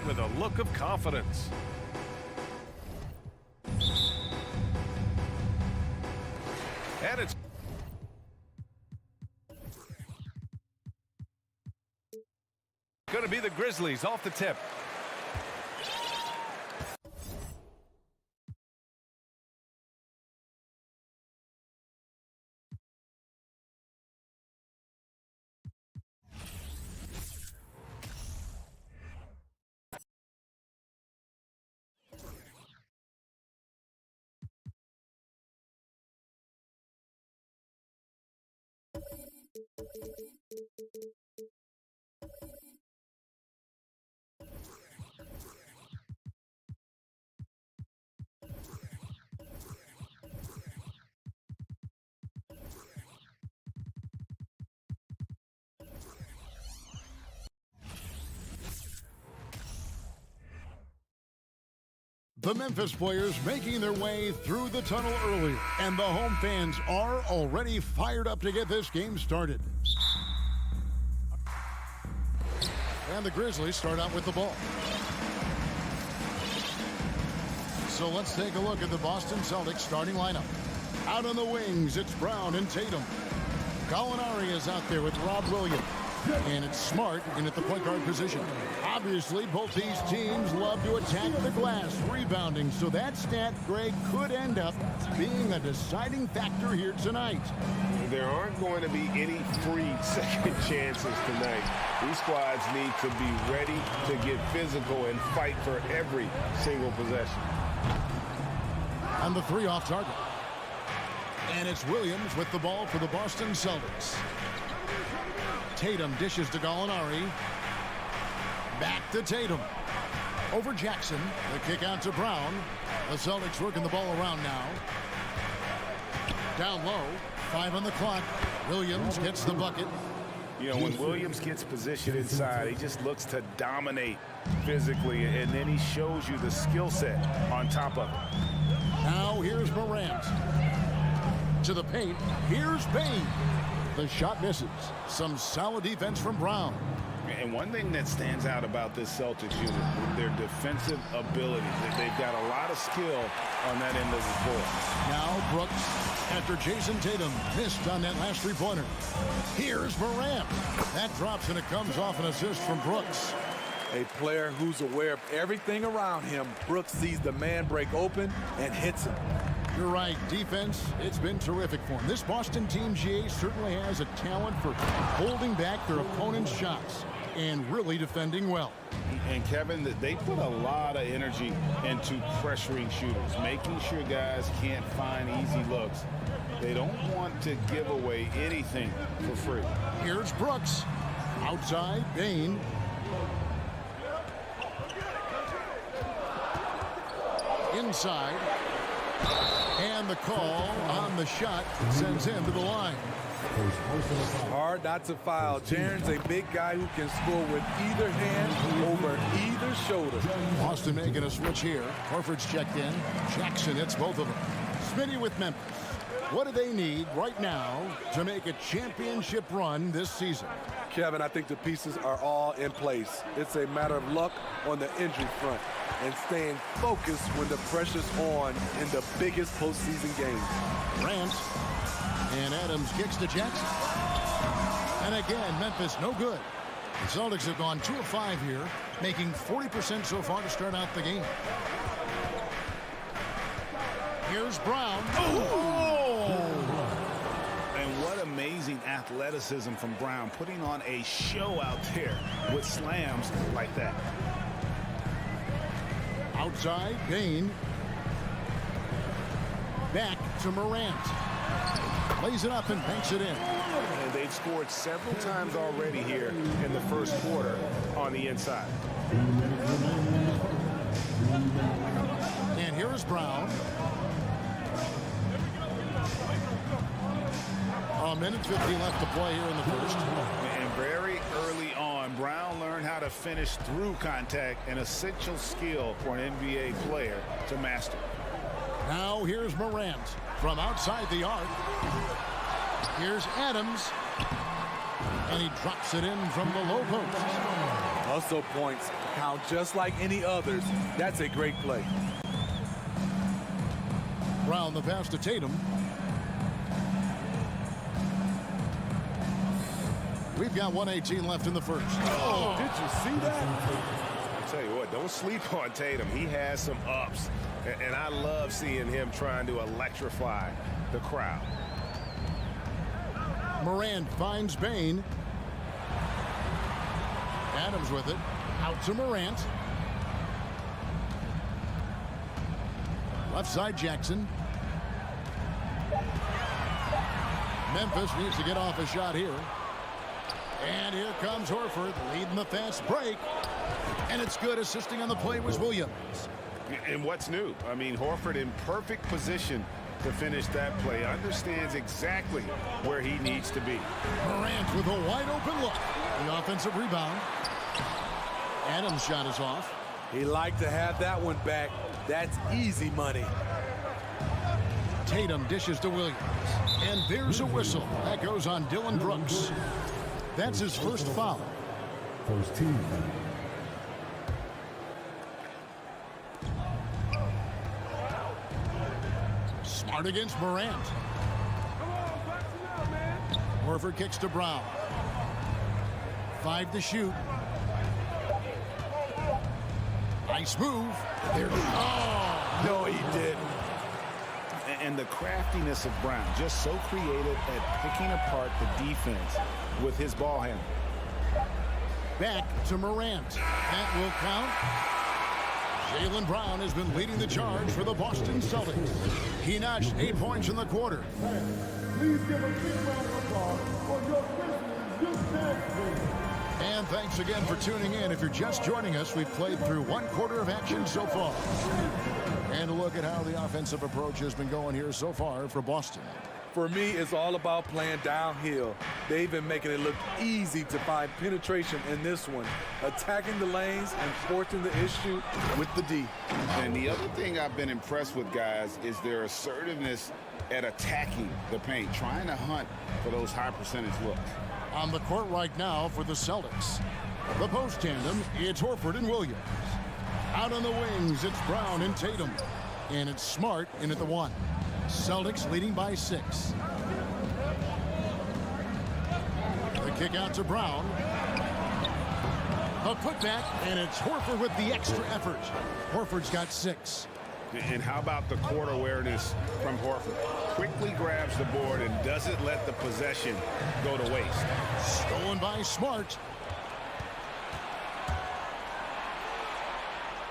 with a look of confidence. And it's going to be the Grizzlies off the tip. The Memphis players making their way through the tunnel early, and the home fans are already fired up to get this game started. And the Grizzlies start out with the ball. So let's take a look at the Boston Celtics starting lineup. Out on the wings, it's Brown and Tatum. Gallinari is out there with Rob Williams. And it's Smart in at the point guard position. Obviously, both these teams love to attack the glass, rebounding. So that stat, Greg, could end up being a deciding factor here tonight. There aren't going to be any free second chances tonight. These squads need to be ready to get physical and fight for every single possession. And the three off target. And it's Williams with the ball for the Boston Celtics. Tatum dishes to Gallinari. Back to Tatum. Over Jackson. The kick out to Brown. The Celtics working the ball around now. Down low. 5 on the clock. Williams gets the bucket. You know, when Williams gets positioned inside, he just looks to dominate physically, and then he shows you the skill set on top of it. Now here's Morant. To the paint. Here's Payne. The shot misses. Some solid defense from Brown. And one thing that stands out about this Celtics unit, their defensive ability. They've got a lot of skill on that end of the floor. Now Brooks, after Jason Tatum missed on that last three-pointer. Here's Morant. That drops and it comes off an assist from Brooks. A player who's aware of everything around him. Brooks sees the man break open and hits him. You're right. Defense, it's been terrific for him. This Boston team, GA, certainly has a talent for holding back their opponent's shots and really defending well. And, Kevin, they put a lot of energy into pressuring shooters, making sure guys can't find easy looks. They don't want to give away anything for free. Here's Brooks. Outside, Bain. Inside. And the call on the shot sends him to the line. Hard not to foul. Jaren's a big guy who can score with either hand over either shoulder. Boston making a switch here. Horford's checked in. Jackson hits both of them. Smitty with Memphis. What do they need right now to make a championship run this season? Kevin, I think the pieces are all in place. It's a matter of luck on the injury front and staying focused when the pressure's on in the biggest postseason games. Grant. And Adams kicks to Jackson. And again, Memphis no good. The Celtics have gone 2 of 5 here, making 40% so far to start out the game. Here's Brown. Oh! And what amazing athleticism from Brown, putting on a show out there with slams like that. Outside, Payne. Back to Morant. Lays it up and banks it in. And they've scored several times already here in the first quarter on the inside. And here is Brown. A minute 50 left to play here in the first. And very early on, Brown learned how to finish through contact, an essential skill for an NBA player to master. Now here's Morant from outside the arc. Here's Adams. And he drops it in from the low post. Hustle points count just like any others. That's a great play. Brown the pass to Tatum. We've got 1:18 left in the first. Oh, did you see that? I tell you what, don't sleep on Tatum. He has some ups, and I love seeing him trying to electrify the crowd. Morant finds Bain. Adams with it. Out to Morant. Left side Jackson. Memphis needs to get off a shot here. And here comes Horford leading the fast break. And it's good. Assisting on the play was Williams. And what's new? I mean, Horford in perfect position to finish that play. Understands exactly where he needs to be. Morant with a wide open look. The offensive rebound. Adams' shot is off. He liked to have that one back. That's easy money. Tatum dishes to Williams. And there's a whistle. That goes on Dylan Brooks. That's his first foul. First team foul. Smart against Morant. Horford kicks to Brown. 5 to shoot. Nice move. There's No, he didn't. And the craftiness of Brown, just so creative at picking apart the defense with his ball handle. back to Morant. That will count. Jaylen Brown has been leading the charge for the Boston Celtics. He notched 8 points in the quarter. Please give a big round of applause for your Grizzlies. And thanks again for tuning in. If you're just joining us, we've played through 1 quarter of action so far. And a look at how the offensive approach has been going here so far for Boston. For me, it's all about playing downhill. They've been making it look easy to find penetration in this one, attacking the lanes and forcing the issue with the D. And the other thing I've been impressed with, guys, is their assertiveness at attacking the paint, trying to hunt for those high percentage looks. On the court right now for the Celtics. The post tandem, it's Horford and Williams. Out on the wings, it's Brown and Tatum. And it's Smart in at the 1. Celtics leading by 6. The kick out to Brown. A putback, and it's Horford with the extra effort. Horford's got 6. And how about the court awareness from Horford? Quickly grabs the board and doesn't let the possession go to waste. Stolen by Smart.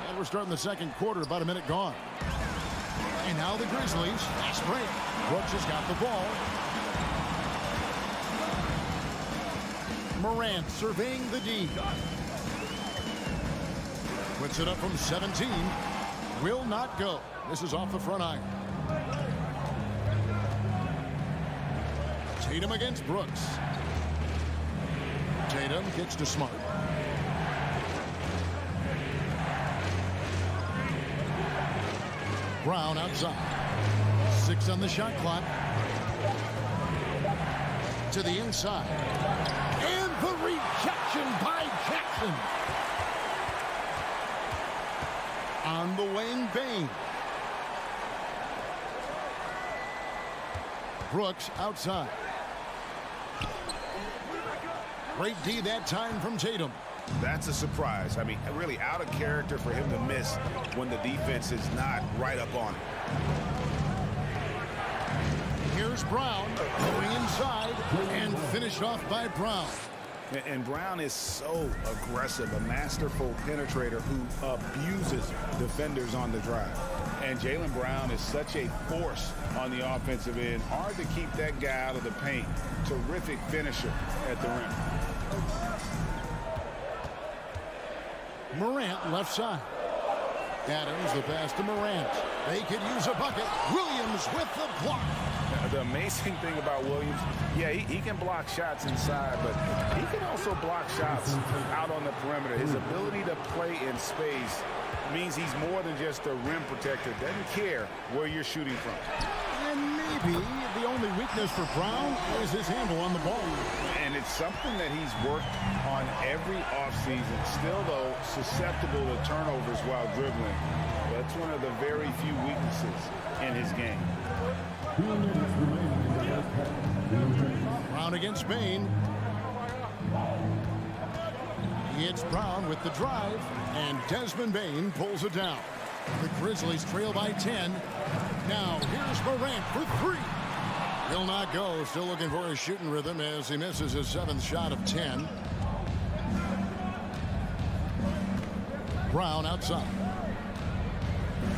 And we're starting the second quarter, about a minute gone. And now the Grizzlies. Fast break. Brooks has got the ball. Morant surveying the D. Puts it up from 17. Will not go. This is off the front iron. Tatum against Brooks. Tatum kicks to Smart. Brown outside. 6 on the shot clock. To the inside. And the rejection by Jackson. On the wing, Bain. Brooks outside. Great D that time from Tatum. That's a surprise. I mean, really out of character for him to miss when the defense is not right up on it. Here's Brown going inside and finished off by Brown. And Brown is so aggressive, a masterful penetrator who abuses defenders on the drive. And Jaylen Brown is such a force on the offensive end. Hard to keep that guy out of the paint. Terrific finisher at the rim. Morant left side. Adams the pass to Morant. They could use a bucket. Williams with the block. The amazing thing about Williams, yeah, he can block shots inside, but he can also block shots out on the perimeter. His ability to play in space means he's more than just a rim protector. Doesn't care where you're shooting from. And maybe the only weakness for Brown is his handle on the ball. And it's something that he's worked on every offseason. Still, though, susceptible to turnovers while dribbling. That's one of the very few weaknesses in his game. Brown against Bain. It's Brown with the drive, and Desmond Bain pulls it down. The Grizzlies trail by 10. Now, here's Morant for three. He'll not go. Still looking for his shooting rhythm as he misses his 7th shot of 10. Brown outside.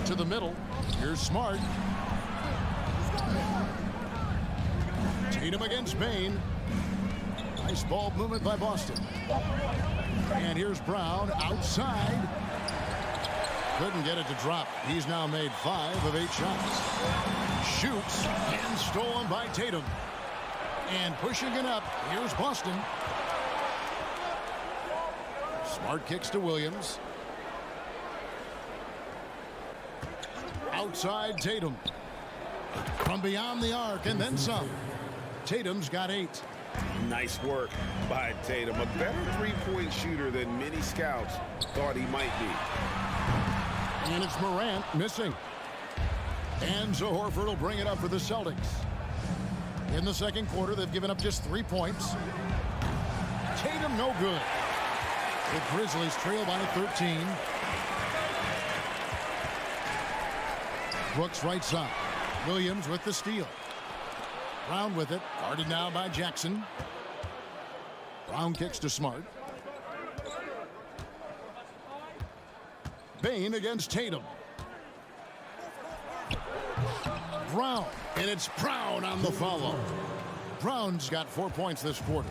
To the middle. Here's Smart. Tatum against Bain. Nice ball movement by Boston. And here's Brown outside. Couldn't get it to drop. He's now made 5 of 8 shots. Shoots and stolen by Tatum. And pushing it up, here's Boston. Smart kicks to Williams. Outside Tatum. From beyond the arc and then some. Tatum's got 8. Nice work by Tatum. A better three-point shooter than many scouts thought he might be. And it's Morant missing. And so Horford will bring it up for the Celtics. In the second quarter, they've given up just 3 points. Tatum no good. The Grizzlies trail by 13. Brooks right side. Williams with the steal. Brown with it. Guarded now by Jackson. Brown kicks to Smart. Bain against Tatum. Brown. And it's Brown on the follow. Brown's got 4 points this quarter.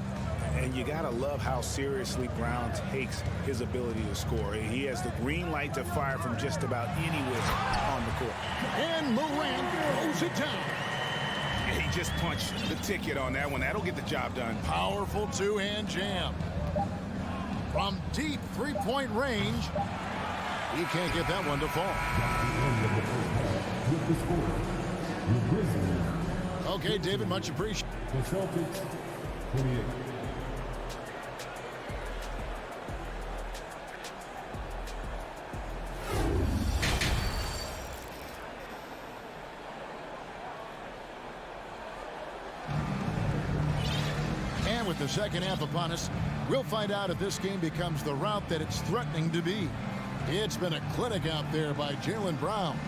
And you gotta love how seriously Brown takes his ability to score. He has the green light to fire from just about anywhere on the court. And Morant throws it down. He just punched the ticket on that one. That'll get the job done. Powerful two-hand jam. From deep three-point range. He can't get that one to fall. With the score, the Grizzlies. Okay, David, much appreciated. The Celtics, 28. And with the second half upon us, we'll find out if this game becomes the route that it's threatening to be. It's been a clinic out there by Jaylen Brown.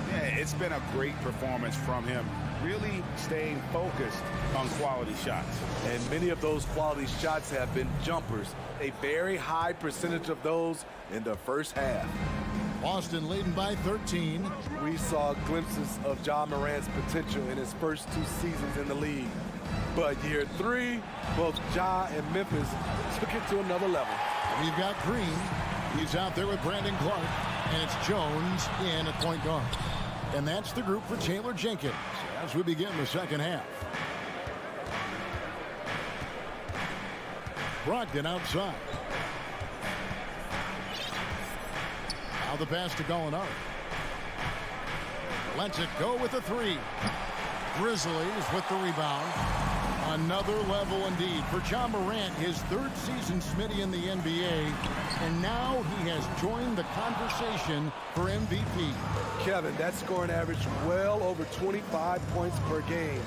Yeah, it's been a great performance from him. Really staying focused on quality shots. And many of those quality shots have been jumpers. A very high percentage of those in the first half. Boston leading by 13. We saw glimpses of Ja Morant's potential in his first 2 seasons in the league. But year 3, both Ja and Memphis took it to another level. We've got Green. He's out there with Brandon Clark. And it's Jones in at point guard. And that's the group for Taylor Jenkins as we begin the second half. Brogdon outside. Now the pass to Gallinari. Lets it go with a 3. Grizzlies with the rebound. Another level indeed for Ja Morant, his 3rd season Smitty in the NBA, and now he has joined the conversation for MVP. Kevin, that scoring average well over 25 points per game.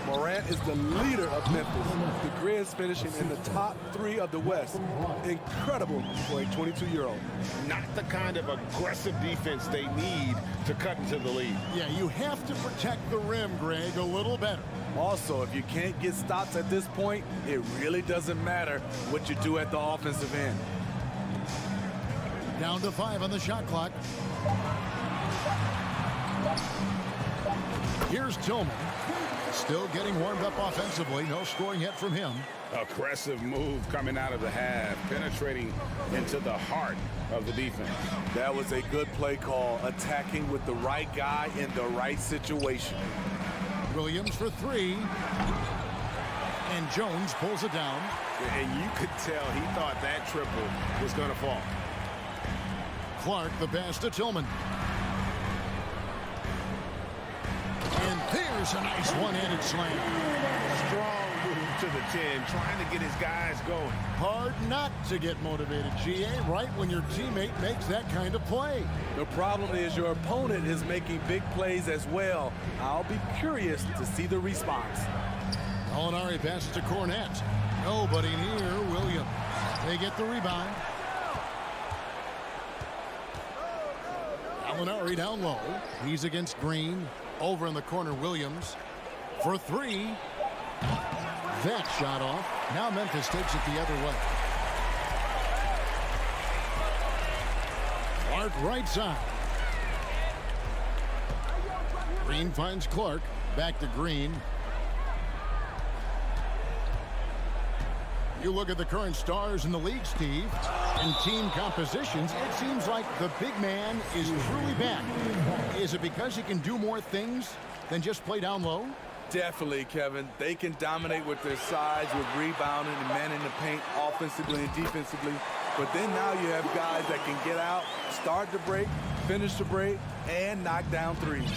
Morant is the leader of Memphis. The Grizz finishing in the top 3 of the West. Incredible for a 22-year-old. Not the kind of aggressive defense they need to cut into the lead. Yeah, you have to protect the rim, Greg, a little better. Also, if you can't get stops at this point, it really doesn't matter what you do at the offensive end. Down to 5 on the shot clock. Here's Tillman. Still getting warmed up offensively. No scoring yet from him. Aggressive move coming out of the half, penetrating into the heart of the defense. That was a good play call, attacking with the right guy in the right situation. Williams for 3. And Jones pulls it down. And you could tell he thought that triple was going to fall. Clark the pass to Tillman. And there There's a nice one-handed slam. Strong move to the 10, trying to get his guys going. Hard not to get motivated, GA, right when your teammate makes that kind of play. The problem is your opponent is making big plays as well. I'll be curious to see the response. Gallinari passes to Cornette. Nobody near Williams. They get the rebound. Gallinari down low. He's against Green. Over in the corner, Williams. For three. That shot off. Now Memphis takes it the other way. Clark right side. Green finds Clark. Back to Green. You look at the current stars in the league, Steve, and team compositions, it seems like the big man is truly back. Is it because he can do more things than just play down low? Definitely, Kevin. They can dominate with their size, with rebounding and manning the paint offensively and defensively. But then now you have guys that can get out, start the break, finish the break, and knock down threes.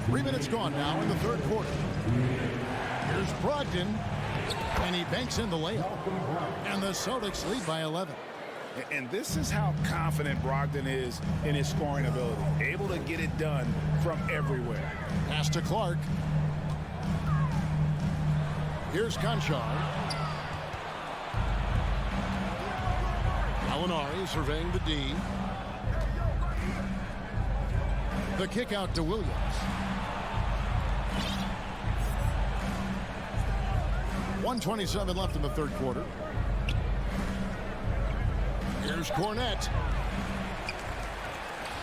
3 minutes gone now in the third quarter. Here's Brogdon, and he banks in the layup. And the Celtics lead by 11. And this is how confident Brogdon is in his scoring ability. Able to get it done from everywhere. Pass to Clark. Here's Conchar. Gallinari surveying the D. The kick out to Williams. .127 left in the third quarter. Here's Cornette.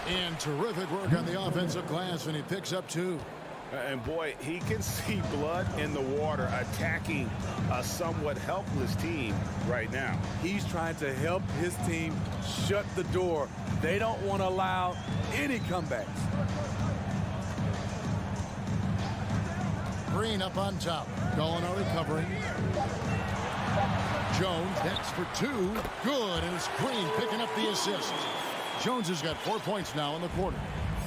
And terrific work on the offensive glass, and he picks up 2. And boy, he can see blood in the water attacking a somewhat helpless team right now. He's trying to help his team shut the door. They don't want to allow any comebacks. Green up on top. Gallinari covering. Jones, that's for 2. Good, and it's Green picking up the assist. Jones has got 4 points now in the quarter.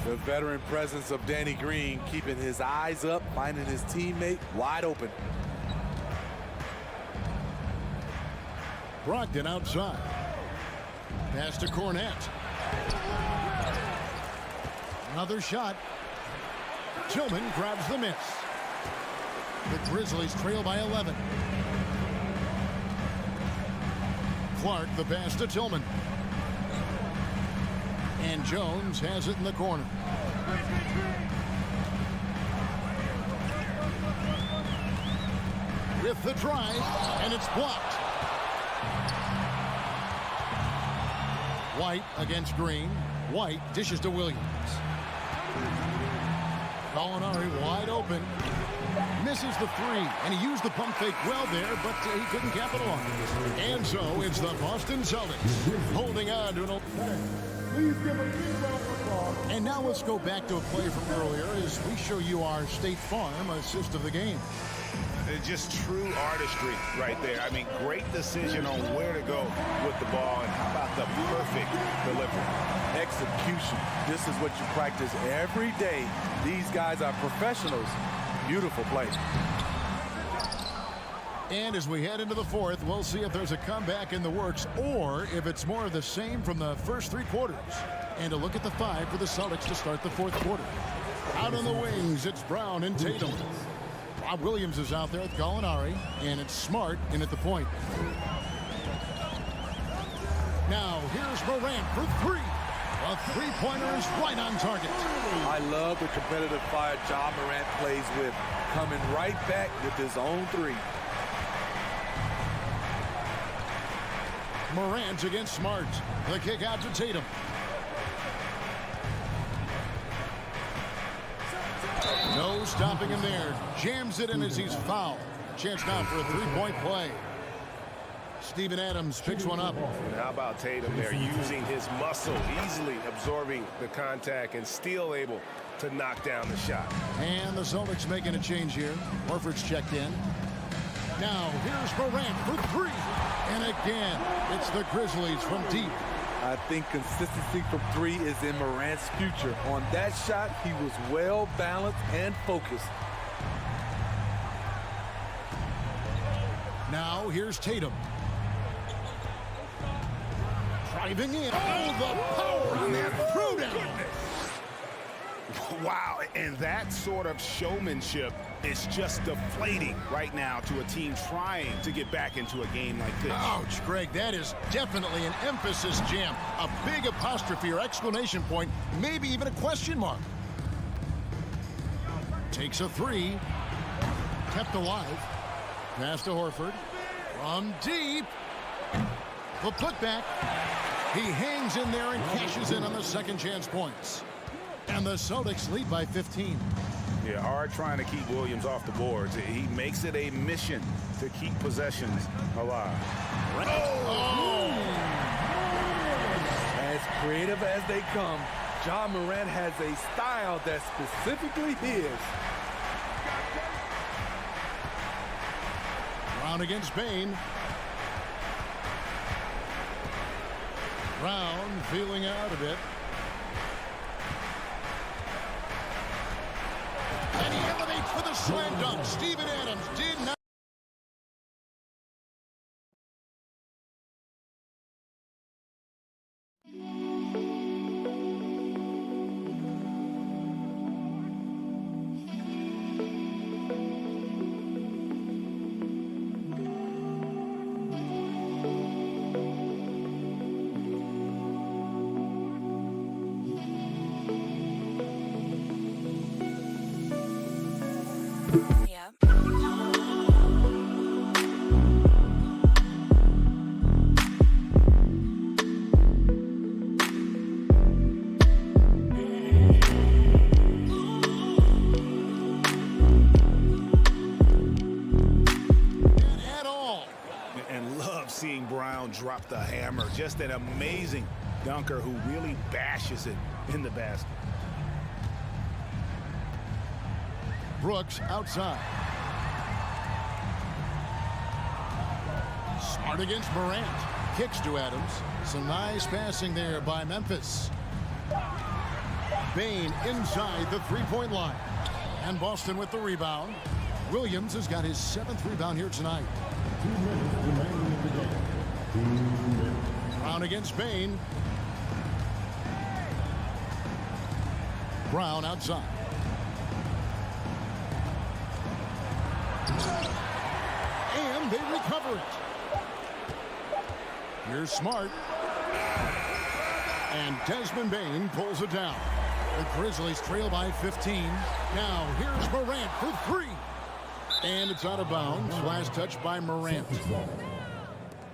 The veteran presence of Danny Green keeping his eyes up, finding his teammate wide open. Brogdon outside. Pass to Cornette. Another shot. Tillman grabs the miss. The Grizzlies trail by 11. Clark, the pass to Tillman. And Jones has it in the corner. With the drive, and it's blocked. White against Green. White dishes to Williams. Gallinari wide open. Misses the 3, and he used the pump fake well there, but he couldn't capitalize. And so it's the Boston Celtics holding on to an... Please give a big round of applause. And now let's go back to a play from earlier as we show you our State Farm assist of the game. It's just true artistry right there. I mean, great decision on where to go with the ball, and how about the perfect delivery. Execution. This is what you practice every day. These guys are professionals. Beautiful play. And as we head into the fourth, we'll see if there's a comeback in the works or if it's more of the same from the first 3 quarters. And a look at the 5 for the Celtics to start the fourth quarter. Out on the wings, it's Brown and Tatum. Rob Williams is out there with Gallinari, and it's Smart in at the point. Now, here's Morant for 3. A 3-pointer is right on target. I love the competitive fire Ja Morant plays with, coming right back with his own 3. Morant against Smart. The kick out to Tatum. No stopping him there. Jams it in as he's fouled. Chance now for a 3-point play. Steven Adams picks one up. And how about Tatum there, using his muscle, easily absorbing the contact and still able to knock down the shot. And the Celtics making a change here. Horford's checked in. Now here's Morant for 3. And again, it's the Grizzlies from deep. I think consistency from three is in Morant's future. On that shot, he was well balanced and focused. Now here's Tatum. Driving in. Oh, the power on that throwdown. Wow, and that sort of showmanship is just deflating right now to a team trying to get back into a game like this. Ouch, Greg, that is definitely an emphasis jam. A big apostrophe or exclamation point, maybe even a question mark. Takes a three. Kept alive. Pass to Horford. From deep. The putback. He hangs in there and cashes in on the second chance points. And the Celtics lead by 15. Yeah, hard trying to keep Williams off the boards. He makes it a mission to keep possessions alive. Oh! As creative as they come, Ja Morant has a style that's specifically his. Brown against Bane. Brown feeling out a bit. And he elevates for the slam dunk. Steven Adams did not. Seeing Brown drop the hammer. Just an amazing dunker who really bashes it in the basket. Brooks outside. Smart against Morant. Kicks to Adams. Some nice passing there by Memphis. Bane inside the three-point line. And Boston with the rebound. Williams has got his 7th rebound here tonight. 2 minutes remaining in the game. 2 minutes. Brown against Bane. Brown outside. And they recover it. Here's Smart. And Desmond Bane pulls it down. The Grizzlies trail by 15. Now here's Morant for three. And it's out of bounds. Last touch by Morant.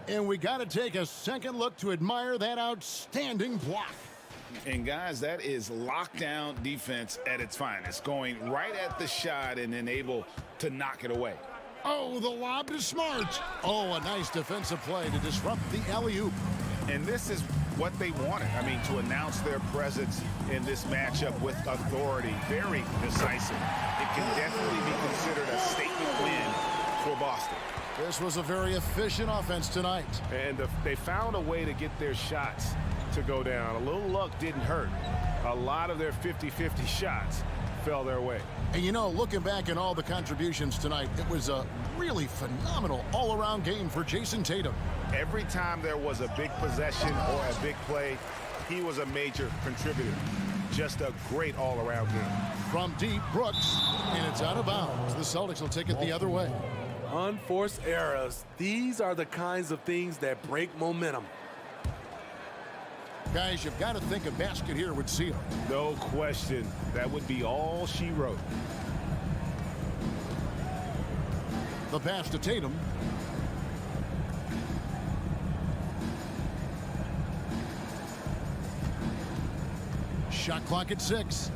And we got to take a second look to admire that outstanding block. And guys, that is lockdown defense at its finest. Going right at the shot and then able to knock it away. Oh, the lob to Smart. Oh, a nice defensive play to disrupt the alley-oop. And this is what they wanted. I mean, to announce their presence in this matchup with authority. Very decisive. It can definitely be considered a statement win for Boston. This was a very efficient offense tonight. And they found a way to get their shots to go down. A little luck didn't hurt. A lot of their 50-50 shots fell their way. And you know, looking back at all the contributions tonight, it was a really phenomenal all-around game for Jason Tatum. Every time there was a big possession or a big play, he was a major contributor. Just a great all-around game. From deep, Brooks, and it's out of bounds. The Celtics will take it the other way. Unforced errors. These are the kinds of things that break momentum. Guys, you've got to think a basket here would seal it. No question. That would be all she wrote. The pass to Tatum. Shot clock at 6.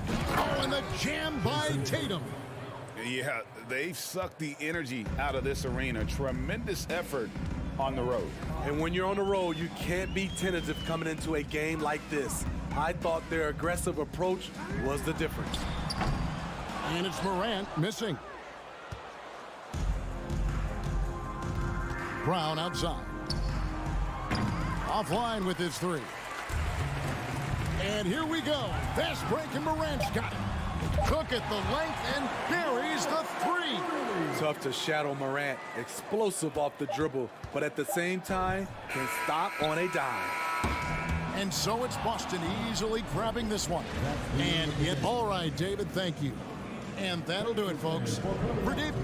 Oh, and the jam by Tatum. Yeah, they've sucked the energy out of this arena. Tremendous effort on the road. And when you're on the road, you can't be tentative coming into a game like this. I thought their aggressive approach was the difference. And it's Morant missing. Brown outside. Offline with his three. And here we go. Fast break, and Morant's got it. Cook at the length and buries the three. Tough to shadow Morant. Explosive off the dribble, but at the same time, can stop on a dime. And so it's Boston easily grabbing this one. And yet, all right, David, thank you. And that'll do it, folks. For David.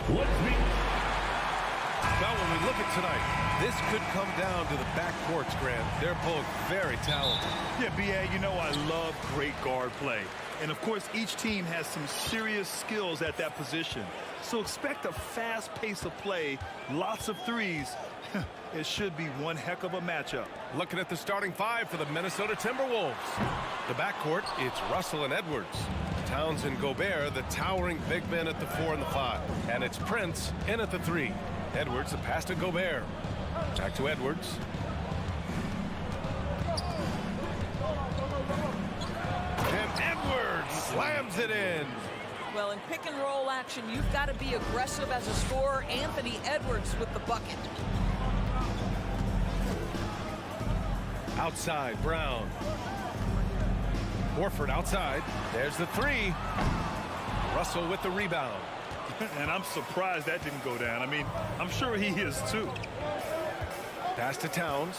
Well, when we look at tonight, this could come down to the backcourts, Grant. They're both very talented. Yeah, B.A., you know I love great guard play. And, of course, each team has some serious skills at that position. So expect a fast pace of play, lots of threes. It should be one heck of a matchup. Looking at the starting five for the Minnesota Timberwolves. The backcourt, it's Russell and Edwards. Towns and Gobert, the towering big men at the 4 and the 5. And it's Prince in at the 3. Edwards, the pass to Gobert. Back to Edwards. And Edwards slams it in. Well, in pick and roll action, you've got to be aggressive as a scorer. Anthony Edwards with the bucket. Outside, Brown. Horford outside. There's the 3. Russell with the rebound. And I'm surprised that didn't go down. I mean, I'm sure he is too. Pass to Towns.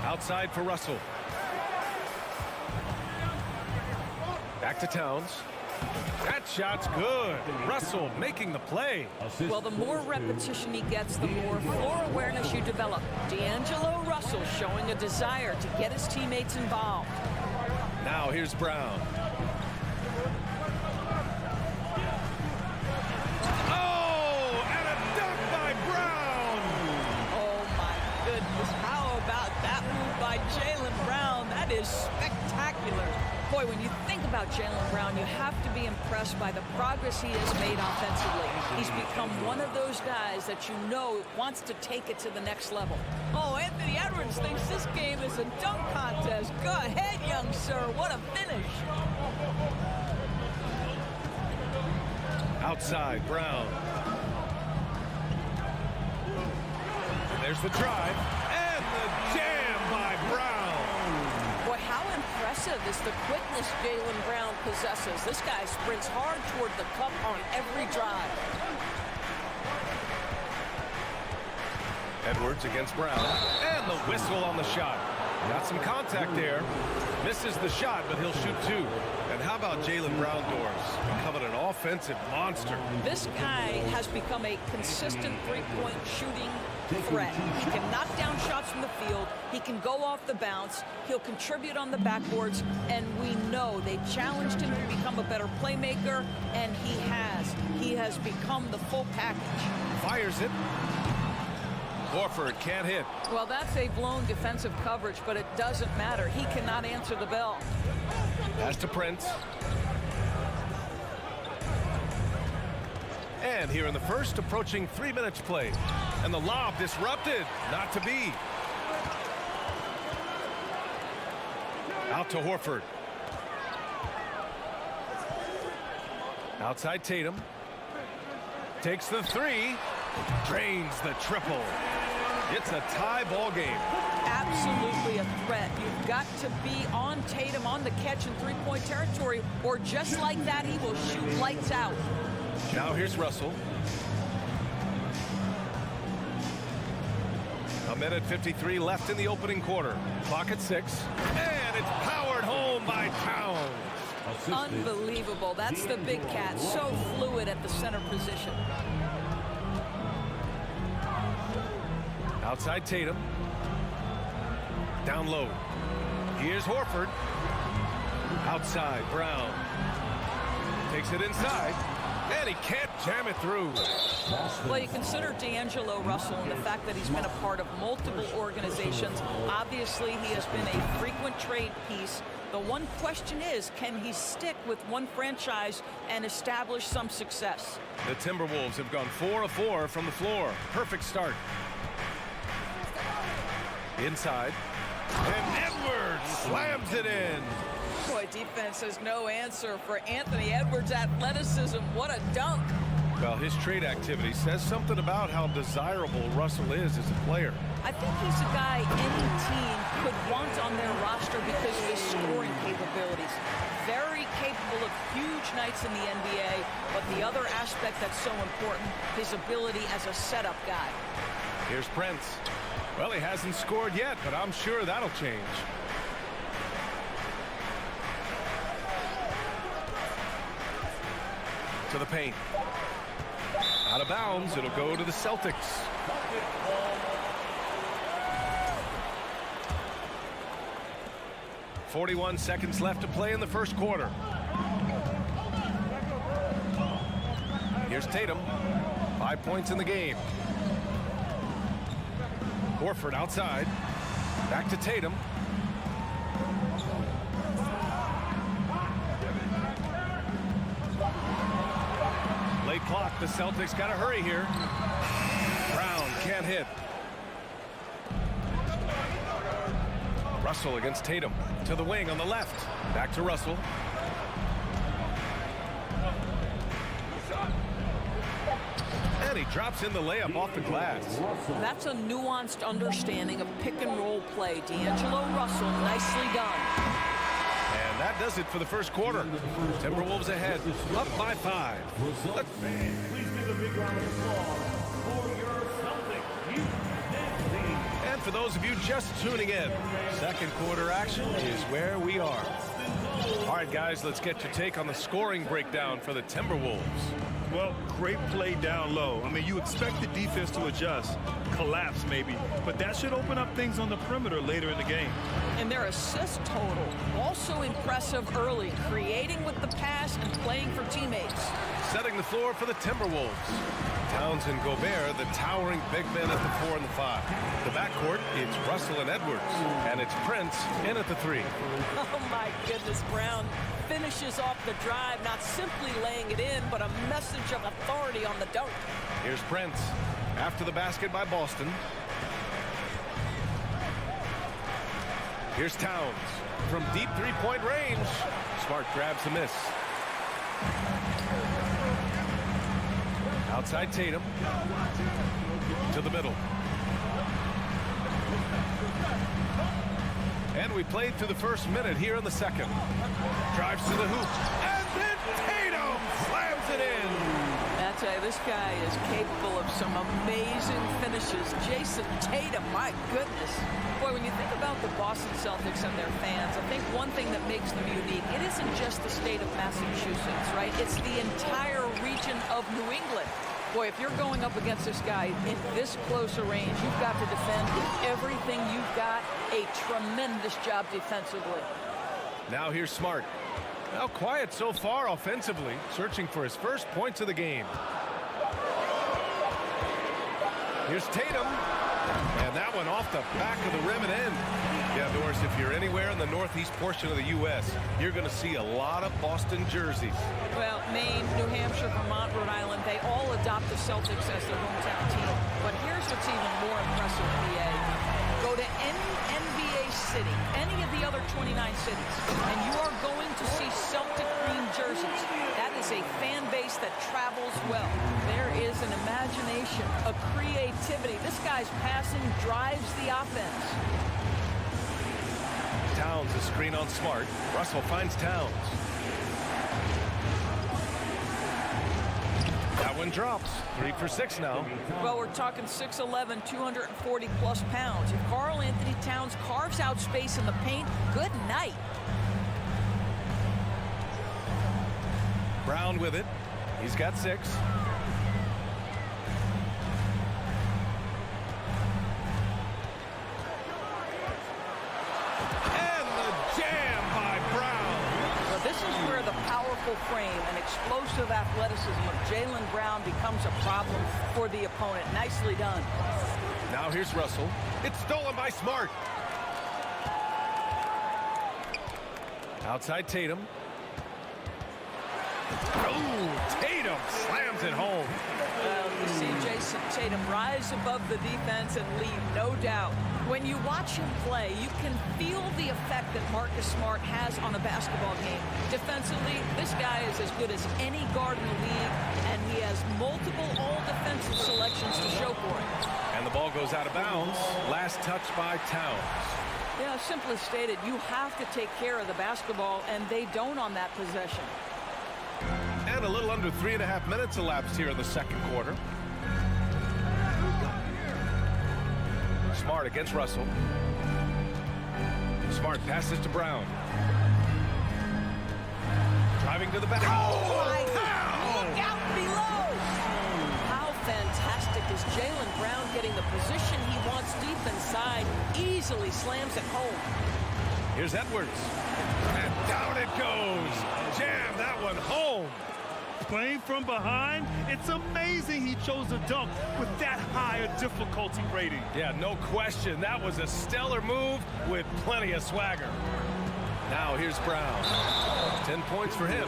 Outside for Russell. Back to Towns. That shot's good. Russell making the play. Well, the more repetition he gets, the more floor awareness you develop. D'Angelo Russell showing a desire to get his teammates involved. Now here's Brown. Oh, and a dunk by Brown. Oh, my goodness. How about that move by Jaylen Brown? That is spectacular. Boy, when you think about Jaylen Brown, you have to be impressed by the progress he has made offensively. He's become one of those guys that you know wants to take it to the next level. Oh, Anthony Edwards thinks this game is a dunk contest. Go ahead, young sir. What a finish. Outside, Brown. There's the drive. And the jam by Brown. Boy, how impressive is the quickness Jaylen Brown possesses. This guy sprints hard toward the cup on every drive. Edwards against Brown. And the whistle on the shot. Got some contact there. Misses the shot, but he'll shoot 2. And how about Jaylen Brown doors? Becoming an offensive monster. This guy has become a consistent three-point shooting threat. He can knock down shots from the field. He can go off the bounce. He'll contribute on the backboards. And we know they challenged him to become a better playmaker, and he has. He has become the full package. Fires it. Horford can't hit. Well, that's a blown defensive coverage, but it doesn't matter. He cannot answer the bell. Pass to Prince. And here in the first, approaching 3 minutes played. And the lob disrupted. Not to be. Out to Horford. Outside Tatum. Takes the 3. Drains the triple. It's a tie ball game. Absolutely a threat. You've got to be on Tatum on the catch in three-point territory, or just like that, he will shoot lights out. Now here's Russell. A minute 53 left in the opening quarter. Clock at 6. And it's powered home by Towns. Unbelievable. That's the big cat. So fluid at the center position. Outside Tatum. Down low. Here's Horford. Outside Brown. Takes it inside. And he can't jam it through. Well, you consider D'Angelo Russell and the fact that he's been a part of multiple organizations. Obviously, he has been a frequent trade piece. The one question is, can he stick with one franchise and establish some success? The Timberwolves have gone 4 of 4 from the floor. Perfect start. Inside. And Edwards slams it in. Boy, defense has no answer for Anthony Edwards' athleticism. What a dunk. Well, his trade activity says something about how desirable Russell is as a player. I think he's a guy any team could want on their roster because of his scoring capabilities. Very capable of huge nights in the NBA, but the other aspect that's so important, his ability as a setup guy. Here's Prince. Well, he hasn't scored yet, but I'm sure that'll change. To the paint. Out of bounds, it'll go to the Celtics. .41 seconds left to play in the first quarter. Here's Tatum. 5 points in the game. Horford outside. Back to Tatum. Late clock. The Celtics got to hurry here. Brown can't hit. Russell against Tatum. To the wing on the left. Back to Russell. And he drops in the layup off the glass. That's a nuanced understanding of pick and roll play. D'Angelo Russell, nicely done. And that does it for the first quarter. Timberwolves ahead, up by 5. Please give a big round of applause for your Celtics next team. And for those of you just tuning in, second quarter action is where we are. All right, guys, let's get your take on the scoring breakdown for the Timberwolves. Well, great play down low. I mean, you expect the defense to adjust, collapse maybe, but that should open up things on the perimeter later in the game. And their assist total, also impressive early, creating with the pass and playing for teammates. Setting the floor for the Timberwolves. Towns and Gobert, the towering big men at the 4 and the 5. The backcourt, it's Russell and Edwards. And it's Prince in at the 3. Oh, my goodness, Brown finishes off the drive, not simply laying it in, but a message of authority on the dunk. Here's Prince after the basket by Boston. Here's Towns from deep three-point range. Smart grabs the miss. Outside Tatum to the middle. And we played through the first minute here in the second. Drives to the hoop. And then Tatum slams it in. I tell you, this guy is capable of some amazing finishes. Jason Tatum, my goodness. Boy, when you think about the Boston Celtics and their fans, I think one thing that makes them unique, it isn't just the state of Massachusetts, right? It's the entire region of New England. Boy, if you're going up against this guy in this close a range, you've got to defend with everything you've got. A tremendous job defensively. Now here's Smart. Now quiet so far offensively, searching for his first points of the game. Here's Tatum. And that one off the back of the rim and in. Yeah, Doris, if you're anywhere in the northeast portion of the U.S., you're going to see a lot of Boston jerseys. Well, Maine, New Hampshire, Vermont, Rhode Island, they all adopt the Celtics as their hometown team. But here's what's even more impressive, PA. Go to any NBA city, any of the other 29 cities, and you are going to see Celtic green jerseys. That is a fan base that travels well. There is an imagination, a creativity. This guy's passing drives the offense. Towns, a screen on Smart. Russell finds Towns. That one drops. 3 for 6 now. Well, we're talking 6'11", 240-plus pounds. If Karl Anthony Towns carves out space in the paint, good night. Brown with it. He's got 6. This is where the powerful frame and explosive athleticism of Jaylen Brown becomes a problem for the opponent. Nicely done. Now here's Russell. It's stolen by Smart. Outside Tatum. Oh, Tatum slams it home. Well, you see Jason Tatum rise above the defense and lead, no doubt. When you watch him play, you can feel the effect that Marcus Smart has on a basketball game. Defensively, this guy is as good as any guard in the league, and he has multiple all-defensive selections to show for it. And the ball goes out of bounds. Last touch by Towns. Yeah, simply stated, you have to take care of the basketball, and they don't on that possession. And a little under 3.5 minutes elapsed here in the second quarter. Smart against Russell. Smart passes to Brown. Driving to the back. Oh, my God. Look out below. How easily slams it home. Here's Edwards. And down it goes. Jam that one home. Playing from behind, it's amazing he chose to dunk with that high a difficulty rating. Yeah, no question. That was a stellar move with plenty of swagger. Now here's Brown. 10 points for him.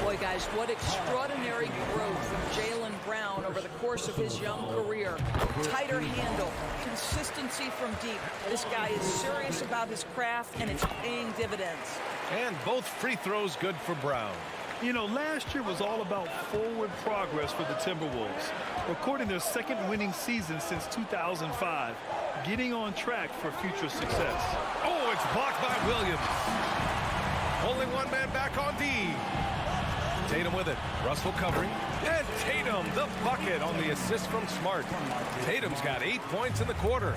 Boy, guys, what extraordinary growth from Jaylen Brown over the course of his young career. Tighter handle, consistency from deep. This guy is serious about his craft, and it's paying dividends. And both free throws good for Brown. You know, last year was all about forward progress for the Timberwolves. Recording their second winning season since 2005. Getting on track for future success. Oh, it's blocked by Williams. Only one man back on D. Tatum with it. Russell covering. And Tatum, the bucket on the assist from Smart. Tatum's got 8 points in the quarter.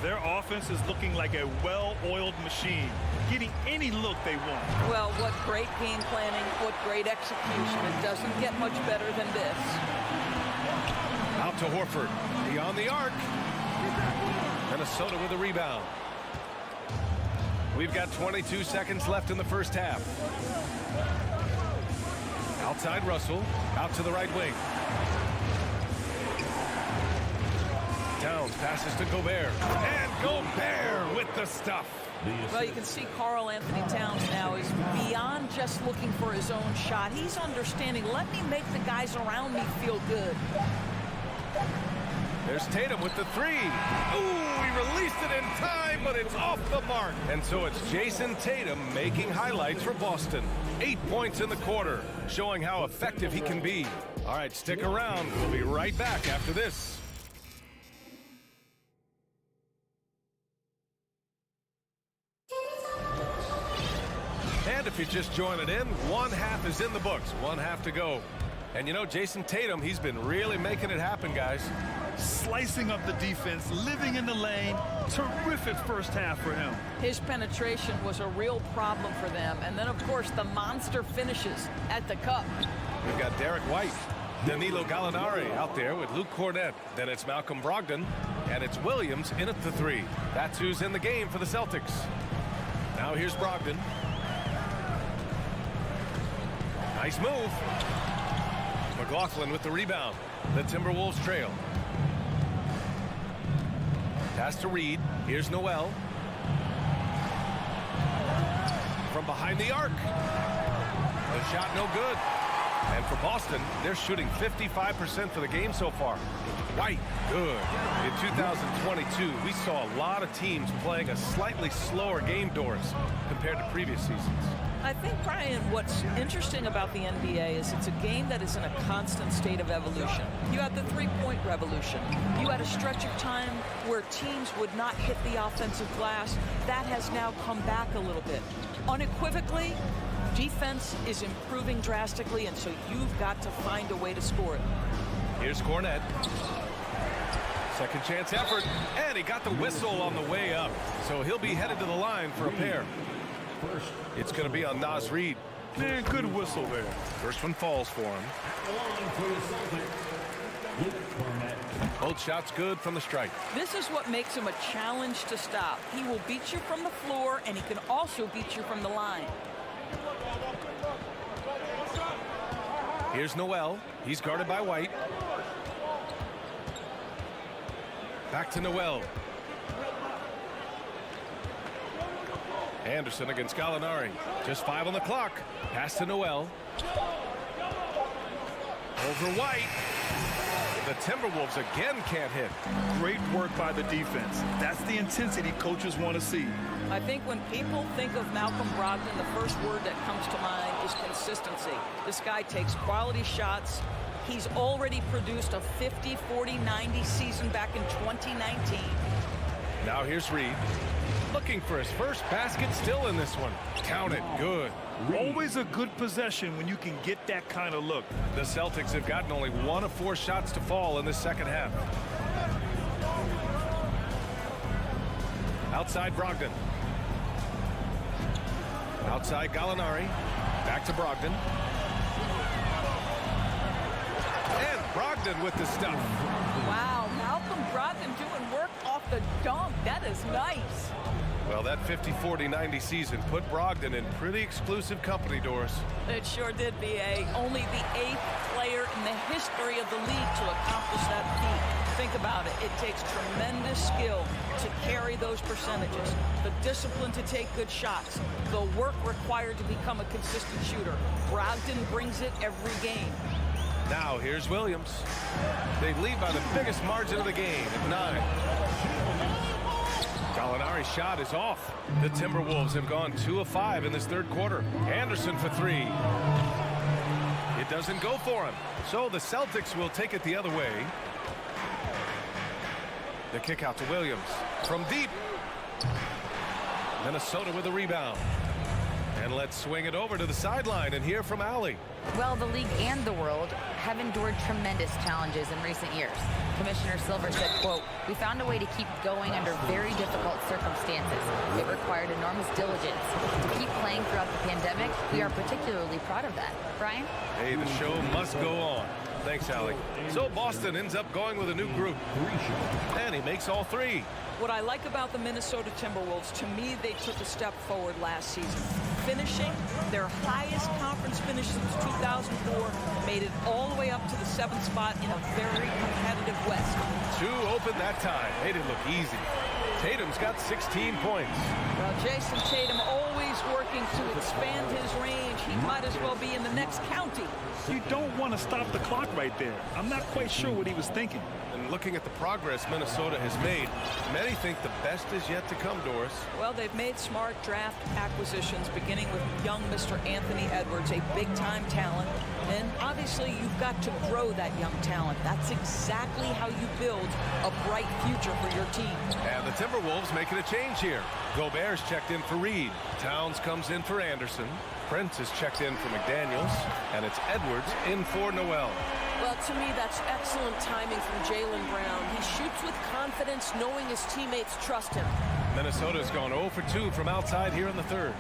Their offense is looking like a well-oiled machine, getting any look they want. Well, what great game planning, what great execution. It doesn't get much better than this. Out to Horford. Beyond the arc. Minnesota with a rebound. We've got 22 seconds left in the first half. Outside Russell. Out to the right wing. Towns passes to Gobert. And Gobert with the stuff. Well, you can see Karl Anthony Towns now is beyond just looking for his own shot. He's understanding, let me make the guys around me feel good. There's Tatum with the three. Ooh, he released it in time, but it's off the mark. And so it's Jason Tatum making highlights for Boston. 8 points in the quarter, showing how effective he can be. All right, stick around. We'll be right back after this. And if you're just joining in, one half is in the books, one half to go. And you know, Jason Tatum, he's been really making it happen, guys. Slicing up the defense, living in the lane. Terrific first half for him. His penetration was a real problem for them. And then, of course, the monster finishes at the cup. We've got Derek White, Danilo Gallinari out there with Luke Cornett. Then it's Malcolm Brogdon, and it's Williams in at the three. That's who's in the game for the Celtics. Now here's Brogdon. Nice move. McLaughlin with the rebound. The Timberwolves trail. Pass to Reed. Here's Noel. From behind the arc. The shot no good. And for Boston, they're shooting 55% for the game so far. White, good. In 2022, we saw a lot of teams playing a slightly slower game, Doris, compared to previous seasons. I think, Brian, what's interesting about the NBA is it's a game that is in a constant state of evolution. You had the three-point revolution. You had a stretch of time where teams would not hit the offensive glass. That has now come back a little bit. Unequivocally, defense is improving drastically, and so you've got to find a way to score it. Here's Cornett. Second chance effort, and he got the whistle on the way up. So he'll be headed to the line for a pair. It's going to be on Naz Reid. Man, good whistle there. First one falls for him. Both shots good from the strike. This is what makes him a challenge to stop. He will beat you from the floor, and he can also beat you from the line. Here's Noel. He's guarded by White. Back to Noel. Anderson against Gallinari. Just 5 on the clock. Pass to Noel. Over White. The Timberwolves again can't hit. Great work by the defense. That's the intensity coaches want to see. I think when people think of Malcolm Brogdon, the first word that comes to mind is consistency. This guy takes quality shots. He's already produced a 50, 40, 90 season back in 2019. Now here's Reed. Looking for his first basket, still in this one. Count it, good. Always a good possession when you can get that kind of look. The Celtics have gotten only 1 of 4 shots to fall in this second half. Outside Brogdon. Outside Gallinari. Back to Brogdon. And Brogdon with the stuff. Wow, Malcolm Brogdon doing work off the dunk. That is nice. Well, that 50-40-90 season put Brogdon in pretty exclusive company, Doris. It sure did, B.A. Only the 8th player in the history of the league to accomplish that feat. Think about it. It takes tremendous skill to carry those percentages, the discipline to take good shots, the work required to become a consistent shooter. Brogdon brings it every game. Now here's Williams. They lead by the biggest margin of the game at 9. Gallinari's shot is off. The Timberwolves have gone 2 of 5 in this third quarter. Anderson for 3. It doesn't go for him. So the Celtics will take it the other way. The kick out to Williams from deep. Minnesota with a rebound. And let's swing it over to the sideline and hear from Allie. Well, the league and the world have endured tremendous challenges in recent years. Commissioner Silver said, quote, "We found a way to keep going under very difficult circumstances. It required enormous diligence. To keep playing throughout the pandemic, we are particularly proud of that." Brian? Hey, the show must go on. Thanks, Allie. So Boston ends up going with a new group. And he makes all 3. What I like about the Minnesota Timberwolves, to me, they took a step forward last season. Finishing their highest conference finish since 2004, made it all the way up to the 7th spot in a very competitive West. 2 open that time. Made it look easy. Tatum's got 16 points. Well, Jason Tatum always working to expand his range. He might as well be in the next county. You don't want to stop the clock right there. I'm not quite sure what he was thinking. And looking at the progress Minnesota has made, many think the best is yet to come, Doris. Well, they've made smart draft acquisitions, beginning with young Mr. Anthony Edwards, a big-time talent. And obviously, you've got to grow that young talent. That's exactly how you build a bright future for your team. And the Timberwolves making a change here. Gobert's checked in for Reed. Towns comes in for Anderson. Prince is checked in for McDaniels. And it's Edwards in for Noel. Well, to me, that's excellent timing from Jaylen Brown. He shoots with confidence, knowing his teammates trust him. Minnesota's gone 0 for 2 from outside here in the third.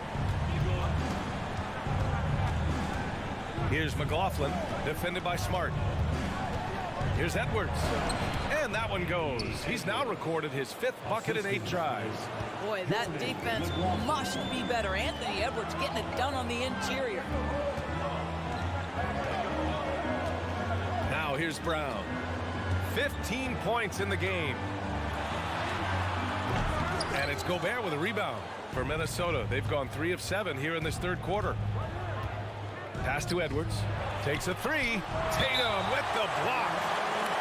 Here's McLaughlin, defended by Smart. Here's Edwards. And that one goes. He's now recorded his 5th bucket in 8 tries. Boy, that defense must be better. Anthony Edwards getting it done on the interior. Now here's Brown. 15 points in the game. And it's Gobert with a rebound for Minnesota. They've gone 3 of 7 here in this third quarter. Pass to Edwards. Takes a 3. Tatum with the block.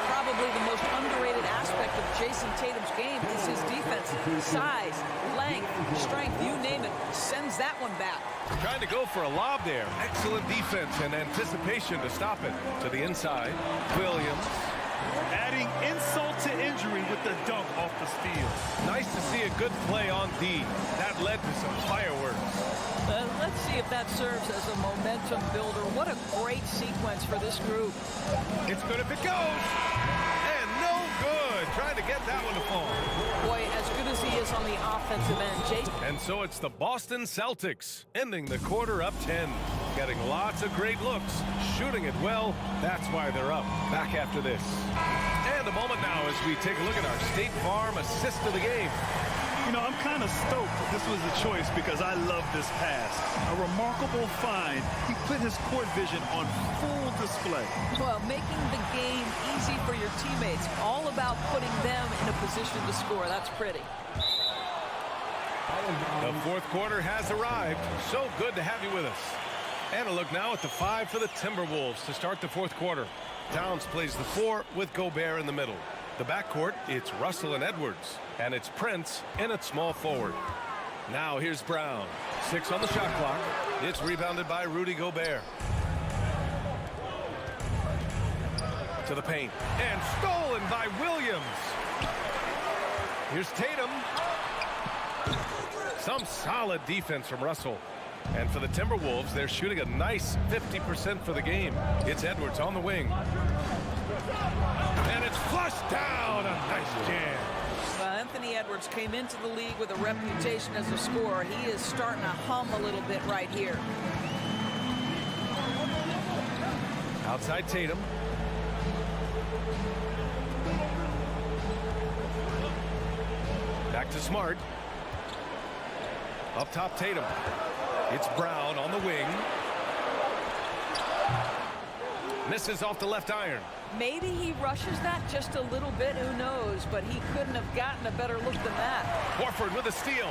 Probably the most underrated aspect of Jason Tatum's game is his defense. Size, length, strength, you name it, sends that one back. Trying to go for a lob there. Excellent defense and anticipation to stop it. To the inside, Williams. Adding insult to injury with the dunk off the steal. Nice to see a good play on D. That led to some fireworks. Let's see if that serves as a momentum builder. What a great sequence for this group. It's good if it goes. And no good. Trying to get that one to fall. Boy, as good as he is on the offensive end, Jason. And so it's the Boston Celtics ending the quarter up 10. Getting lots of great looks. Shooting it well. That's why they're up. Back after this. And a moment now as we take a look at our State Farm assist of the game. You know, I'm kind of stoked this was the choice because I love this pass. A remarkable find. He put his court vision on full display. Well, making the game easy for your teammates. All about putting them in a position to score. That's pretty. The fourth quarter has arrived. So good to have you with us. And a look now at the 5 for the Timberwolves to start the fourth quarter. Towns plays the 4 with Gobert in the middle. The backcourt, it's Russell and Edwards. And it's Prince in at small forward. Now here's Brown. 6 on the shot clock. It's rebounded by Rudy Gobert. To the paint. And stolen by Williams. Here's Tatum. Some solid defense from Russell. And for the Timberwolves, they're shooting a nice 50% for the game. It's Edwards on the wing. And it's flushed down. A nice jam. Well, Anthony Edwards came into the league with a reputation as a scorer. He is starting to hum a little bit right here. Outside Tatum. Back to Smart. Up top, Tatum. It's Brown on the wing. Misses off the left iron. Maybe he rushes that just a little bit, who knows, but he couldn't have gotten a better look than that. Horford with a steal.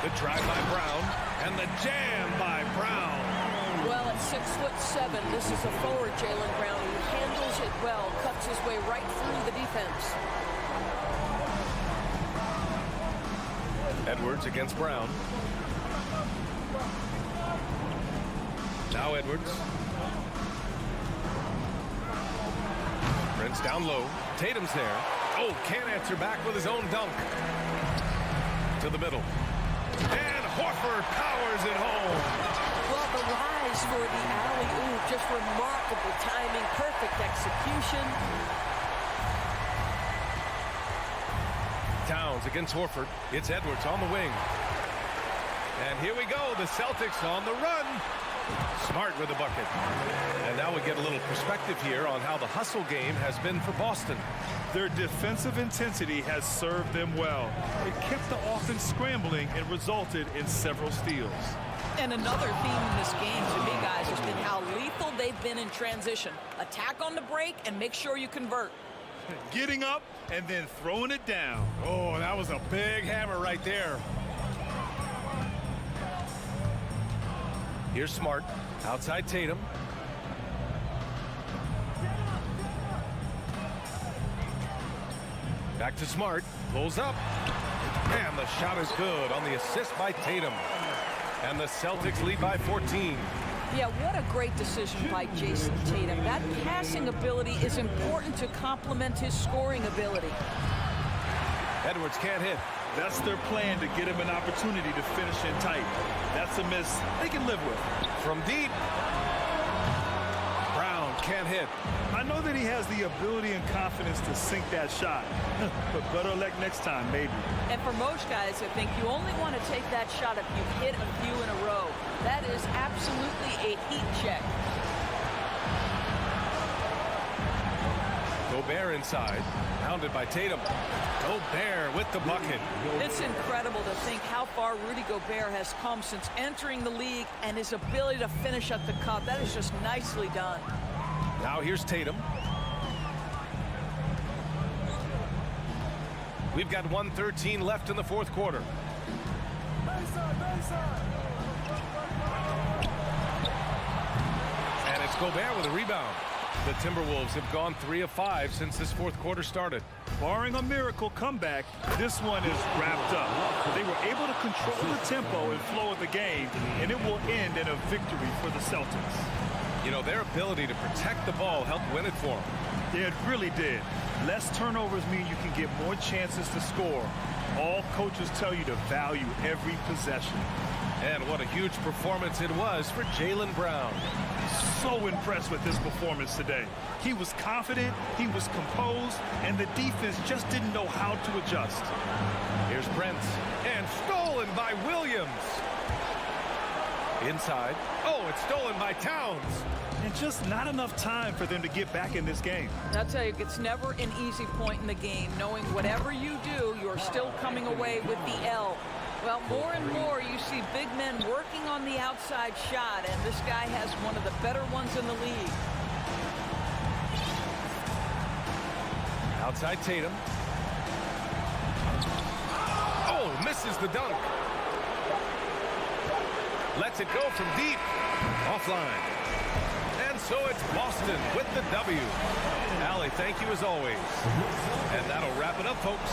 The drive by Brown and the jam by Brown. Well, at 6'7", this is a forward, Jaylen Brown, who handles it well, cuts his way right through the defense. Edwards against Brown. Now Edwards. Prince down low. Tatum's there. Oh, can't answer back with his own dunk. To the middle. And Horford powers it home. Well, the rise for the alley-oop, just remarkable timing, perfect execution. Towns against Horford. It's Edwards on the wing. And here we go. The Celtics on the run. Smart with the bucket. And now we get a little perspective here on how the hustle game has been for Boston. Their defensive intensity has served them well. It kept the offense scrambling and resulted in several steals. And another theme in this game to me, guys, has been how lethal they've been in transition. Attack on the break and make sure you convert. Getting up and then throwing it down. Oh, that was a big hammer right there. Here's Smart. Outside Tatum. Back to Smart. Pulls up. And the shot is good on the assist by Tatum. And the Celtics lead by 14. Yeah, what a great decision by Jason Tatum. That passing ability is important to complement his scoring ability. Edwards can't hit. That's their plan, to get him an opportunity to finish in tight. That's a miss they can live with. From deep. Brown can't hit. I know that he has the ability and confidence to sink that shot, but better luck next time, maybe. And for most guys, I think you only want to take that shot if you've hit a few in a row. That is absolutely a heat check. Gobert inside. Pounded by Tatum. Gobert with the bucket. It's incredible to think how far Rudy Gobert has come since entering the league, and his ability to finish at the cup. That is just nicely done. Now here's Tatum. We've got 1:13 left in the fourth quarter. And it's Gobert with a rebound. The Timberwolves have gone 3 of 5 since this fourth quarter started. Barring a miracle comeback, this one is wrapped up. They were able to control the tempo and flow of the game, and it will end in a victory for the Celtics. You know, their ability to protect the ball helped win it for them. Yeah, it really did. Less turnovers mean you can get more chances to score. All coaches tell you to value every possession. And what a huge performance it was for Jaylen Brown. So impressed with his performance today. He was confident, he was composed, and the defense just didn't know how to adjust. Here's Prince. And stolen by Williams. Inside. Oh, it's stolen by Towns. And just not enough time for them to get back in this game. I'll tell you, it's never an easy point in the game, knowing whatever you do, you're still coming away with the L. Well, more and more you see big men working on the outside shot, and this guy has one of the better ones in the league. Outside Tatum. Oh, misses the dunk. Lets it go from deep. Offline. And so it's Boston with the W. Allie, thank you as always. And that'll wrap it up, folks.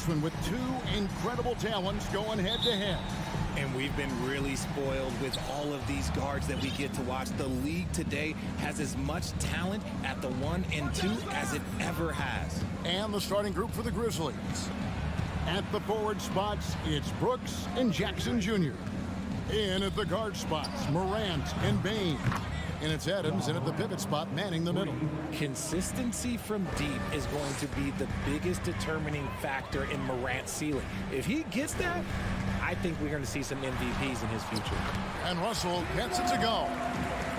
freshman with two incredible talents going head-to-head. And we've been really spoiled with all of these guards that we get to watch. The league today has as much talent at the 1 and 2 as it ever has. And the starting group for the Grizzlies. At the forward spots, it's Brooks and Jackson Jr. In at the guard spots, Morant and Bain. And it's Adams in at the pivot spot, manning the middle. Consistency from deep is going to be the biggest determining factor in Morant's ceiling. If he gets that, I think we're going to see some MVPs in his future. And Russell gets it to go.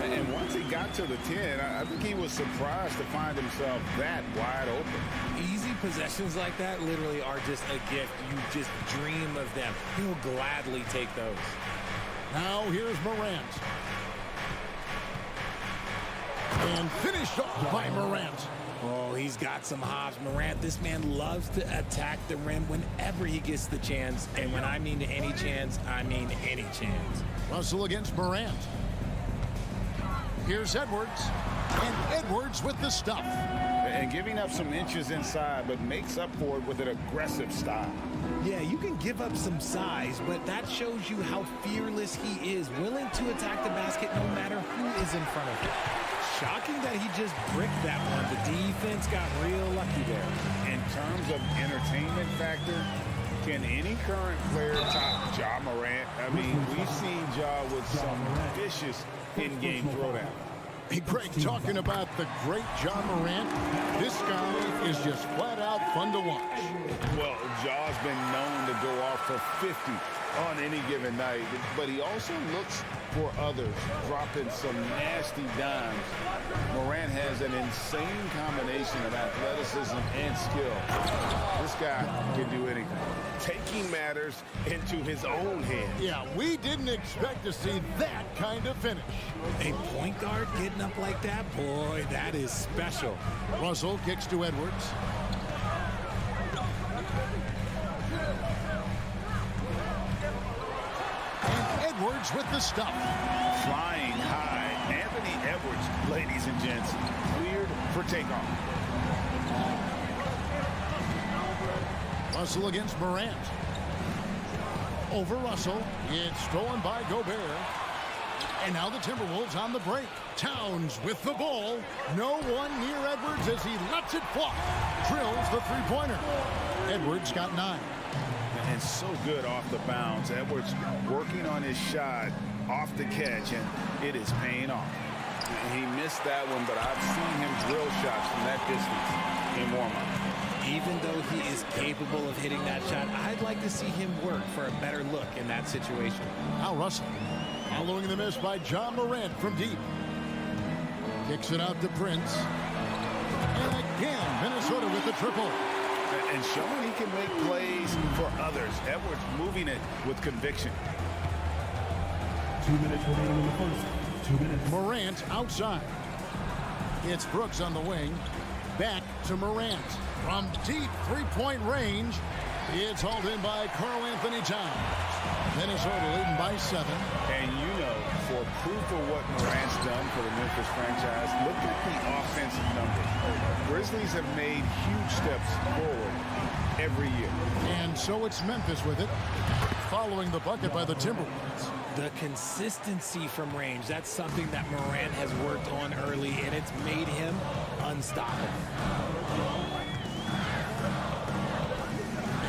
And once he got to the 10, I think he was surprised to find himself that wide open. Easy possessions like that literally are just a gift. You just dream of them. He'll gladly take those. Now here's Morant. And finished off by Morant. Oh, he's got some hops. Morant, this man loves to attack the rim whenever he gets the chance. And when I mean any chance, I mean any chance. Russell against Morant. Here's Edwards. And Edwards with the stuff. And giving up some inches inside, but makes up for it with an aggressive style. Yeah, you can give up some size, but that shows you how fearless he is, willing to attack the basket no matter who is in front of him. Shocking that he just bricked that one. The defense got real lucky there. In terms of entertainment factor, can any current player top Ja Morant? I mean, we've seen Ja with some vicious in-game throwdown. Hey, Greg, talking about the great Ja Morant, this guy is just flat out fun to watch. Well, Ja's been known to go off for 50 on any given night, but he also looks for others, dropping some nasty dimes. Morant has an insane combination of athleticism and skill. This guy can do anything. Taking matters into his own hands. Yeah, we didn't expect to see that kind of finish. A point guard getting up like that, boy, that is special. Russell kicks to Edwards. And Edwards with the stuff. Flying high, Anthony Edwards, ladies and gents, cleared for takeoff. Russell against Morant. Over Russell. It's stolen by Gobert. And now the Timberwolves on the break. Towns with the ball. No one near Edwards as he lets it fly. Drills the three-pointer. Edwards got 9. And so good off the bounce. Edwards working on his shot off the catch, and it is paying off. He missed that one, but I've seen him drill shots from that distance in warm-up. Even though he is capable of hitting that shot, I'd like to see him work for a better look in that situation. Now Russell, following the miss by Ja Morant from deep. Kicks it out to Prince. And again, Minnesota with the triple. And showing he can make plays for others. Edwards moving it with conviction. 2 minutes remaining in the first. 2 minutes. Morant outside. It's Brooks on the wing. Back to Morant. From deep three-point range, it's hauled in by Karl-Anthony Towns. Minnesota leading by 7. And you know, for proof of what Morant's done for the Memphis franchise, look at the offensive numbers. Grizzlies have made huge steps forward every year. And so it's Memphis with it, following the bucket by the Timberwolves. The consistency from range, that's something that Morant has worked on early, and it's made him unstoppable.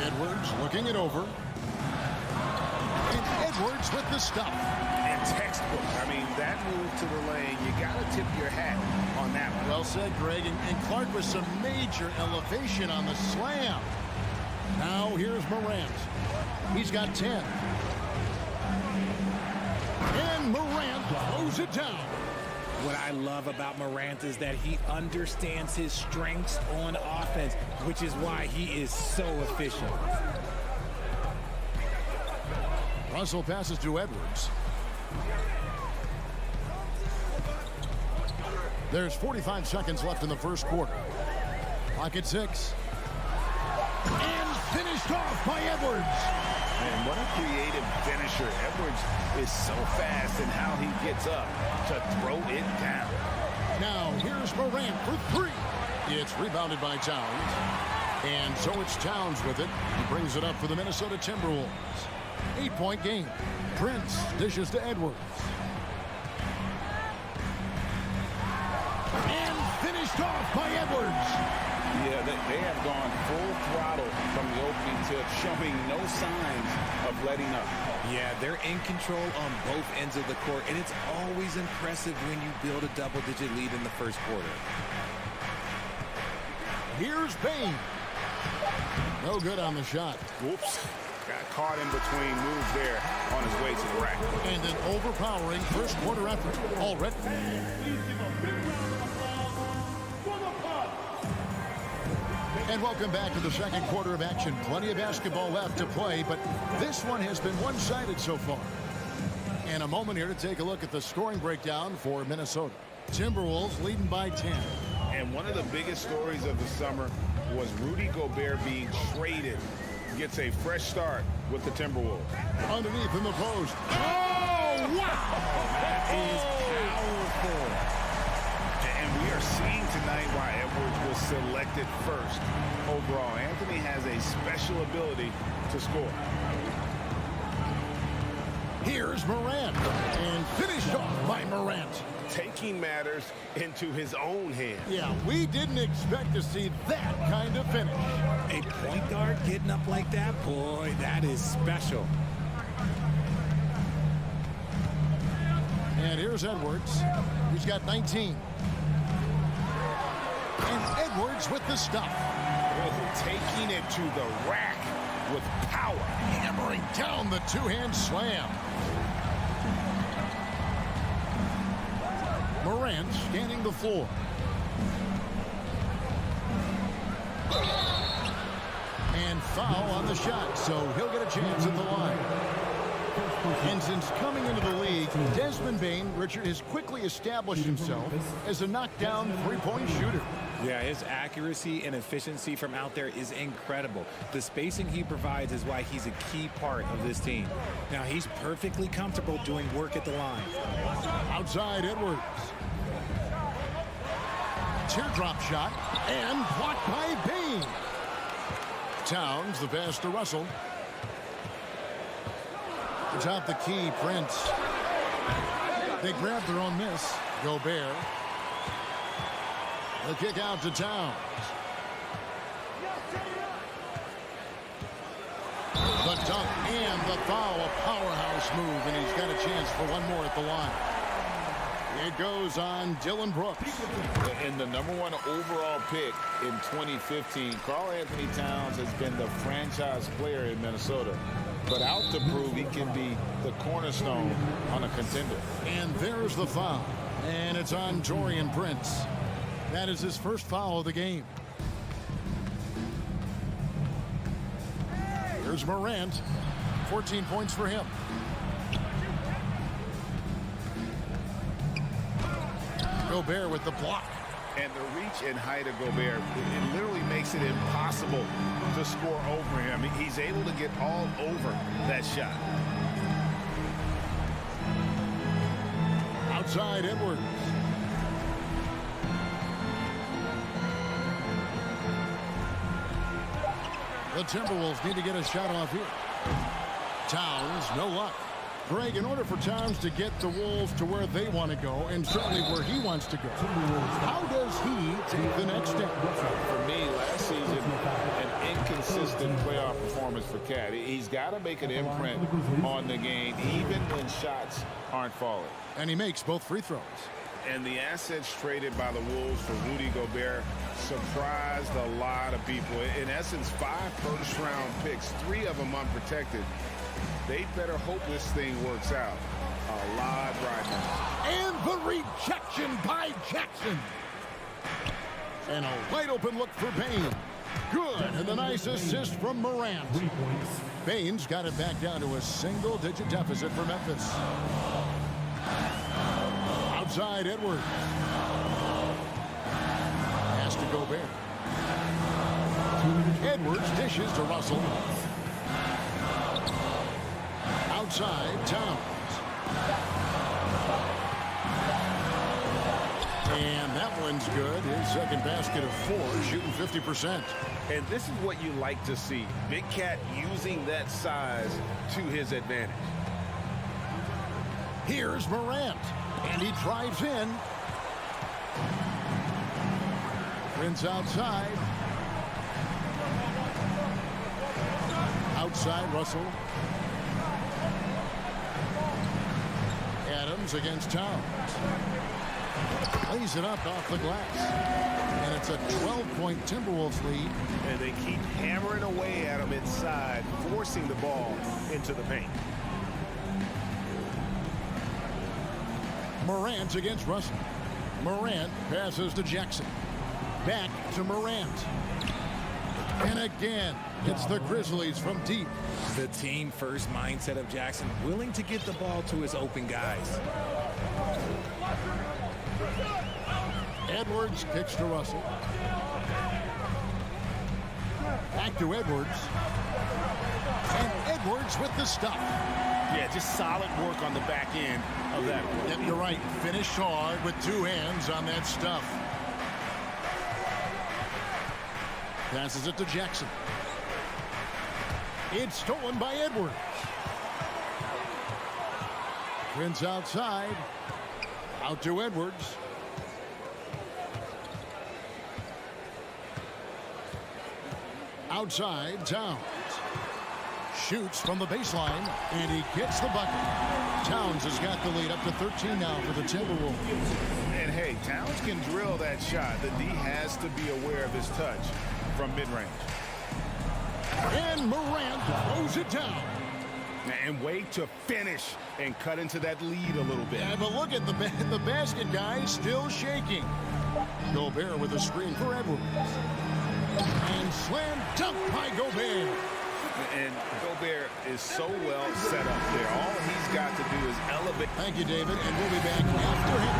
Edwards looking it over. And Edwards with the stuff. And textbook. I mean, that move to the lane, you got to tip your hat on that one. Well said, Greg. And Clark with some major elevation on the slam. Now here's Morant. He's got 10. And Morant throws it down. What I love about Morant is that he understands his strengths on offense, which is why he is so efficient. Russell passes to Edwards. There's 45 seconds left in the first quarter. Clock at 6. And finished off by Edwards. And what a creative finisher. Edwards is so fast in how he gets up to throw it down. Now here's Morant for 3. It's rebounded by Towns. And so it's Towns with it. He brings it up for the Minnesota Timberwolves. 8-point game. Prince dishes to Edwards. And finished off by Edwards. Yeah, they have gone full throttle from the opening tip, showing no signs of letting up. Yeah, they're in control on both ends of the court, and it's always impressive when you build a double-digit lead in the first quarter. Here's Bain. No good on the shot. Whoops. Got caught in between moves there on his way to the rack. And an overpowering first quarter effort already. And welcome back to the second quarter of action. Plenty of basketball left to play, but this one has been one-sided so far. And a moment here to take a look at the scoring breakdown for Minnesota. Timberwolves leading by 10. And one of the biggest stories of the summer was Rudy Gobert being traded. Gets a fresh start with the Timberwolves. Underneath in the post. Oh, wow! That is powerful. And we are seeing tonight why Edwards was selected first overall. Anthony has a special ability to score. Here's Morant. And finished off by Morant. Taking matters into his own hands. Yeah, we didn't expect to see that kind of finish. A point guard getting up like that, boy, that is special. And here's Edwards. He's got 19. And Edwards with the stuff. Taking it to the rack with power. Hammering down the two-hand slam. Morant scanning the floor. And foul on the shot, so he'll get a chance at the line. And since coming into the league, Desmond Bane, Richard, has quickly established himself as a knockdown three-point shooter. Yeah, his accuracy and efficiency from out there is incredible. The spacing he provides is why he's a key part of this team. Now, he's perfectly comfortable doing work at the line. Outside Edwards. Teardrop shot and blocked by Bane. Towns, the pass to Russell. Atop the key, Prince. They grab their own miss. Gobert. The kick out to Towns. The dunk and the foul, a powerhouse move, and he's got a chance for one more at the line. It goes on Dylan Brooks. And the #1 overall pick in 2015, Karl Anthony Towns has been the franchise player in Minnesota, but out to prove he can be the cornerstone on a contender. And there's the foul. And it's on Taurean Prince. That is his first foul of the game. Here's Morant. 14 points for him. Gobert with the block. And the reach and height of Gobert, it literally makes it impossible to score over him. He's able to get all over that shot. Outside Edwards. The Timberwolves need to get a shot off here. Towns, no luck. Greg, in order for Towns to get the Wolves to where they want to go, and certainly where he wants to go, how does he take the next step? For me, last season, an inconsistent playoff performance for Cat. He's got to make an imprint on the game, even when shots aren't falling. And he makes both free throws. And the assets traded by the Wolves for Rudy Gobert surprised a lot of people. In essence, 5 first-round picks, 3 of them unprotected. They better hope this thing works out a lot right now. And the rejection by Jackson. And a wide open look for Bane. Good, and the nice assist from Morant. Bane's got it back down to a single-digit deficit for Memphis. Outside Edwards. Pass to Gobert. Edwards dishes to Russell. Outside Towns. And that one's good. His second basket of 4, shooting 50%. And this is what you like to see. Big Cat using that size to his advantage. Here's Morant, and he drives in. Prince outside. Outside, Russell. Adams against Towns. Lays it up off the glass. And it's a 12-point Timberwolves lead. And they keep hammering away at him inside, forcing the ball into the paint. Morant against Russell. Morant passes to Jackson. Back to Morant. And again, it's the Grizzlies from deep. The team-first mindset of Jackson, willing to get the ball to his open guys. Edwards kicks to Russell. Back to Edwards. And Edwards with the stuff. Yeah, just solid work on the back end of that. Yep, you're right. Finish hard with 2 hands on that stuff. Passes it to Jackson. It's stolen by Edwards. Prince outside. Out to Edwards. Outside, Towns. Shoots from the baseline, and he gets the bucket. Towns has got the lead up to 13 now for the Timberwolves. And hey, Towns can drill that shot. The D has to be aware of his touch from mid-range. And Morant throws it down. And wait to finish and cut into that lead a little bit. Yeah, but look at the basket guy still shaking. Gobert with a screen for Edwards. And slam dunk by Gobert. And Gobert is so well set up there. All he's got to do is elevate. Thank you, David. And we'll be back after him.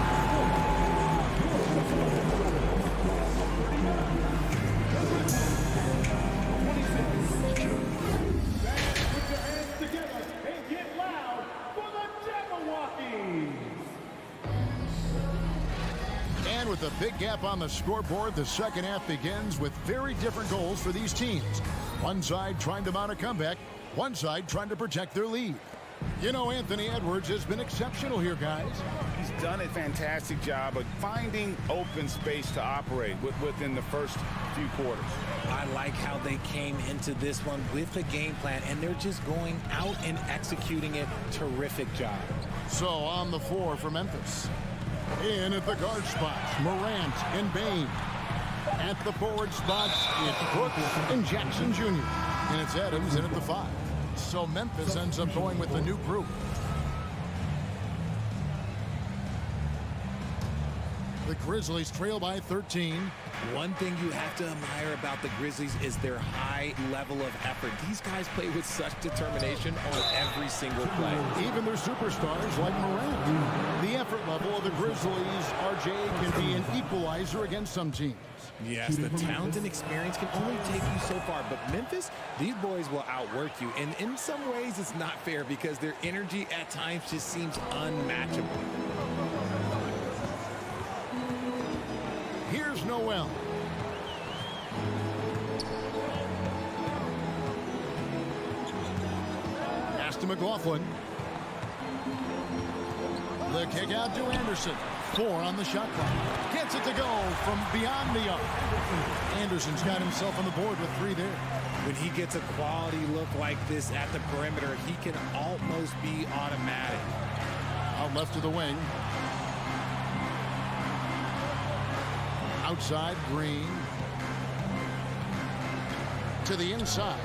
Put your hands together and get loud for the Jabberwockies. And with a big gap on the scoreboard, the second half begins with very different goals for these teams. One side trying to mount a comeback, one side trying to protect their lead. You know, Anthony Edwards has been exceptional here, guys. He's done a fantastic job of finding open space to operate within the first few quarters. I like how they came into this one with a game plan, and they're just going out and executing it. Terrific job. So on the floor for Memphis. In at the guard spots, Morant and Bain. At the forward spots, it's Brooks and Jackson Jr. And it's Adams in at the 5. So Memphis ends up going with the new group. The Grizzlies trail by 13. One thing you have to admire about the Grizzlies is their high level of effort. These guys play with such determination on every single play. Even their superstars like Morant. The effort level of the Grizzlies, RJ, can be an equalizer against some teams. Yes, the talent and experience can only take you so far, but Memphis, these boys will outwork you. And in some ways, it's not fair because their energy at times just seems unmatchable. Here's Noel. Pass to McLaughlin. The kick out to Anderson. 4 on the shot clock. Gets it to go from beyond the arc. Anderson's got himself on the board with 3 there. When he gets a quality look like this at the perimeter, he can almost be automatic. Out left to the wing. Outside, Green. To the inside.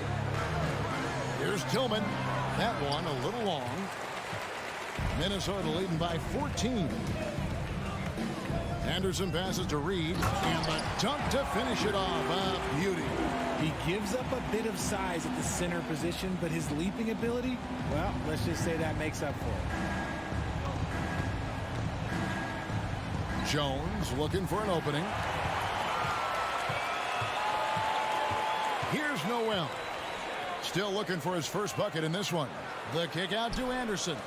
Here's Tillman. That one a little long. Minnesota leading by 14. Anderson passes to Reed. And the dunk to finish it off. A beauty. He gives up a bit of size at the center position, but his leaping ability, well, let's just say that makes up for it. Jones looking for an opening. Here's Noel. Still looking for his first bucket in this one. The kick out to Anderson.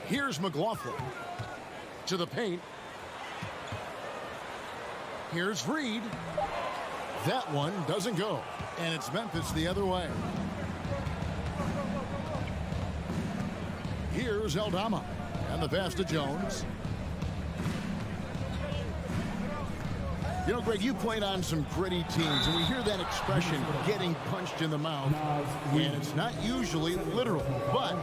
Here's McLaughlin to the paint. Here's Reed. That one doesn't go. And it's Memphis the other way. Here's Aldama. And the pass to Jones. You know, Greg, you played on some gritty teams, and we hear that expression, getting punched in the mouth, and it's not usually literal. But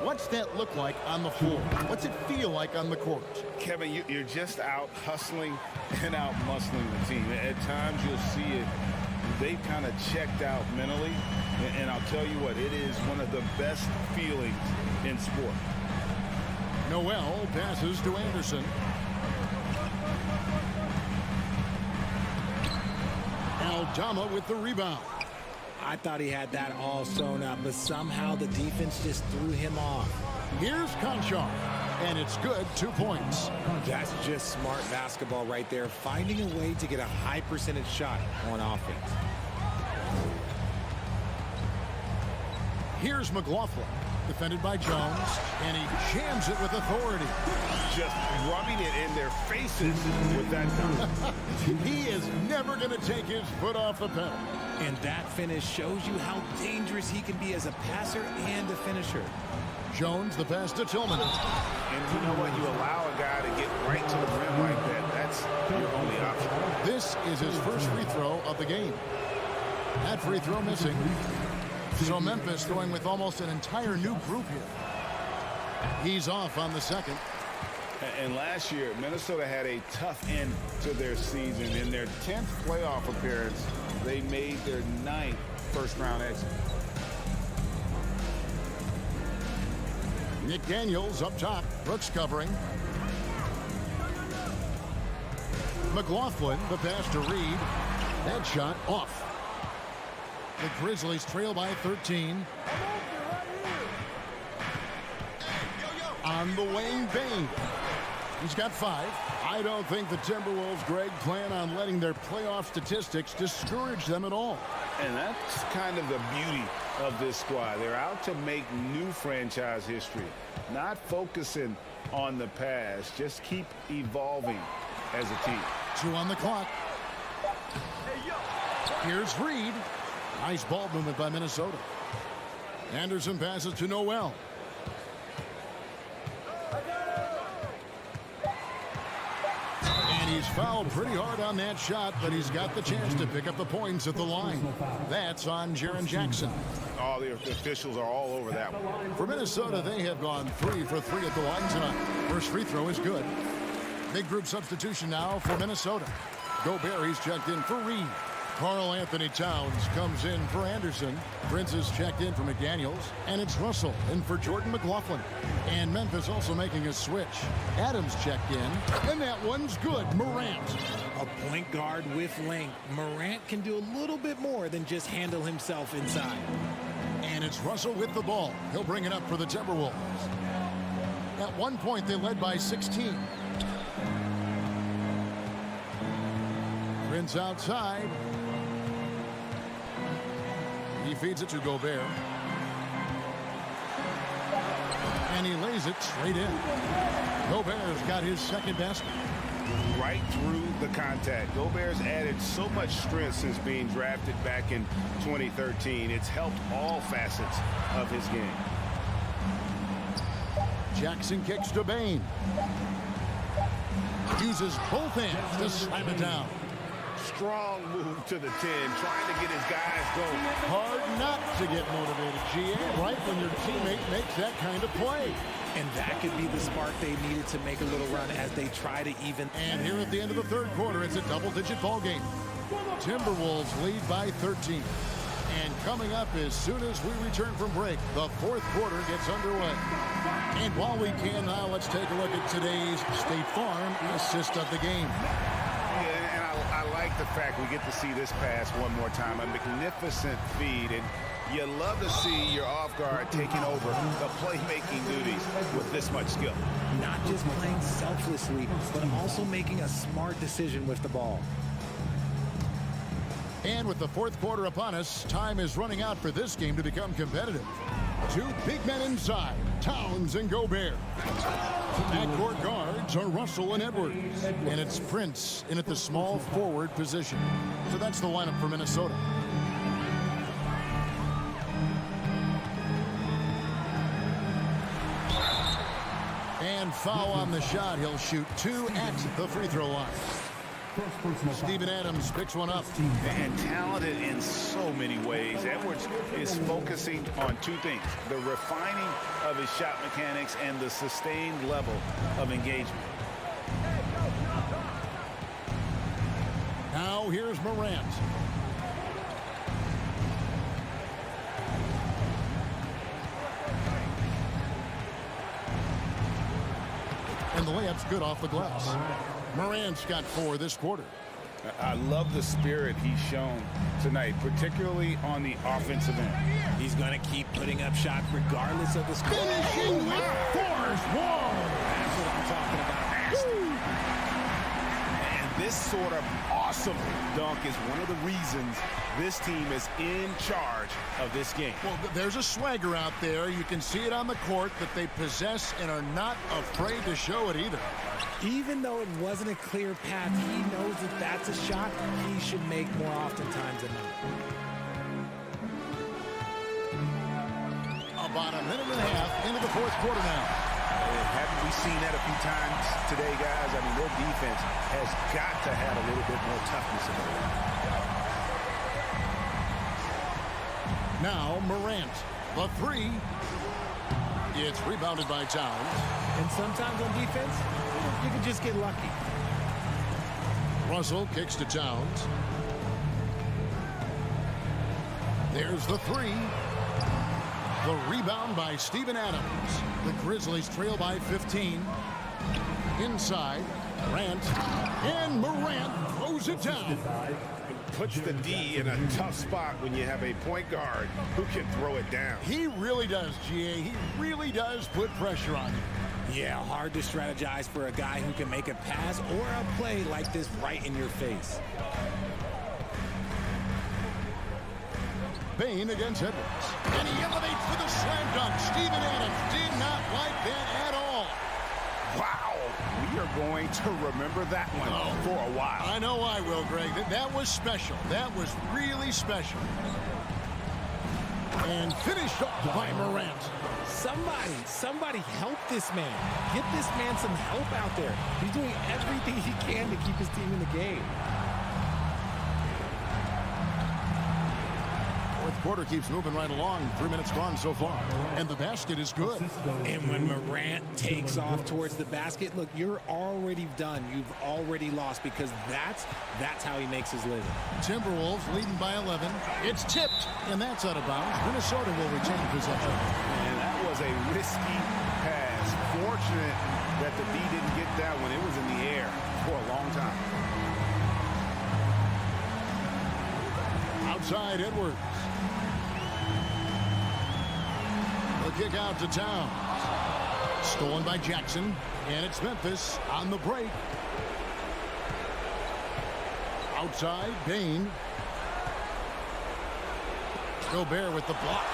what's that look like on the floor? What's it feel like on the court? Kevin, you're just out hustling and out muscling the team. At times you'll see it. They kind of checked out mentally, and I'll tell you what, it is one of the best feelings in sport. Noel passes to Anderson. Aldama with the rebound. I thought he had that all sewn up, but somehow the defense just threw him off. Here's Conchar, and it's good. 2 points. That's just smart basketball right there, finding a way to get a high percentage shot on offense. Here's McLaughlin, defended by Jones, and he jams it with authority. Just rubbing it in their faces with that dunk. He is never going to take his foot off the pedal. And that finish shows you how dangerous he can be as a passer and a finisher. Jones, the pass to Tillman. And you know what? You allow a guy to get right to the rim like that. That's your only option. This is his first free throw of the game. That free throw missing. So Memphis throwing with almost an entire new group here. He's off on the second. And last year, Minnesota had a tough end to their season. In their 10th playoff appearance, they made their 9th first-round exit. Nick Daniels up top. Brooks covering. McLaughlin, the pass to Reed. That shot off. The Grizzlies trail by 13. On the wing, Bain. He's got 5. I don't think the Timberwolves, Greg, plan on letting their playoff statistics discourage them at all. And that's kind of the beauty of this squad. They're out to make new franchise history, not focusing on the past. Just keep evolving as a team. 2 on the clock. Here's Reed. Nice ball movement by Minnesota. Anderson passes to Noel. And he's fouled pretty hard on that shot, but he's got the chance to pick up the points at the line. That's on Jaren Jackson. All the officials are all over that one. For Minnesota, they have gone 3 for 3 at the line tonight. First free throw is good. Big group substitution now for Minnesota. Gobert, he's checked in for Reed. Karl Anthony Towns comes in for Anderson. Prince is checked in for McDaniels. And it's Russell in for Jordan McLaughlin. And Memphis also making a switch. Adams checked in. And that one's good. Morant. A point guard with length. Morant can do a little bit more than just handle himself inside. And it's Russell with the ball. He'll bring it up for the Timberwolves. At one point, they led by 16. Prince outside. He feeds it to Gobert. And he lays it straight in. Gobert's got his second basket. Right through the contact. Gobert's added so much strength since being drafted back in 2013. It's helped all facets of his game. Jackson kicks to Bain. Uses both hands to slam it down. Strong move to the 10, trying to get his guys going. Hard not to get motivated, GA, right when your teammate makes that kind of play. And that could be the spark they needed to make a little run as they try to even. And here at the end of the third quarter, it's a double-digit ball game. Timberwolves lead by 13. And coming up as soon as we return from break, the fourth quarter gets underway. And while we can now, let's take a look at today's State Farm assist of the game. I like the fact we get to see this pass one more time. A magnificent feed, and you love to see your off guard taking over the playmaking duties with this much skill. Not just playing selflessly, but also making a smart decision with the ball. And with the fourth quarter upon us, time is running out for this game to become competitive. Two big men inside, Towns and Gobert. Backcourt guards are Russell and Edwards. And it's Prince in at the small forward position. So that's the lineup for Minnesota. And foul on the shot. He'll shoot 2 at the free throw line. Steven Adams picks one up. And talented in so many ways. Edwards is focusing on 2 things: the refining of his shot mechanics and the sustained level of engagement. Now here's Morant. And the layup's good off the glass. Morant's got 4 this quarter. I love the spirit he's shown tonight, particularly on the offensive end. He's going to keep putting up shots regardless of the score. Finishing with force. Whoa! That's what I'm talking about. And this sort of awesome dunk is one of the reasons this team is in charge of this game. Well, there's a swagger out there. You can see it on the court that they possess and are not afraid to show it either. Even though it wasn't a clear path, he knows that that's a shot he should make more oftentimes than not. About a minute and a half into the fourth quarter now. Haven't we seen that a few times today, guys? I mean, their defense has got to have a little bit more toughness in it. Now Morant, the 3. It's rebounded by Towns. And sometimes on defense, you can just get lucky. Russell kicks to Towns. There's the 3. The rebound by Steven Adams. The Grizzlies trail by 15. Inside, Morant. And Morant throws it down. Puts the D in a tough spot when you have a point guard who can throw it down. He really does, GA. He really does put pressure on you. Yeah, hard to strategize for a guy who can make a pass or a play like this right in your face. Bain against Edwards. And he elevates for the slam dunk. Steven Adams did not like that at all. Wow. We are going to remember that one for a while. I know I will, Greg. That was special. That was really special. And finished off by Morant. Somebody help this man. Get this man some help out there. He's doing everything he can to keep his team in the game. Fourth quarter keeps moving right along. 3 minutes gone so far. And the basket is good. And when Morant takes off towards the basket, look, you're already done. You've already lost because that's how he makes his living. Timberwolves leading by 11. It's tipped, and that's out of bounds. Minnesota will retain possession. And that was a risky pass. Fortunate that the D didn't get that one. It was in the air for a long time. Outside Edwards. The kick out to Towns. Stolen by Jackson. And it's Memphis on the break. Outside, Bain. Gobert with the block.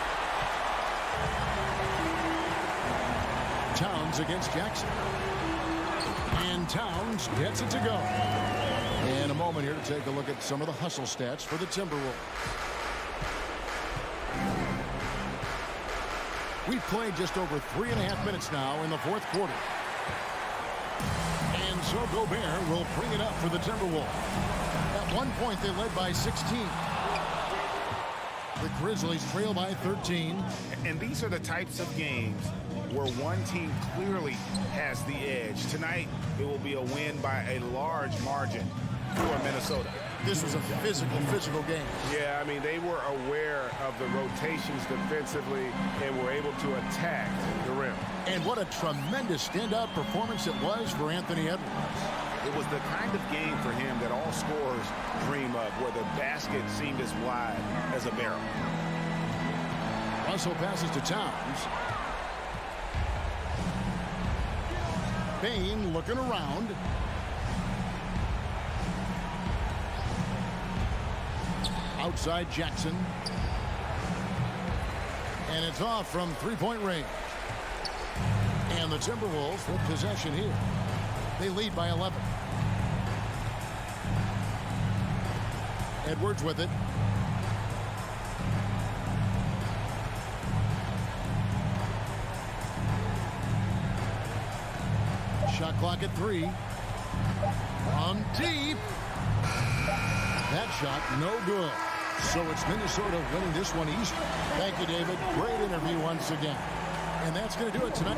Towns against Jackson. And Towns gets it to go. And a moment here to take a look at some of the hustle stats for the Timberwolves. We've played just over 3.5 minutes now in the fourth quarter. And so Gobert will bring it up for the Timberwolves. At one point, they led by 16. The Grizzlies trail by 13. And these are the types of games where one team clearly has the edge. Tonight, it will be a win by a large margin for Minnesota. This was a physical game. Yeah, I mean, they were aware of the rotations defensively and were able to attack the rim. And what a tremendous standout performance it was for Anthony Edwards. It was the kind of game for him that all scorers dream of, where the basket seemed as wide as a barrel. Russell passes to Towns. Bain looking around. Outside Jackson. And it's off from three-point range. And the Timberwolves with possession here. They lead by 11. Edwards with it. Shot clock at 3. On deep. That shot no good. So it's Minnesota winning this one easy. Thank you, David. Great interview once again. And that's going to do it tonight.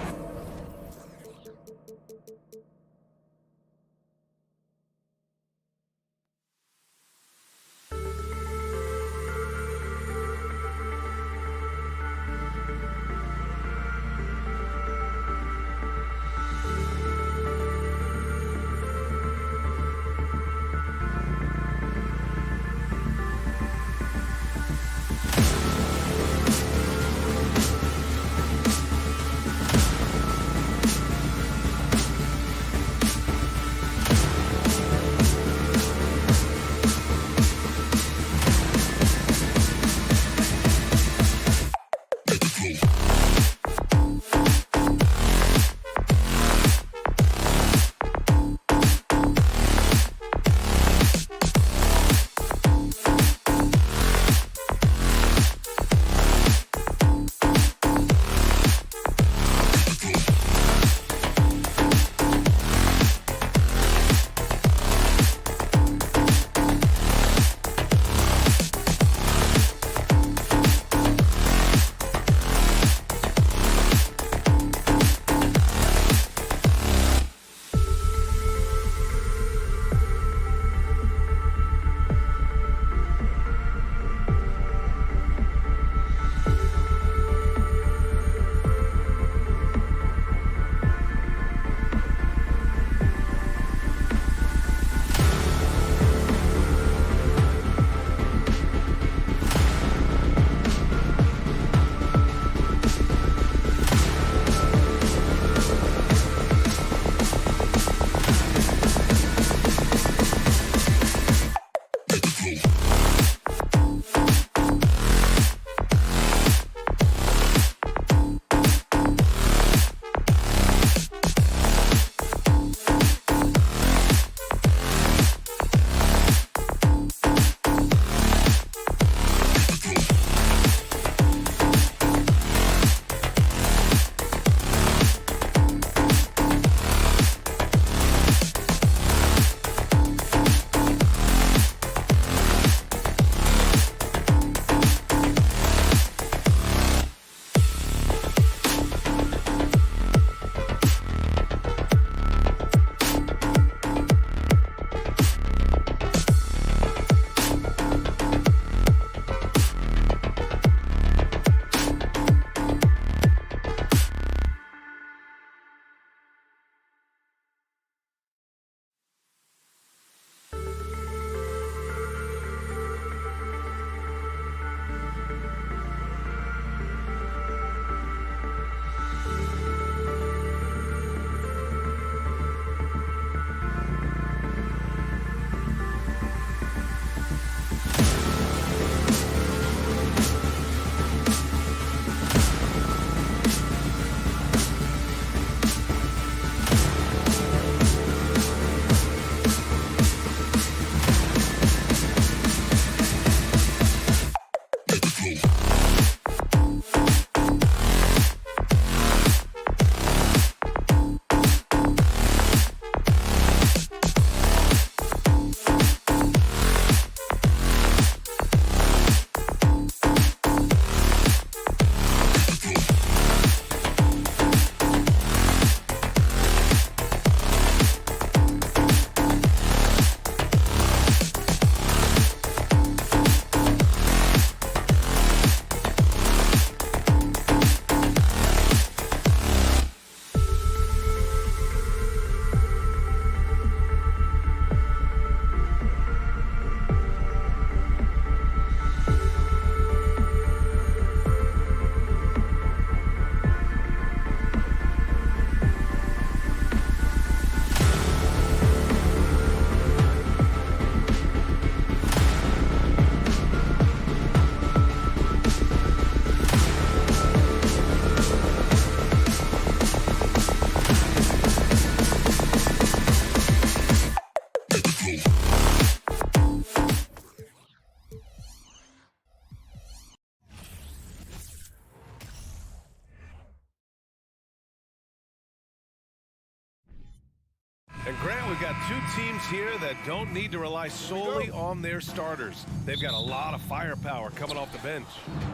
We've got two teams here that don't need to rely solely on their starters. They've got a lot of firepower coming off the bench.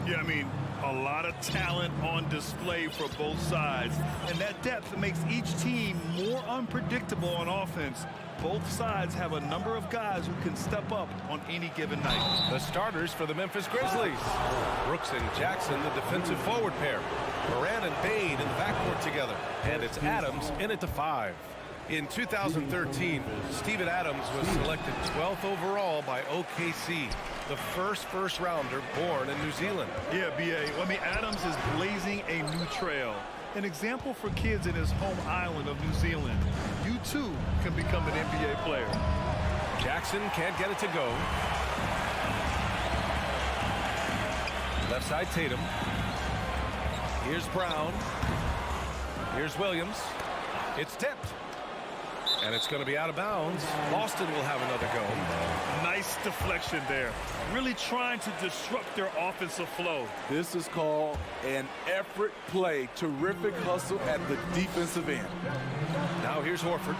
Yeah, I mean, a lot of talent on display for both sides. And that depth makes each team more unpredictable on offense. Both sides have a number of guys who can step up on any given night. The starters for the Memphis Grizzlies. Brooks and Jackson, the defensive forward pair. Moran and Bain in the backcourt together. And it's Adams in at the 5. In 2013, Steven Adams was selected 12th overall by OKC, the first rounder born in New Zealand. Yeah, B.A. I mean, Adams is blazing a new trail. An example for kids in his home island of New Zealand. You, too, can become an NBA player. Jackson can't get it to go. Left side, Tatum. Here's Brown. Here's Williams. It's tipped. And it's going to be out of bounds. Boston will have another go. Nice deflection there. Really trying to disrupt their offensive flow. This is called an effort play. Terrific hustle at the defensive end. Now here's Horford.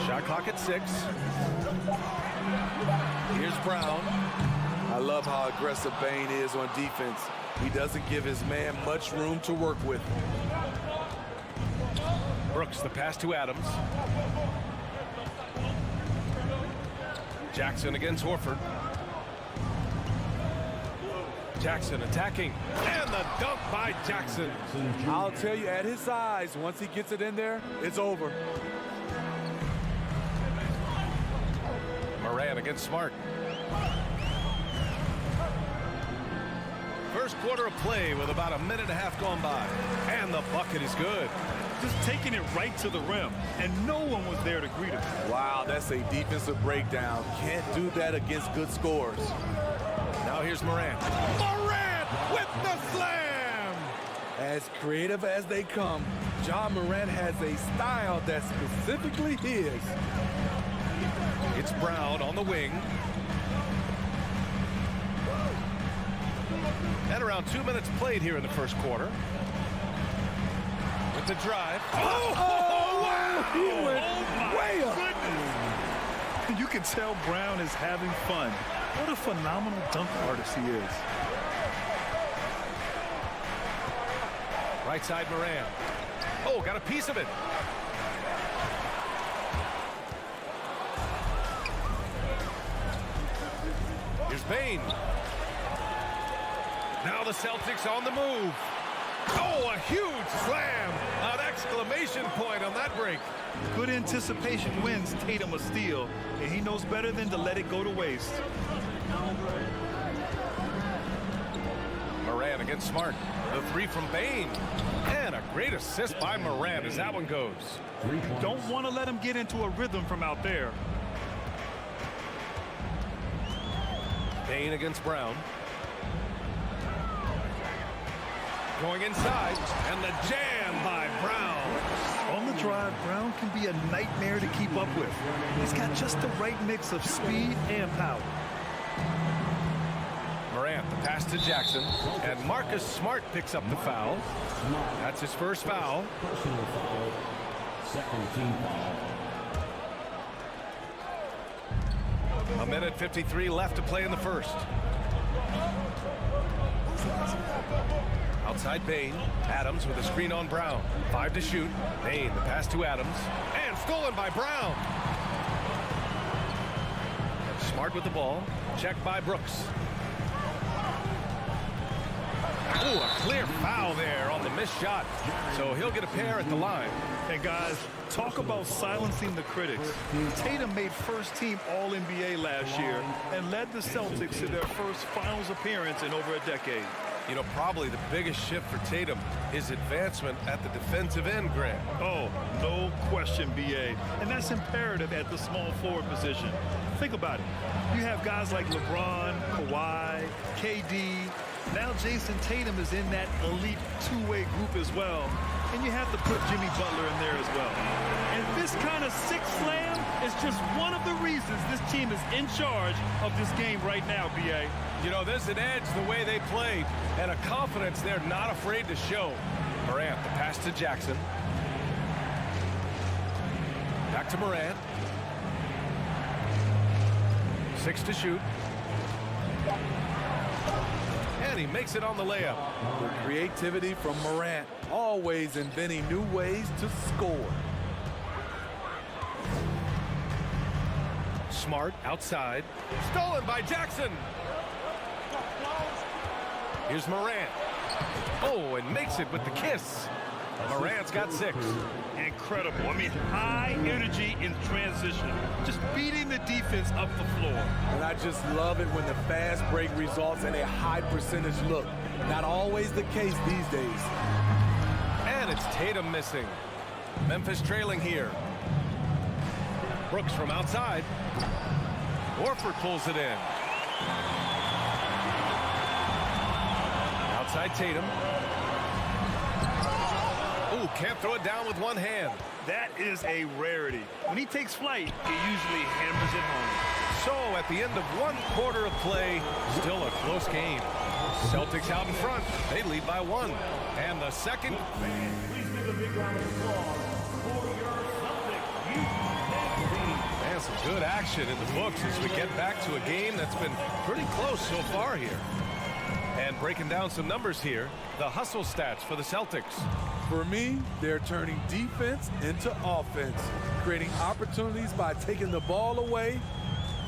Shot clock at 6. Here's Brown. I love how aggressive Bain is on defense. He doesn't give his man much room to work with. Brooks, the pass to Adams. Jackson against Horford. Jackson attacking. And the dunk by Jackson. I'll tell you, at his size, once he gets it in there, it's over. Moran against Smart. First quarter of play with about a minute and a half gone by. And the bucket is good. Just taking it right to the rim, and no one was there to greet him. Wow, that's a defensive breakdown. Can't do that against good scores. Now here's Moran. Moran with the slam! As creative as they come, John Moran has a style that's specifically his. It's Brown on the wing. And around 2 minutes played here in the first quarter. With the drive. Oh, wow! He went way up. Goodness. You can tell Brown is having fun. What a phenomenal dunk artist he is. Right side Moran. Oh, got a piece of it. Here's Bain. Now the Celtics on the move. Oh, a huge slam. An exclamation point on that break. Good anticipation wins Tatum a steal, and he knows better than to let it go to waste. Moran against Smart. The 3 from Bain. And a great assist by Moran as that one goes. Don't want to let him get into a rhythm from out there. Bain against Brown. Going inside, and the jam by Brown. On the drive, Brown can be a nightmare to keep up with. He's got just the right mix of speed and power. Morant, the pass to Jackson, and Marcus Smart picks up the foul. That's his first foul. Personal foul. Second team foul. A minute 53 left to play in the first. Outside Bain. Adams with a screen on Brown. 5 to shoot. Bain, the pass to Adams. And stolen by Brown. Smart with the ball. Checked by Brooks. Ooh, a clear foul there on the missed shot. So he'll get a pair at the line. And guys, talk about silencing the critics. Tatum made first team All-NBA last year and led the Celtics to their first finals appearance in over a decade. You know, probably the biggest shift for Tatum is advancement at the defensive end, Grant. Oh, no question, B.A. And that's imperative at the small forward position. Think about it. You have guys like LeBron, Kawhi, KD. Now Jason Tatum is in that elite two-way group as well. And you have to put Jimmy Butler in there as well. And this kind of six slam is just one of the reasons this team is in charge of this game right now, B.A. You know, there's an edge the way they play and a confidence they're not afraid to show. Morant, the pass to Jackson. Back to Morant. 6 to shoot. And he makes it on the layup. The creativity from Morant, always inventing new ways to score. Smart outside. Stolen by Jackson. Here's Morant. Oh, and makes it with the kiss. Morant's got 6. Incredible. I mean, high energy in transition. Just beating the defense up the floor. And I just love it when the fast break results in a high percentage look. Not always the case these days. And it's Tatum missing. Memphis trailing here. Brooks from outside. Horford pulls it in. Outside Tatum. Ooh, can't throw it down with one hand. That is a rarity. When he takes flight, he usually hammers it home. So at the end of 1 quarter of play, still a close game. Celtics out in front. They lead by 1. And the second. Please give a big round of applause for your Celtics youth team. Man, some good action in the books as we get back to a game that's been pretty close so far here. And breaking down some numbers here, the hustle stats for the Celtics. For me, they're turning defense into offense, creating opportunities by taking the ball away.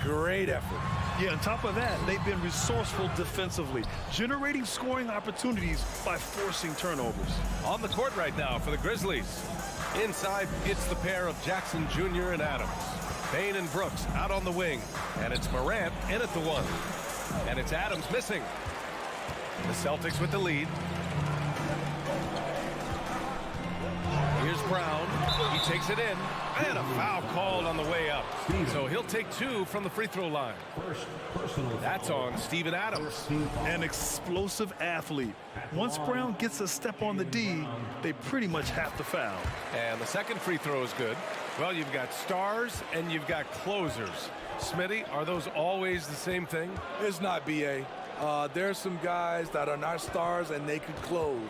Great effort. Yeah, on top of that, they've been resourceful defensively, generating scoring opportunities by forcing turnovers. On the court right now for the Grizzlies. Inside, it's the pair of Jackson Jr. and Adams. Bane and Brooks out on the wing. And it's Morant in at the 1. And it's Adams missing. The Celtics with the lead. Here's Brown. He takes it in. And a foul called on the way up. So he'll take 2 from the free throw line. That's on Steven Adams. An explosive athlete. Once Brown gets a step on the D, they pretty much have to foul. And the second free throw is good. Well, you've got stars and you've got closers. Smitty, are those always the same thing? It's not, B.A. There's some guys that are not stars and they could close.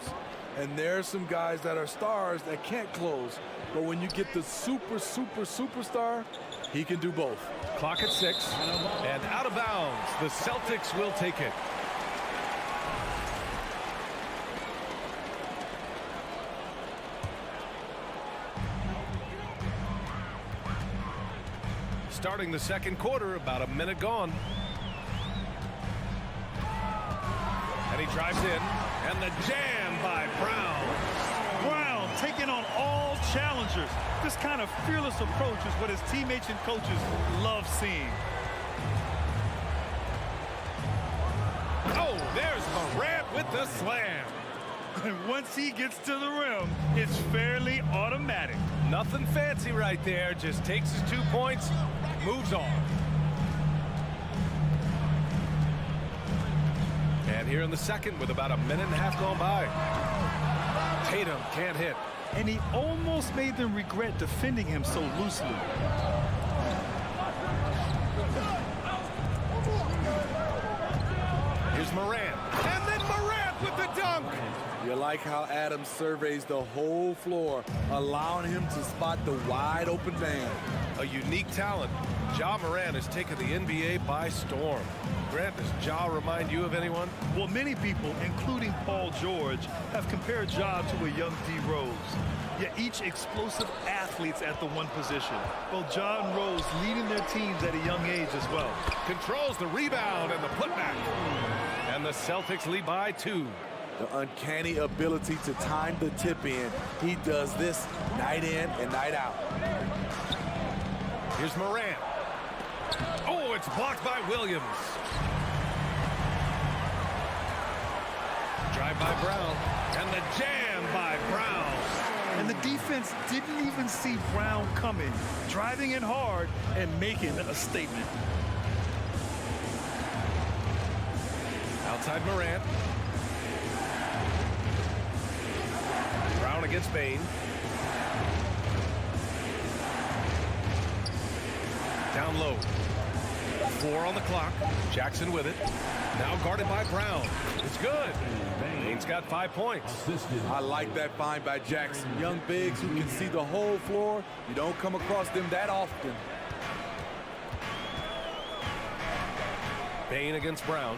And there's some guys that are stars that can't close. But when you get the superstar, he can do both. Clock at 6. And out of bounds. The Celtics will take it. Starting the second quarter, about a minute gone. And he drives in. And the jam by Brown. Brown taking on all challengers. This kind of fearless approach is what his teammates and coaches love seeing. Oh, there's Morant with the slam. And once he gets to the rim, it's fairly automatic. Nothing fancy right there. Just takes his 2 points, moves on. And here in the second with about a minute and a half gone by. Tatum can't hit. And he almost made them regret defending him so loosely. Here's Morant. And then Morant with the dunk. You like how Adams surveys the whole floor, allowing him to spot the wide open man. A unique talent. Ja Morant has taken the NBA by storm. Grant, does Ja remind you of anyone? Well, many people, including Paul George, have compared Ja to a young D. Rose. Yet each explosive athletes at the one position. Both Ja and Rose leading their teams at a young age as well. Controls the rebound and the putback. And the Celtics lead by 2. The uncanny ability to time the tip in. He does this night in and night out. Here's Morant. Oh, it's blocked by Williams. Drive by Brown. And the jam by Brown. And the defense didn't even see Brown coming, driving in hard and making a statement. Outside Morant. Brown against Bane. Down low. 4 on the clock. Jackson with it. Now guarded by Brown. It's good. Bane's got 5 points. I like that find by Jackson. Young bigs who can see the whole floor. You don't come across them that often. Bain against Brown.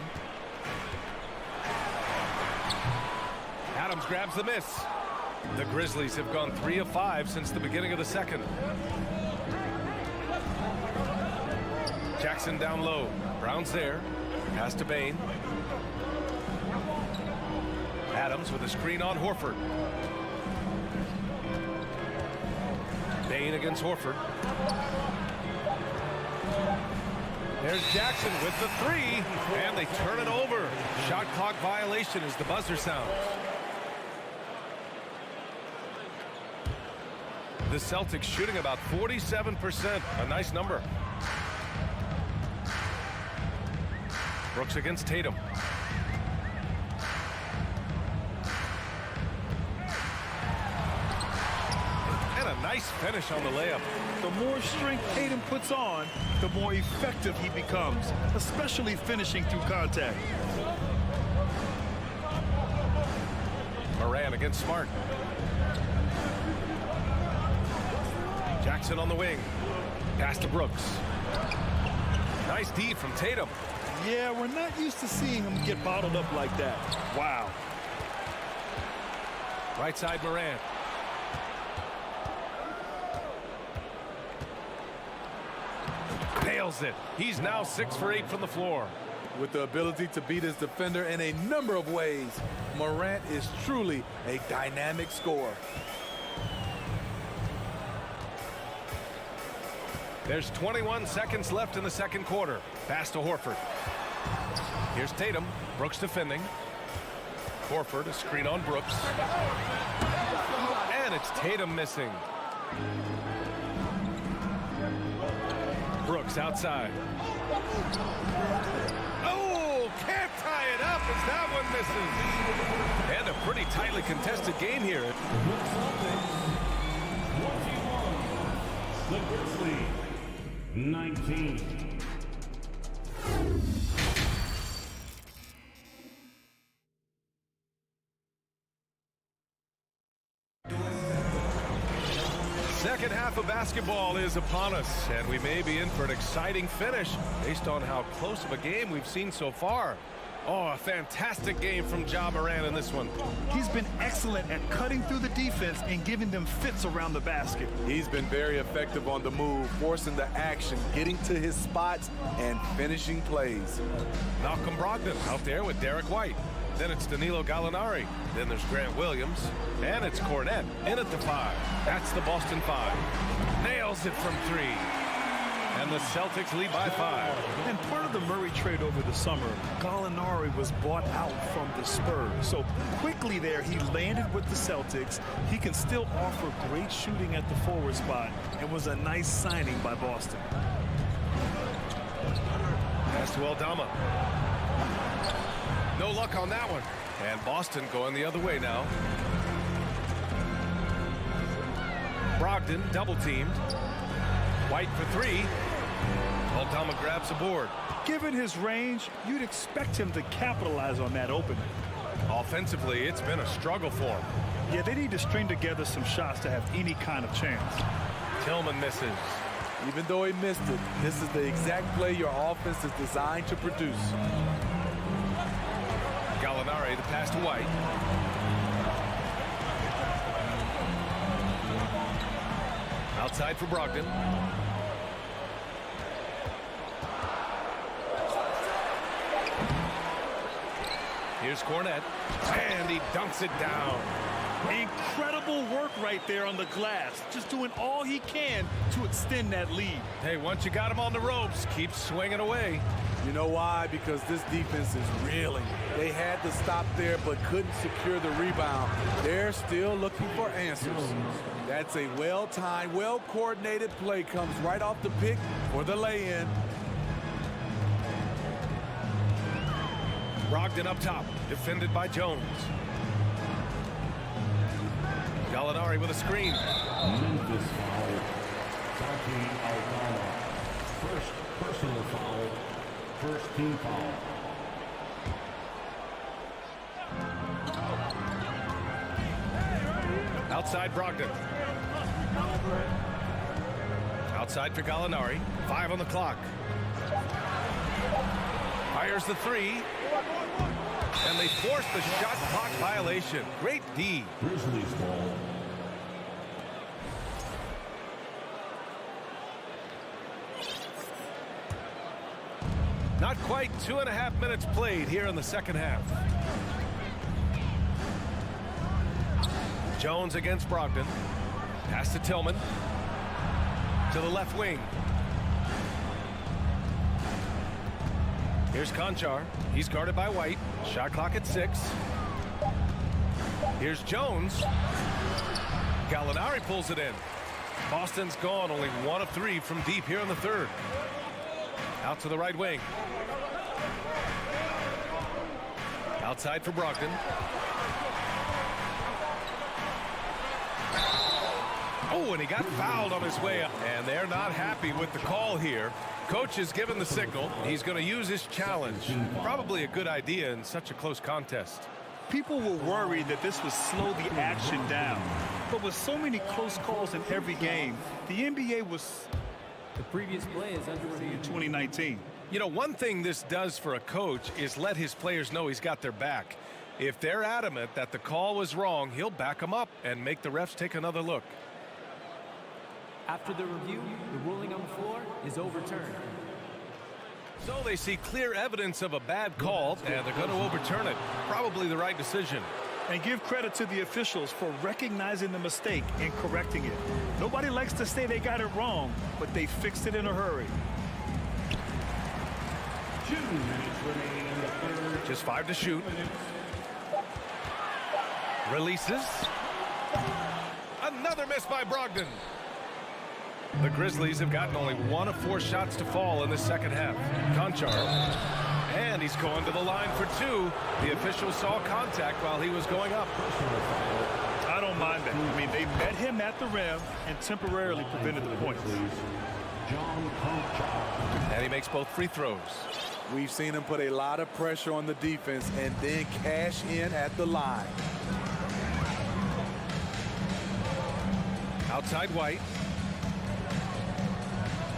Adams grabs the miss. The Grizzlies have gone 3 of 5 since the beginning of the second. Jackson down low. Brown's there. Pass to Bain. Adams with a screen on Horford. Bain against Horford. There's Jackson with the 3, and they turn it over. Shot clock violation as the buzzer sounds. The Celtics shooting about 47%, a nice number. Brooks against Tatum. And a nice finish on the layup. The more strength Tatum puts on, the more effective he becomes, especially finishing through contact. Moran against Smart. Jackson on the wing. Pass to Brooks. Nice D from Tatum. Yeah, we're not used to seeing him get bottled up like that. Wow. Right side Moran. Nails it. He's now 6 for 8 from the floor. With the ability to beat his defender in a number of ways, Morant is truly a dynamic scorer. There's 21 seconds left in the second quarter. Pass to Horford. Here's Tatum. Brooks defending. Horford, a screen on Brooks. And it's Tatum missing. Brooks outside. Oh, can't tie it up as that one misses. And a pretty tightly contested game here. The Grizzlies, 19. Second half of basketball is upon us, and we may be in for an exciting finish based on how close of a game we've seen so far. Oh, a fantastic game from Ja Morant in this one. He's been excellent at cutting through the defense and giving them fits around the basket. He's been very effective on the move, forcing the action, getting to his spots, and finishing plays. Malcolm Brogdon out there with Derek White. Then it's Danilo Gallinari. Then there's Grant Williams. And it's Cornette in at the 5. That's the Boston 5. Nails it from 3. And the Celtics lead by 5. And part of the Murray trade over the summer, Gallinari was bought out from the Spurs. So quickly there, he landed with the Celtics. He can still offer great shooting at the forward spot and was a nice signing by Boston. Pass to Aldama. No luck on that one. And Boston going the other way now. Brogdon double teamed. White for 3. Aldama grabs the board. Given his range, you'd expect him to capitalize on that opening. Offensively, it's been a struggle for him. Yeah, they need to string together some shots to have any kind of chance. Tillman misses. Even though he missed it, this is the exact play your offense is designed to produce. Gallinari, the pass to White. Outside for Brogdon. Here's Cornette. And he dunks it down. Incredible work right there on the glass. Just doing all he can to extend that lead. Hey, once you got him on the ropes, keep swinging away. You know why? Because this defense is reeling. They had to stop there but couldn't secure the rebound. They're still looking for answers. That's a well-timed, well-coordinated play. Comes right off the pick for the lay-in. Brogdon up top, defended by Jones. Gallinari with a screen. Memphis foul. Talking Aldama. First personal foul. First team foul. Outside Brogdon. Outside for Gallinari. 5 on the clock. Fires the three. And they force the shot clock violation. Great D. Grizzlies ball. Not quite 2.5 minutes played here in the second half. Jones against Brogdon. Pass to Tillman. To the left wing. Here's Conchar. He's guarded by White. Shot clock at 6. Here's Jones. Gallinari pulls it in. Boston's gone only 1 of 3 from deep here in the third. Out to the right wing. Outside for Brogdon. Oh, and he got fouled on his way up. And they're not happy with the call here. Coach has given the signal. He's going to use his challenge. Probably a good idea in such a close contest. People were worried that this would slow the action down. But with so many close calls in every game, the NBA was... The previous play is underway in 2019. You know, one thing this does for a coach is let his players know he's got their back. If they're adamant that the call was wrong, he'll back them up and make the refs take another look. After the review, the ruling on the floor is overturned. So they see clear evidence of a bad call, and they're going to overturn it. Probably the right decision. And give credit to the officials for recognizing the mistake and correcting it. Nobody likes to say they got it wrong, but they fixed it in a hurry. 2 minutes remaining in the third. Just 5 to shoot. Releases. Another miss by Brogdon. The Grizzlies have gotten only 1 of 4 shots to fall in the second half. Conchar. And he's going to the line for 2. The official saw contact while he was going up. I don't mind that. I mean, they met him at the rim and temporarily prevented the points. And he makes both free throws. We've seen him put a lot of pressure on the defense and then cash in at the line. Outside White.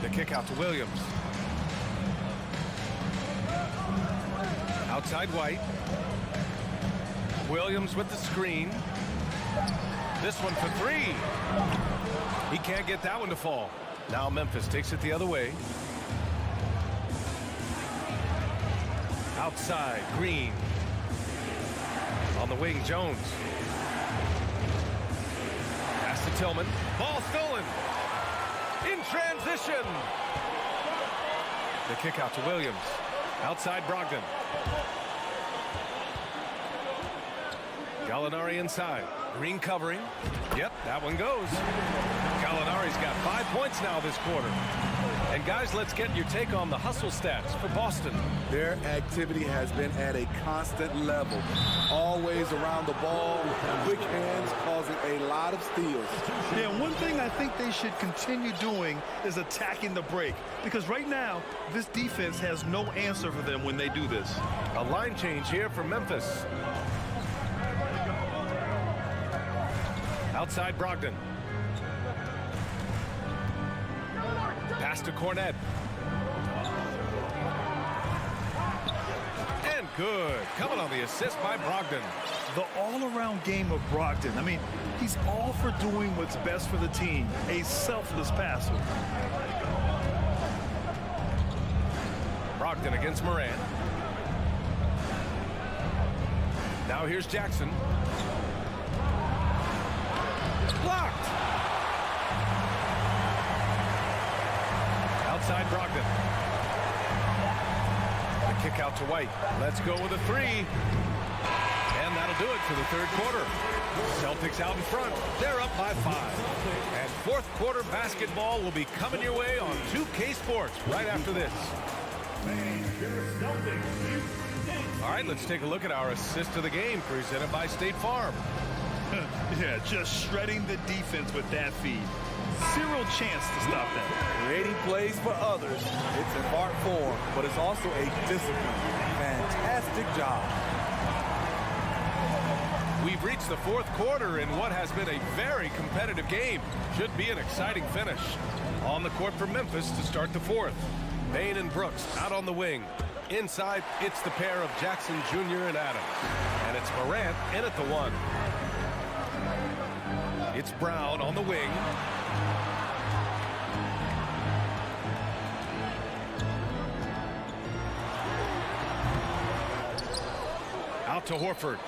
The kick out to Williams. Outside White. Williams with the screen. This one for 3. He can't get that one to fall. Now Memphis takes it the other way. Outside, Green. On the wing, Jones. Pass to Tillman. Ball stolen. In transition. The kick out to Williams. Outside Brogdon. Gallinari inside. Green covering. Yep, that one goes. Gallinari's got 5 points now this quarter. And guys, let's get your take on the hustle stats for Boston. Their activity has been at a constant level. Always around the ball, quick hands causing a lot of steals. Yeah, one thing I think they should continue doing is attacking the break. Because right now, this defense has no answer for them when they do this. A line change here for Memphis. Outside Brogdon. Pass to Cornette. And good. Coming on the assist by Brogdon. The all-around game of Brogdon. I mean, he's all for doing what's best for the team. A selfless passer. Brogdon against Moran. Now here's Jackson. Blocked. Outside Brogdon. The kick out to White. Let's go with a 3. And that'll do it for the third quarter. Celtics out in front. They're up by 5. And fourth quarter basketball will be coming your way on 2K Sports right after this. All right, let's take a look at our assist of the game presented by State Farm. Yeah, just shredding the defense with that feed. Zero chance to stop that. Creating plays for others. It's an art form, but it's also a discipline. Fantastic job. We've reached the fourth quarter in what has been a very competitive game. Should be an exciting finish. On the court for Memphis to start the fourth. Bain and Brooks out on the wing. Inside, it's the pair of Jackson Jr. and Adams. And it's Morant in at the 1. It's Brown on the wing. Out to Horford.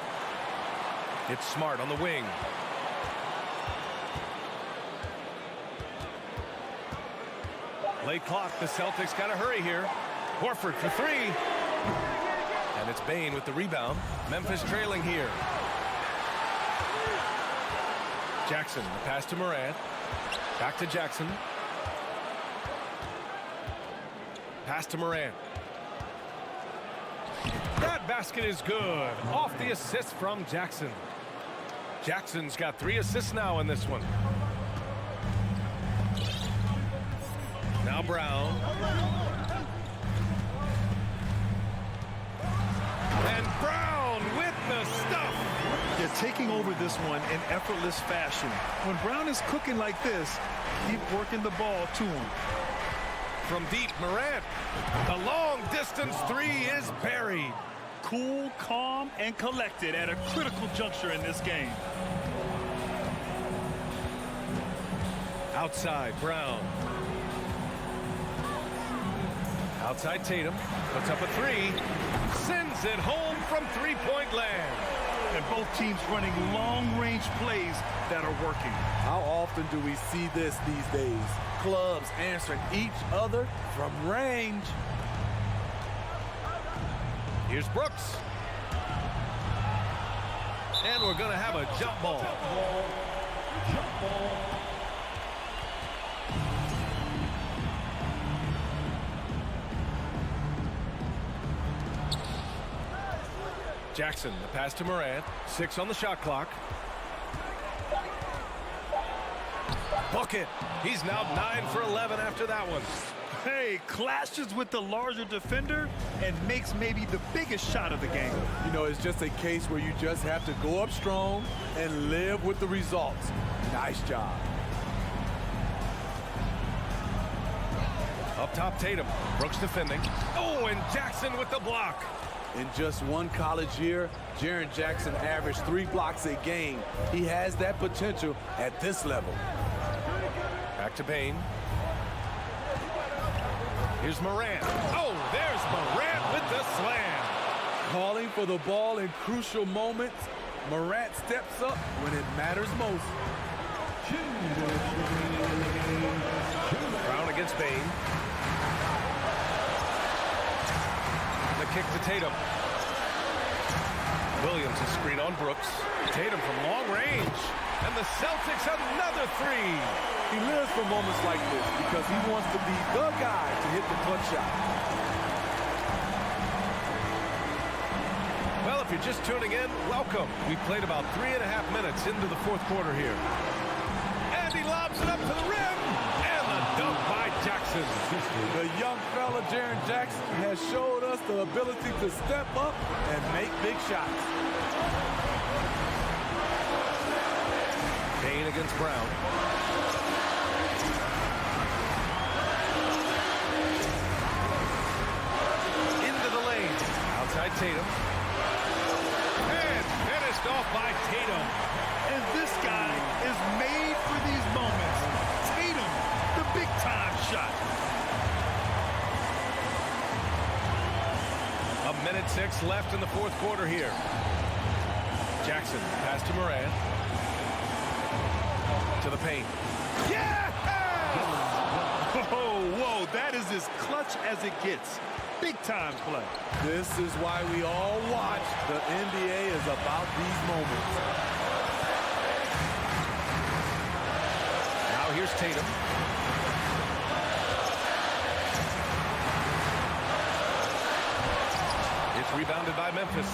It's Smart on the wing. Late clock. The Celtics got to hurry here. Horford for 3. And it's Bane with the rebound. Memphis trailing here. Jackson, the pass to Morant. Back to Jackson. Pass to Morant. That basket is good. Off the assist from Jackson. Jackson's got 3 assists now in this one. Now Brown. And Brown with the stuff. They're taking over this one in effortless fashion. When Brown is cooking like this, keep working the ball to him. From deep, Morant. The long distance 3 is buried. Cool, calm, and collected at a critical juncture in this game. Outside, Brown. Outside Tatum. Puts up a 3. Sends it home from three-point land. And both teams running long-range plays that are working. How often do we see this these days? Clubs answering each other from range. Here's Brooks. And we're going to have a jump ball. Jackson, the pass to Morant. 6 on the shot clock. Book it. He's now 9 for 11 after that one. Hey, clashes with the larger defender and makes maybe the biggest shot of the game. You know, it's just a case where you just have to go up strong and live with the results. Nice job. Up top, Tatum. Brooks defending. Oh, and Jackson with the block. In just one college year, Jaren Jackson averaged 3 blocks a game. He has that potential at this level. Back to Bane. Here's Morant. Oh, there's Morant with the slam. Calling for the ball in crucial moments. Morant steps up when it matters most. Brown against Bane. The kick to Tatum. Williams a screen on Brooks. Tatum from long range. And the Celtics another 3. He lives for moments like this because he wants to be the guy to hit the clutch shot. Well, if you're just tuning in, welcome. We played about 3.5 minutes into the 4th quarter here. And he lobs it up to the rim. And the dunk by Jackson. The young fella, Jaren Jackson, has showed us the ability to step up and make big shots. Bane against Brown. Into the lane. Outside Tatum. And finished off by Tatum. And this guy is made for these moments. Tatum, the big-time shot. 1:06 left in the 4th quarter here. Jackson, pass to Morant. To the paint. Yeah! Whoa, that is as clutch as it gets. Big-time play. This is why we all watch. The NBA is about these moments. Now here's Tatum. It's rebounded by Memphis.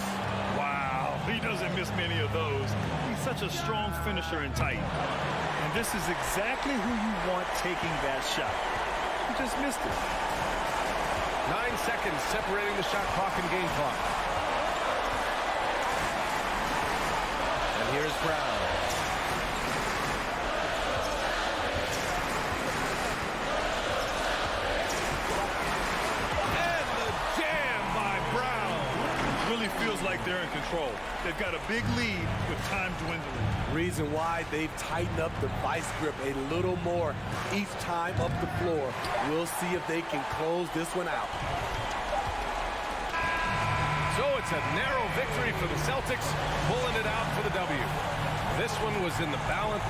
Wow, he doesn't miss many of those. He's such a strong finisher and tight. And this is exactly who you want taking that shot. He just missed it. 9 seconds separating the shot clock and game clock. And here's Brown. And the jam by they're in control. They've got a big lead with time dwindling. Reason why they've tightened up the vice grip a little more each time up the floor. We'll see if they can close this one out. So it's a narrow victory for the Celtics, pulling it out for the W. This one was in the balance.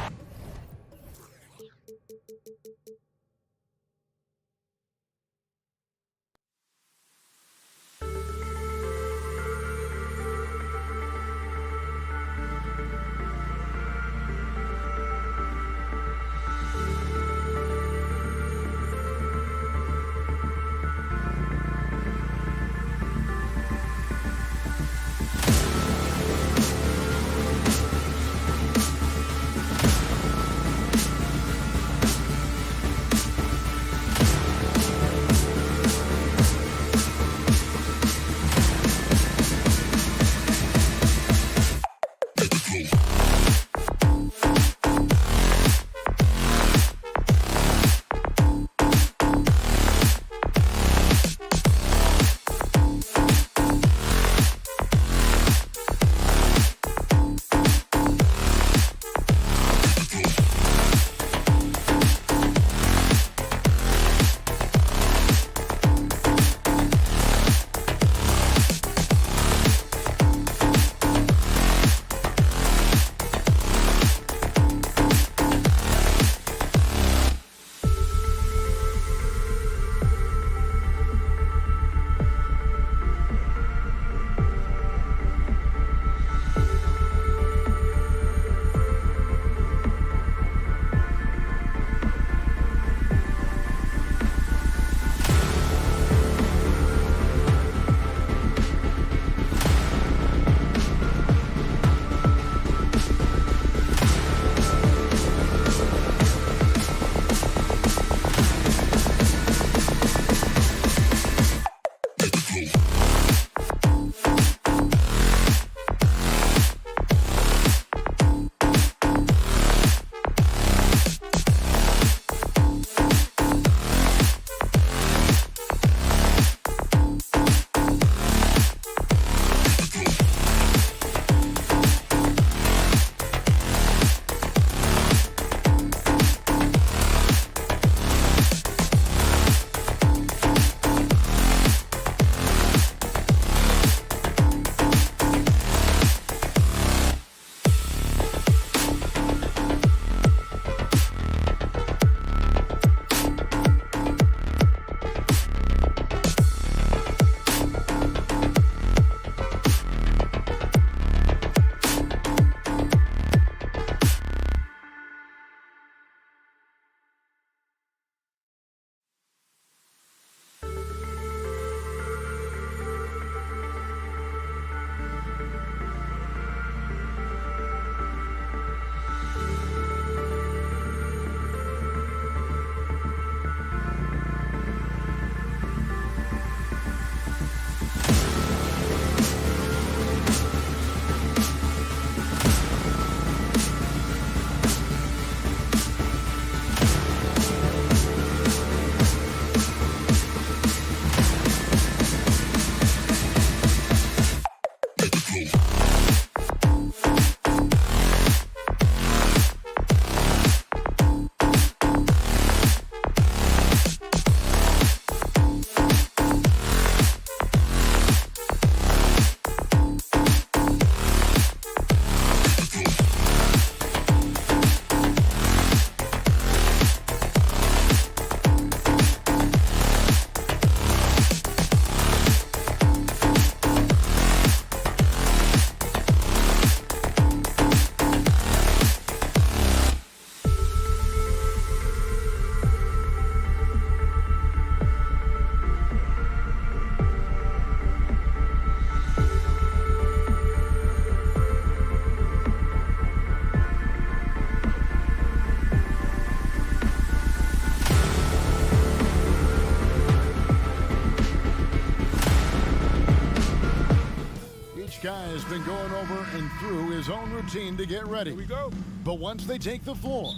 guy has been going over and through his own routine to get ready. Here we go. But once they take the floor,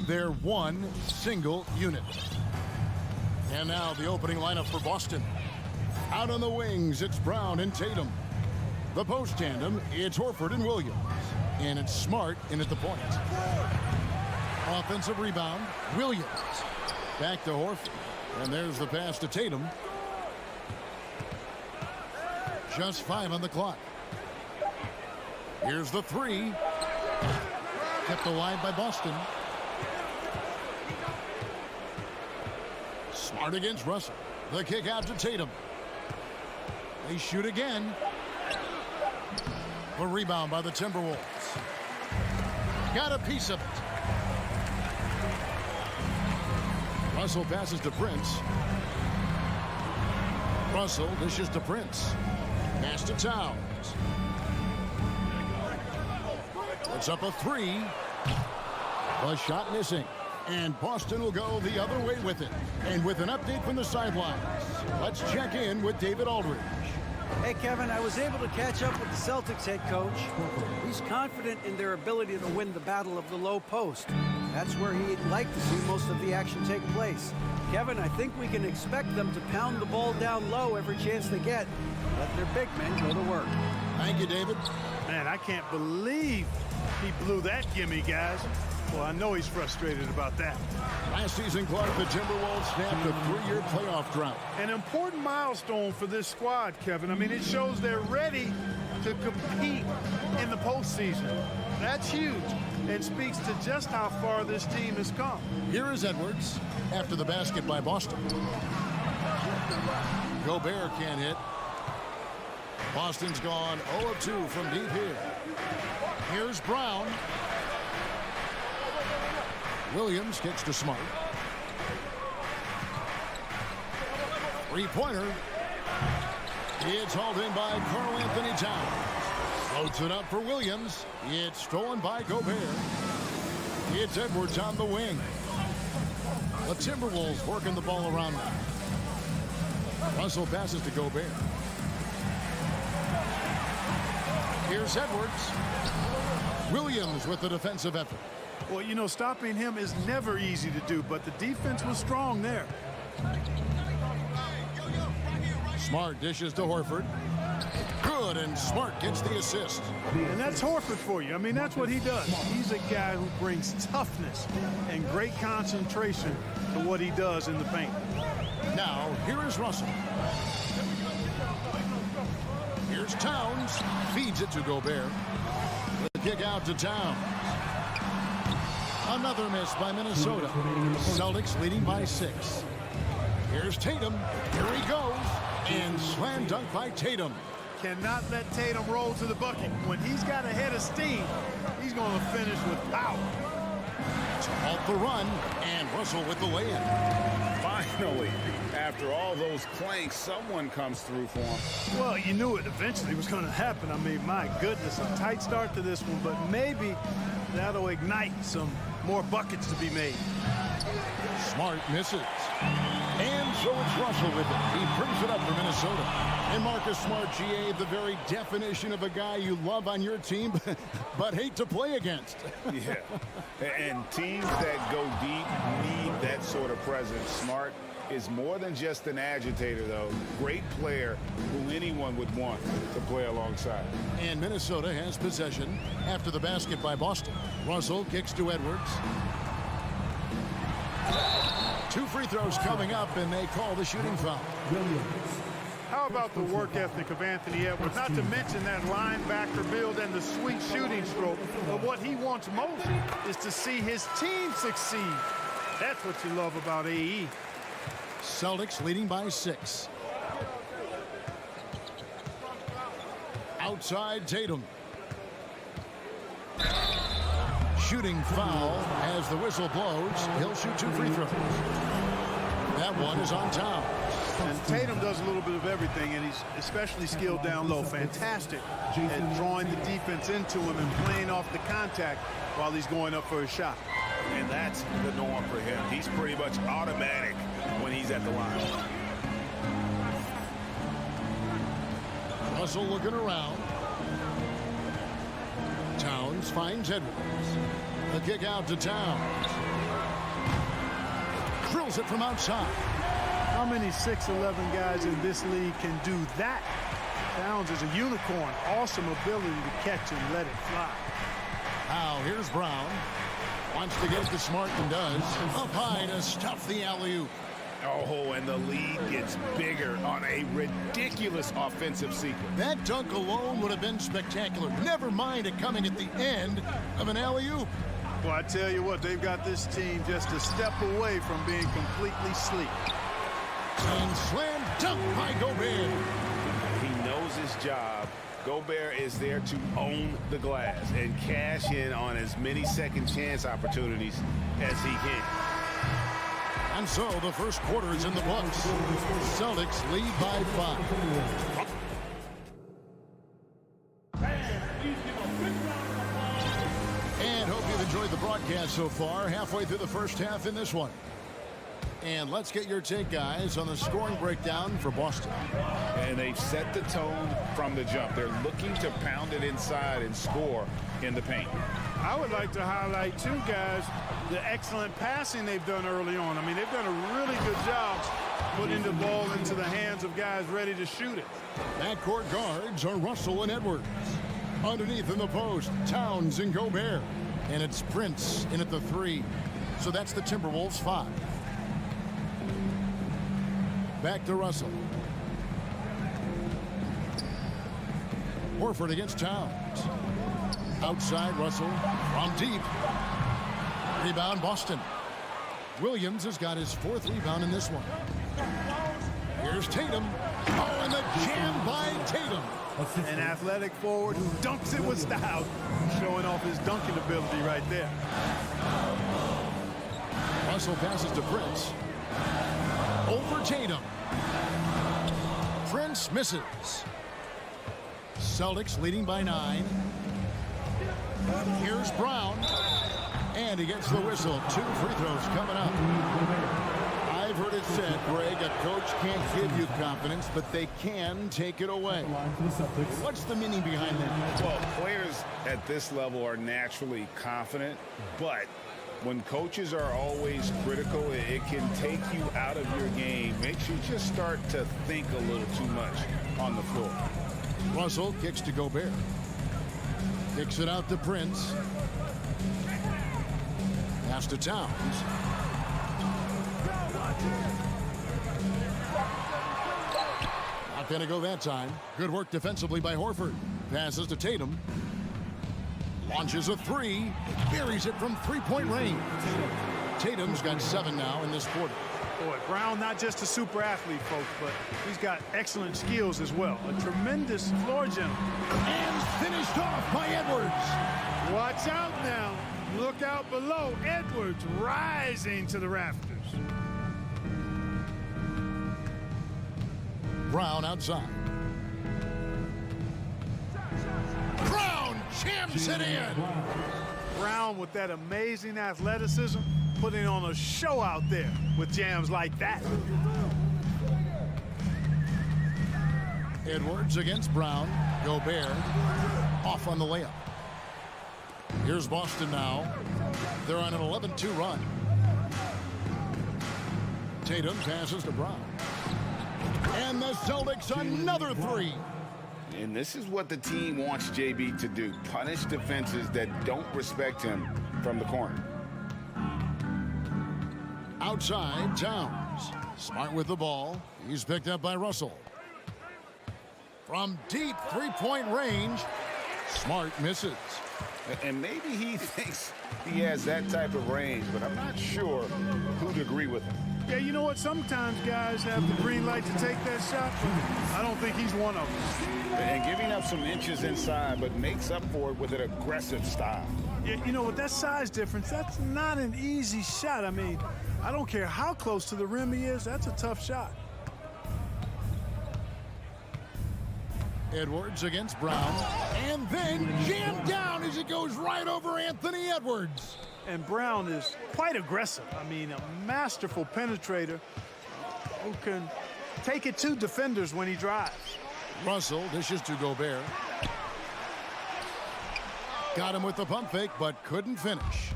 they're one single unit. And now the opening lineup for Boston. Out on the wings, it's Brown and Tatum. The post tandem, it's Horford and Williams. And it's Smart in at the point. Offensive rebound, Williams. Back to Horford. And there's the pass to Tatum. Just 5 on the clock. Here's the 3. Kept alive by Boston. Smart against Russell. The kick out to Tatum. They shoot again. A rebound by the Timberwolves. Got a piece of it. Russell passes to Prince. Russell dishes to Prince. Pass to Towns. Puts up a 3. A shot missing. And Boston will go the other way with it. And with an update from the sidelines, let's check in with David Aldridge. Hey, Kevin, I was able to catch up with the Celtics head coach. He's confident in their ability to win the battle of the low post. That's where he'd like to see most of the action take place. Kevin, I think we can expect them to pound the ball down low every chance they get. Let their big men go to work. Thank you, David. Man, I can't believe he blew that gimme, guys. Well, I know he's frustrated about that. Last season, Clark, the Timberwolves snapped a 3-year playoff drought. An important milestone for this squad, Kevin. I mean, it shows they're ready to compete in the postseason. That's huge and speaks to just how far this team has come. Here is Edwards after the basket by Boston. Gobert can't hit. Boston's gone 0 of 2 from deep here. Here's Brown. Williams kicks to Smart. Three-pointer. It's hauled in by Karl Anthony Towns. Floats it up for Williams. It's stolen by Gobert. It's Edwards on the wing. The Timberwolves working the ball around now. Russell passes to Gobert. Here's Edwards. Williams with the defensive effort. Well, you know, stopping him is never easy to do, but the defense was strong there. Smart dishes to Horford. Good, and Smart gets the assist. And that's Horford for you. I mean, that's what he does. He's a guy who brings toughness and great concentration to what he does in the paint. Now, here is Russell. Here's Towns. Feeds it to Gobert. The kick out to Towns. Another miss by Minnesota. Celtics leading by 6. Here's Tatum. Here he goes. And slam dunk by Tatum. Cannot let Tatum roll to the bucket. When he's got a head of steam, he's going to finish with power. To halt the run. And Russell with the lay-in. Finally, after all those clanks, someone comes through for him. Well, you knew it eventually was going to happen. I mean, my goodness, a tight start to this one, but maybe that'll ignite some more buckets to be made. Smart misses. And so it's Russell with it. He brings it up for Minnesota. And Marcus Smart, GA, the very definition of a guy you love on your team, but hate to play against. Yeah. And teams that go deep need that sort of presence. Smart is more than just an agitator, though. Great player who anyone would want to play alongside. And Minnesota has possession after the basket by Boston. Russell kicks to Edwards. 2 free throws coming up, and they call the shooting foul. How about the work ethic of Anthony Edwards? Not to mention that linebacker build and the sweet shooting stroke. But what he wants most is to see his team succeed. That's what you love about AE. Celtics leading by 6. Outside Tatum. Shooting foul as the whistle blows. He'll shoot 2 free throws. That one is on Towns. And Tatum does a little bit of everything, and he's especially skilled down low. Fantastic at drawing the defense into him and playing off the contact while he's going up for a shot. And that's the norm for him. He's pretty much automatic when he's at the line. Russell looking around. Towns finds Edwards. The kick out to Towns. Drills it from outside. How many 6'11" guys in this league can do that Towns is a unicorn. Awesome ability to catch and let it fly. Now here's Brown. Wants to get it to Smart and does. Up high to stuff the alley-oop. Oh, and the lead gets bigger on a ridiculous offensive sequence. That dunk alone would have been spectacular. Never mind it coming at the end of an alley-oop. Well, I tell you what, they've got this team just a step away from being completely sleek. And slam dunk by Gobert. He knows his job. Gobert is there to own the glass and cash in on as many second chance opportunities as he can. And so the first quarter is in the books. Celtics lead by 5. And hope you've enjoyed the broadcast so far. Halfway through the first half in this one. And let's get your take, guys, on the scoring breakdown for Boston. And they've set the tone from the jump. They're looking to pound it inside and score in the paint. I would like to highlight, too, guys, the excellent passing they've done early on. I mean, they've done a really good job putting the ball into the hands of guys ready to shoot it. Backcourt guards are Russell and Edwards. Underneath in the post, Towns and Gobert. And it's Prince in at the 3. So that's the Timberwolves 5. Back to Russell. Horford against Towns. Outside Russell from deep. Rebound Boston. Williams has got his 4th rebound in this one. Here's Tatum. Oh, and the jam by Tatum. An athletic forward who dunks it with style. Showing off his dunking ability right there. Russell passes to Prince. Over Tatum. Prince misses. Celtics leading by 9. Here's Brown. And he gets the whistle. 2 free throws coming up. I've heard it said, Greg, a coach can't give you confidence, but they can take it away. What's the meaning behind that? Well, players at this level are naturally confident, but when coaches are always critical, it can take you out of your game. Makes you just start to think a little too much on the floor. Russell kicks to Gobert. Kicks it out to Prince. Pass to Towns. Not going to go that time. Good work defensively by Horford. Passes to Tatum. Launches a 3. Buries it from 3-point range. Tatum's got 7 now in this quarter. Boy, Brown not just a super athlete, folks, but he's got excellent skills as well. A tremendous floor general. And finished off by Edwards. Watch out now. Look out below. Edwards rising to the rafters. Brown outside. Brown jams it in. Brown with that amazing athleticism, putting on a show out there with jams like that. Edwards against Brown. Gobert off on the layup. Here's Boston now. They're on an 11-2 run. Tatum passes to Brown. And the Celtics another 3. And this is what the team wants JB to do. Punish defenses that don't respect him from the corner. Outside, Towns. Smart with the ball. He's picked up by Russell. From deep 3-point range, Smart misses. And maybe he thinks he has that type of range, but I'm not sure who'd agree with him. Yeah, you know what? Sometimes guys have the green light to take that shot, but I don't think he's one of them. And giving up some inches inside, but makes up for it with an aggressive style. Yeah, you know, with that size difference, that's not an easy shot. I mean, I don't care how close to the rim he is, that's a tough shot. Edwards against Brown, and then jammed down as it goes right over Anthony Edwards. And Brown is quite aggressive. I mean, a masterful penetrator who can take it to defenders when he drives. Russell dishes to Gobert. Got him with the pump fake, but couldn't finish.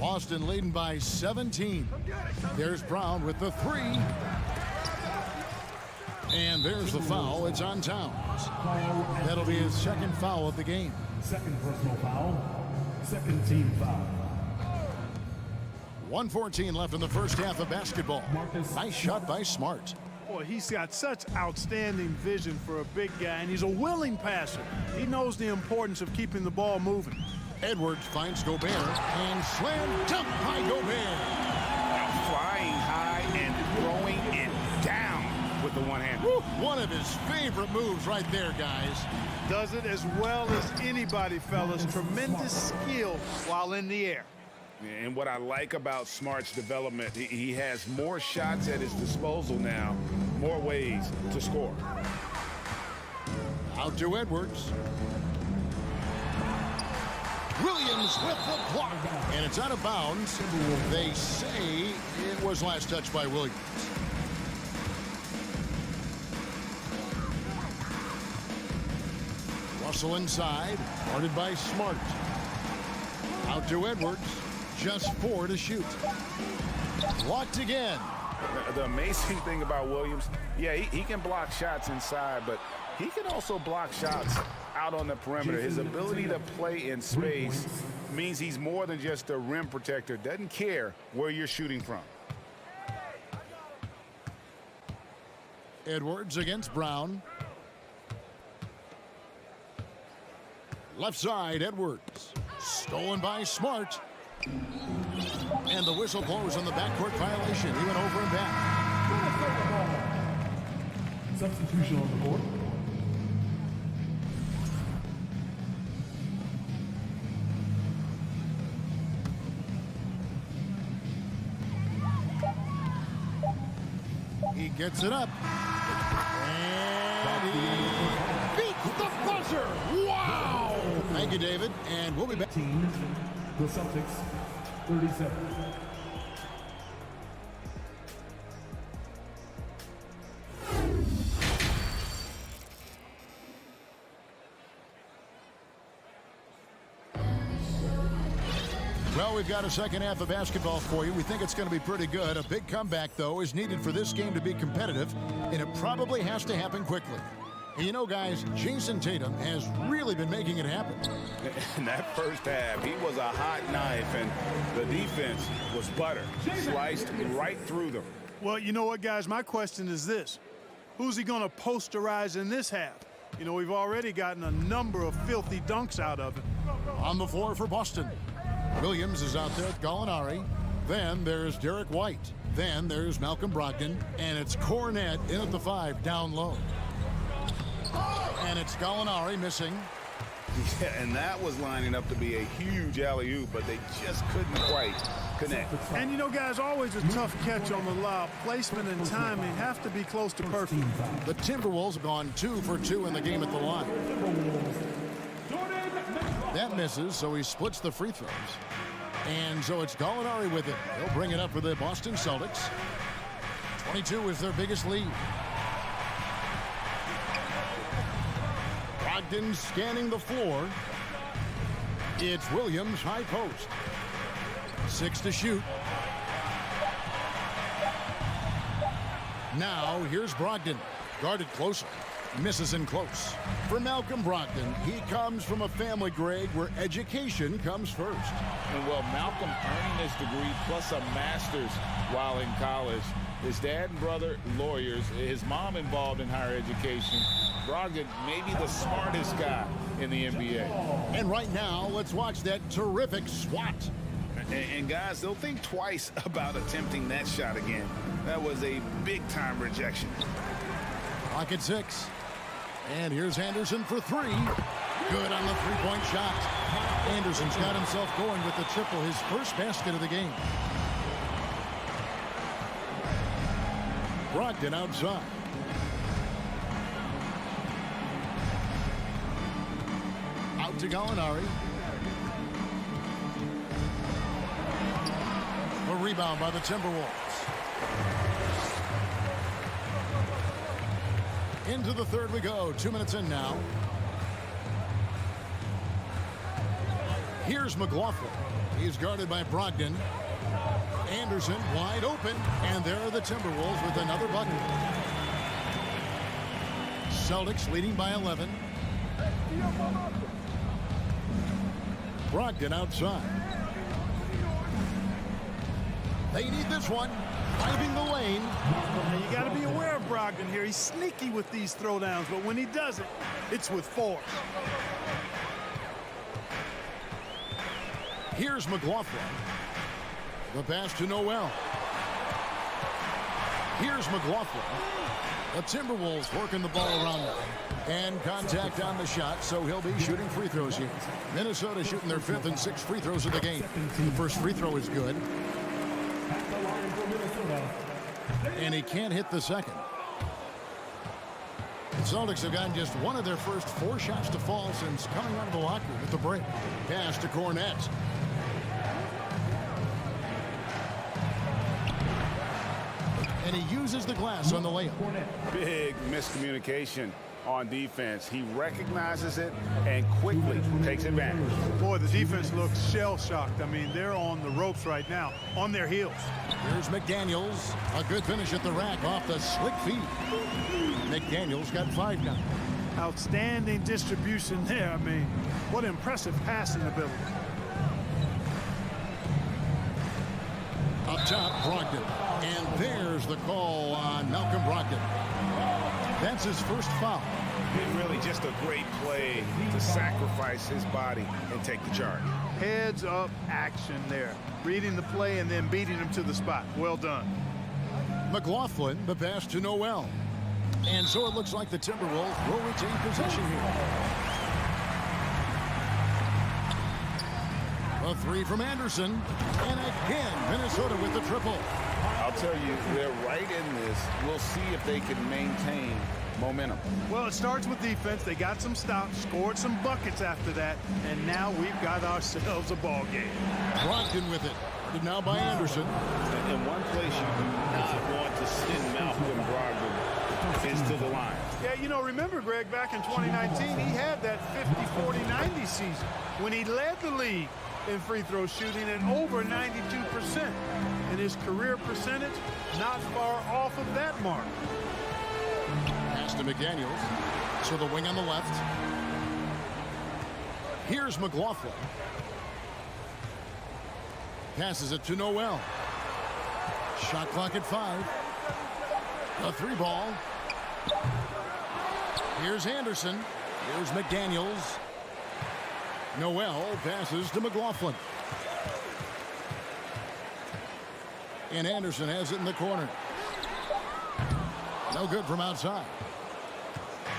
Boston leading by 17. There's Brown with the 3. And there's the foul. It's on Towns. That'll be his second foul of the game. Second personal foul. Second team foul. 1:14 left in the first half of basketball. Nice shot by Smart. Boy, he's got such outstanding vision for a big guy, and he's a willing passer. He knows the importance of keeping the ball moving. Edwards finds Gobert and slam dunk by Gobert. Flying high and throwing it down with the one hand. One of his favorite moves right there, guys. Does it as well as anybody, fellas. Tremendous skill while in the air. And what I like about Smart's development, he has more shots at his disposal now, more ways to score. Out to Edwards. Williams with the block, and it's out of bounds. They say it was last touched by Williams. Russell inside, guarded by Smart. Out to Edwards, just 4 to shoot. Blocked again. The amazing thing about Williams, yeah, he can block shots inside, but he can also block shots out on the perimeter. His ability to play in space means he's more than just a rim protector. Doesn't care where you're shooting from. Edwards against Brown. Left side, Edwards. Stolen by Smart. And the whistle blows on the backcourt violation. He went over and back. Substitution on the court. He gets it up. And he beats the buzzer. Wow! Thank you, David. And we'll be back. The Celtics, 37. Well, we've got a second half of basketball for you. We think it's going to be pretty good. A big comeback, though, is needed for this game to be competitive, and it probably has to happen quickly. And you know, guys, Jason Tatum has really been making it happen. In that first half, he was a hot knife, and the defense was butter. Sliced right through them. Well, you know what, guys? My question is this. Who's he going to posterize in this half? You know, we've already gotten a number of filthy dunks out of it. On the floor for Boston. Williams is out there with Gallinari. Then there's Derek White. Then there's Malcolm Brogdon. And it's Cornette in at the 5 down low. And it's Gallinari missing. Yeah, and that was lining up to be a huge alley-oop, but they just couldn't quite connect. And you know, guys, always a tough catch on the lob. Placement and timing have to be close to perfect. The Timberwolves have gone 2 for 2 in the game at the line. That misses, so he splits the free throws. And so it's Gallinari with it. He'll bring it up for the Boston Celtics. 22 is their biggest lead. Brogdon scanning the floor. It's Williams, high post. 6 to shoot. Now here's Brogdon, guarded closely. Misses in close. For Malcolm Brogdon, he comes from a family, Greg, where education comes first. And well, Malcolm earning his degree plus a master's while in college. His dad and brother, lawyers. His mom involved in higher education. Brogdon, maybe the smartest guy in the NBA. And right now, let's watch that terrific swat. And guys, they'll think twice about attempting that shot again. That was a big-time rejection. Clock at 6. And here's Anderson for 3. Good on the three-point shot. Anderson's got himself going with the triple, his first basket of the game. Brogdon outside. Out to Gallinari. A rebound by the Timberwolves. Into the third we go. 2 minutes in now. Here's McLaughlin. He's guarded by Brogdon. Anderson wide open. And there are the Timberwolves with another bucket. Celtics leading by 11. Brogdon outside. They need this one. Driving the lane. Now you got to be aware of Brogdon here. He's sneaky with these throwdowns, but when he does it, it's with force. Here's McLaughlin. The pass to Noel. Here's McLaughlin. The Timberwolves working the ball around them. And contact on the shot, so he'll be shooting free throws here. Minnesota shooting their 5th and 6th free throws of the game. The first free throw is good. And he can't hit the second. The Celtics have gotten just one of their first 4 shots to fall since coming out of the locker room at the break. Pass to Cornette. And he uses the glass on the layup. Big miscommunication on defense. He recognizes it and quickly takes advantage. Boy, the defense looks shell-shocked. I mean, they're on the ropes right now, on their heels. Here's McDaniels. A good finish at the rack off the slick feed. McDaniels got 5 now. Outstanding distribution there. I mean, what impressive passing ability. Up top, Brogdon. And there's the call on Malcolm Brogdon. That's his first foul. It's really just a great play to sacrifice his body and take the charge. Heads up action there. Reading the play and then beating him to the spot. Well done. McLaughlin, the pass to Noel. And so it looks like the Timberwolves will retain possession here. A 3 from Anderson. And again, Minnesota with the triple. I'll tell you, they're right in this. We'll see if they can maintain momentum. Well, it starts with defense. They got some stops, scored some buckets after that, and now we've got ourselves a ball game. Brogdon with it. Now by Anderson. In one place you do not want to send Malcolm Brogdon is to the line. Yeah, you know, remember, Greg, back in 2019, he had that 50-40-90 season when he led the league in free throw shooting at over 92%. And his career percentage not far off of that mark. Pass to McDaniels. So the wing on the left. Here's McLaughlin. Passes it to Noel. Shot clock at 5. A 3 ball. Here's Anderson. Here's McDaniels. Noel passes to McLaughlin. And Anderson has it in the corner. No good from outside.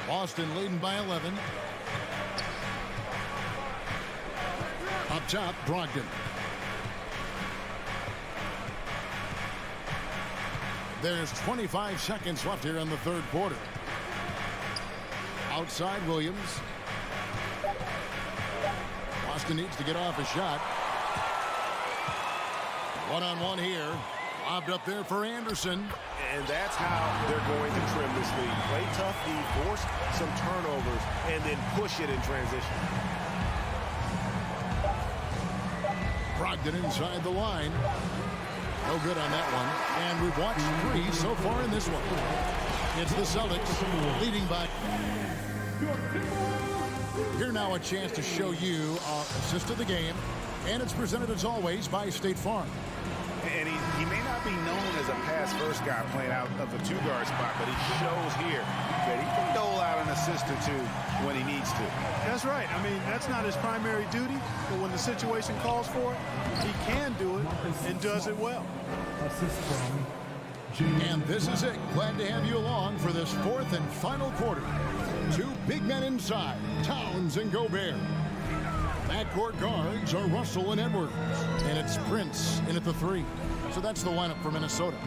Boston leading by 11. Up top, Brogdon. There's 25 seconds left here in the 3rd quarter. Outside, Williams. Boston needs to get off a shot. One-on-one here. Lobbed up there for Anderson. And that's how they're going to trim this lead. Play tough D, force some turnovers, and then push it in transition. Brogdon inside the line. No good on that one. And we've watched 3 so far in this one. It's the Celtics leading by. Here now a chance to show you our assist of the game. And it's presented as always by State Farm. And he may not be known as a pass-first guy playing out of the 2-guard spot, but he shows here that he can dole out an assist or 2 when he needs to. That's right. I mean, that's not his primary duty, but when the situation calls for it, he can do it and does it well. And this is it. Glad to have you along for this 4th and final quarter. 2 big men inside, Towns and Gobert. Backcourt guards are Russell and Edwards. And it's Prince in at the 3. So that's the lineup for Minnesota.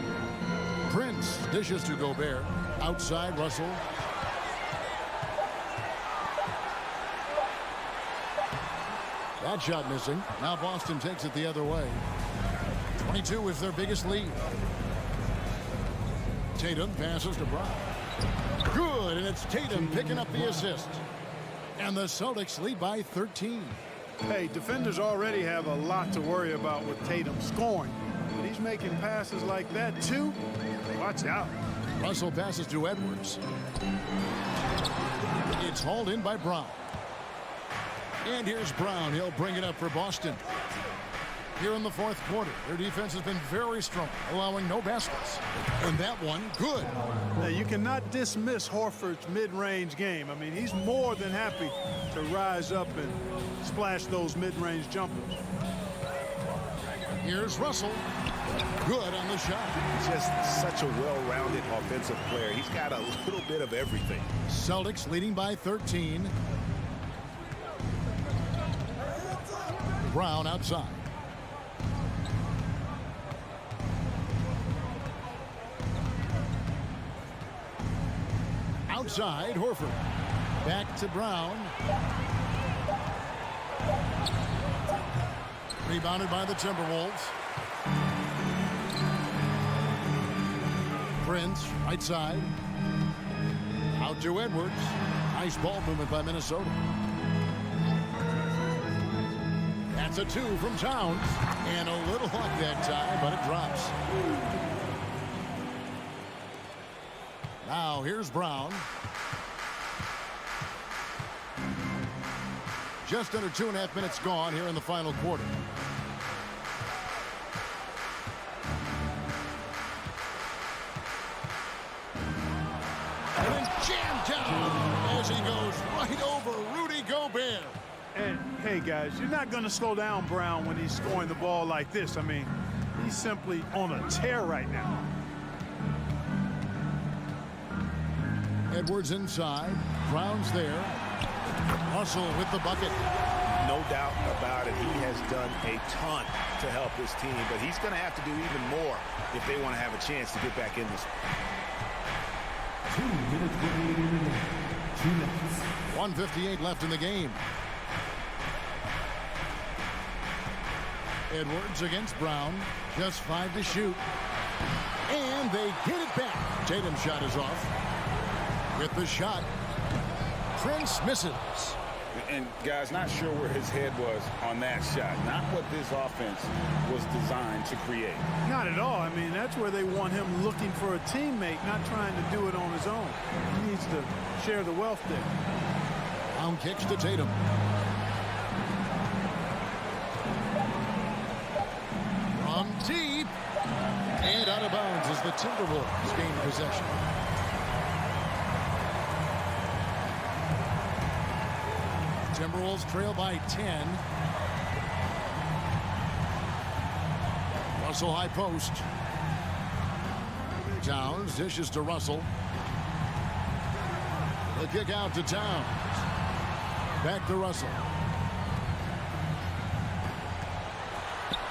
Prince dishes to Gobert. Outside, Russell. That shot missing. Now Boston takes it the other way. 22 is their biggest lead. Tatum passes to Brown. Good, and it's Tatum picking up the assist. And the Celtics lead by 13. Hey, defenders already have a lot to worry about with Tatum scoring. But he's making passes like that, too. Watch out. Russell passes to Edwards. It's hauled in by Brown. And here's Brown. He'll bring it up for Boston. Here in the fourth quarter, their defense has been very strong, allowing no baskets. And that one, good. Now, you cannot dismiss Horford's mid-range game. I mean, he's more than happy to rise up and splash those mid-range jumpers. Here's Russell. Good on the shot. Just such a well-rounded offensive player. He's got a little bit of everything. Celtics leading by 13. Brown outside. Outside, Horford. Back to Brown. Rebounded by the Timberwolves. Prince, right side. Out to Edwards. Nice ball movement by Minnesota. That's a 2 from Towns. And a little luck that time, but it drops. Now here's Brown. Just under 2.5 minutes gone here in the final quarter. And then jammed down as he goes right over Rudy Gobert. And, hey, guys, you're not going to slow down Brown when he's scoring the ball like this. I mean, he's simply on a tear right now. Edwards inside. Brown's there. Russell with the bucket. No doubt about it. He has done a ton to help his team, but he's going to have to do even more if they want to have a chance to get back in this. 2 minutes remaining. 2 minutes. 1:58 left in the game. Edwards against Brown. Just 5 to shoot. And they get it back. Tatum's shot is off. With the shot. Prince misses. And, guys, not sure where his head was on that shot. Not what this offense was designed to create. Not at all. I mean, that's where they want him looking for a teammate, not trying to do it on his own. He needs to share the wealth there. Brown kicks to Tatum. From deep. And out of bounds as the Timberwolves gain possession. Timberwolves trail by 10. Russell high post. Towns dishes to Russell. The kick out to Towns. Back to Russell.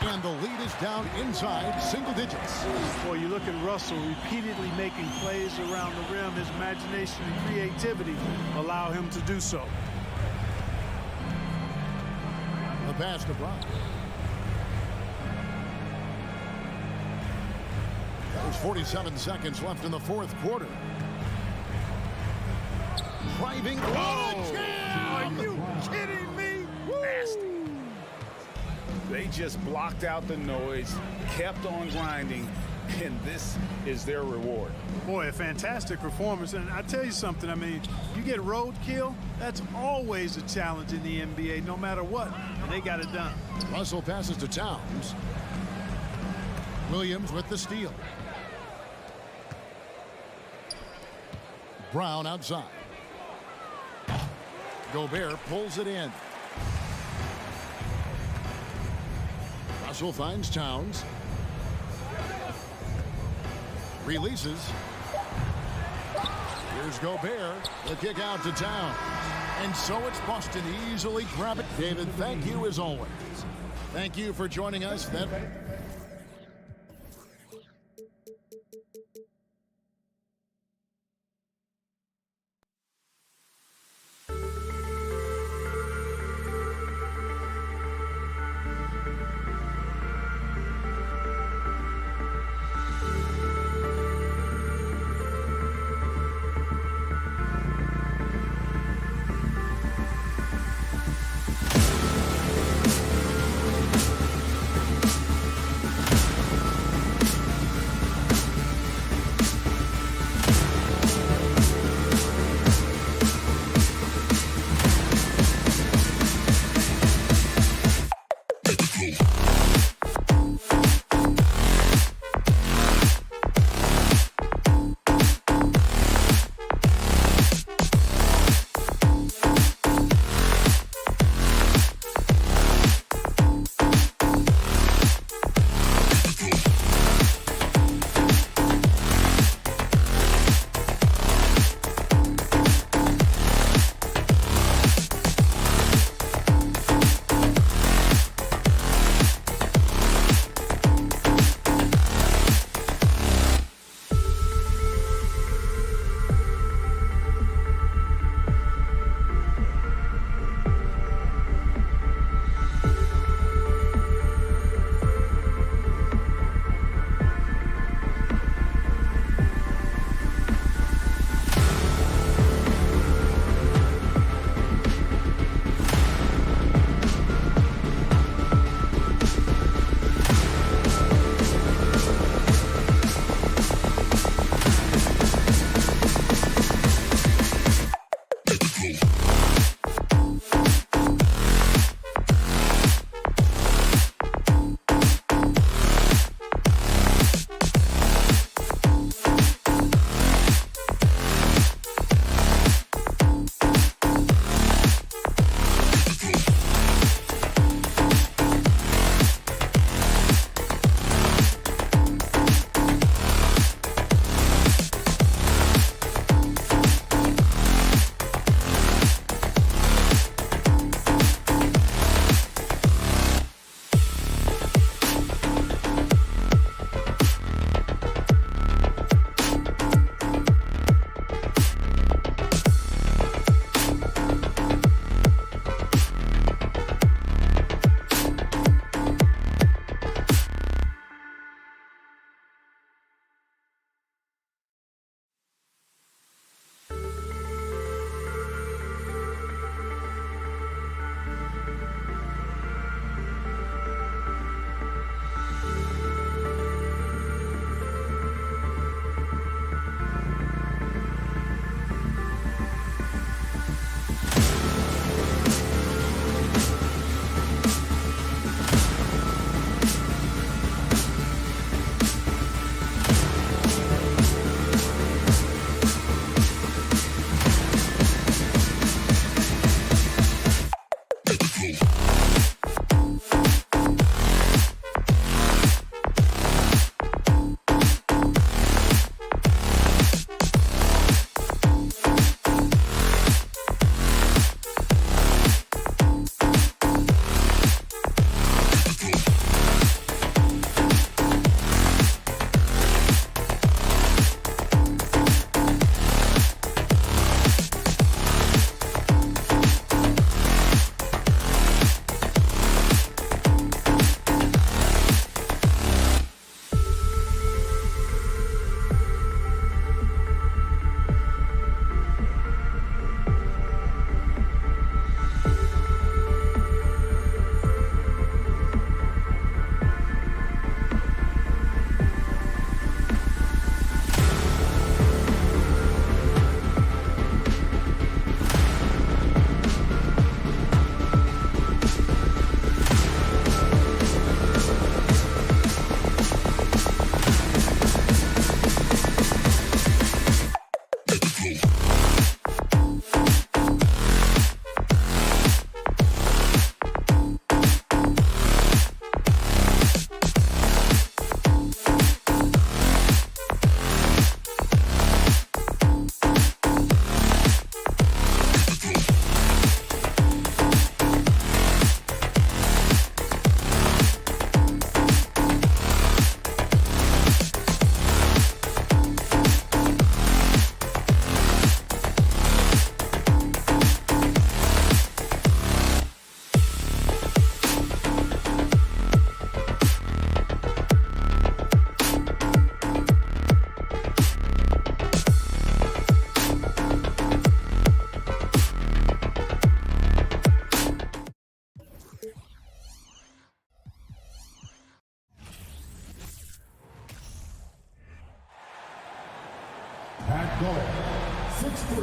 And the lead is down inside single digits. Boy, you look at Russell repeatedly making plays around the rim. His imagination and creativity allow him to do so. The pass to Brown. There's 47 seconds left in the fourth quarter. Driving. Oh, are you kidding me? Nasty. They just blocked out the noise, kept on grinding, and this is their reward. Boy, a fantastic performance. And I tell you something, I mean, you get roadkill, that's always a challenge in the NBA, no matter what. And they got it done. Russell passes to Towns. Williams with the steal. Brown outside. Gobert pulls it in. Russell finds Towns. Releases. Here's Gobert. The kick out to Towns. And so it's Boston easily grab it. David, thank you as always. Thank you for joining us.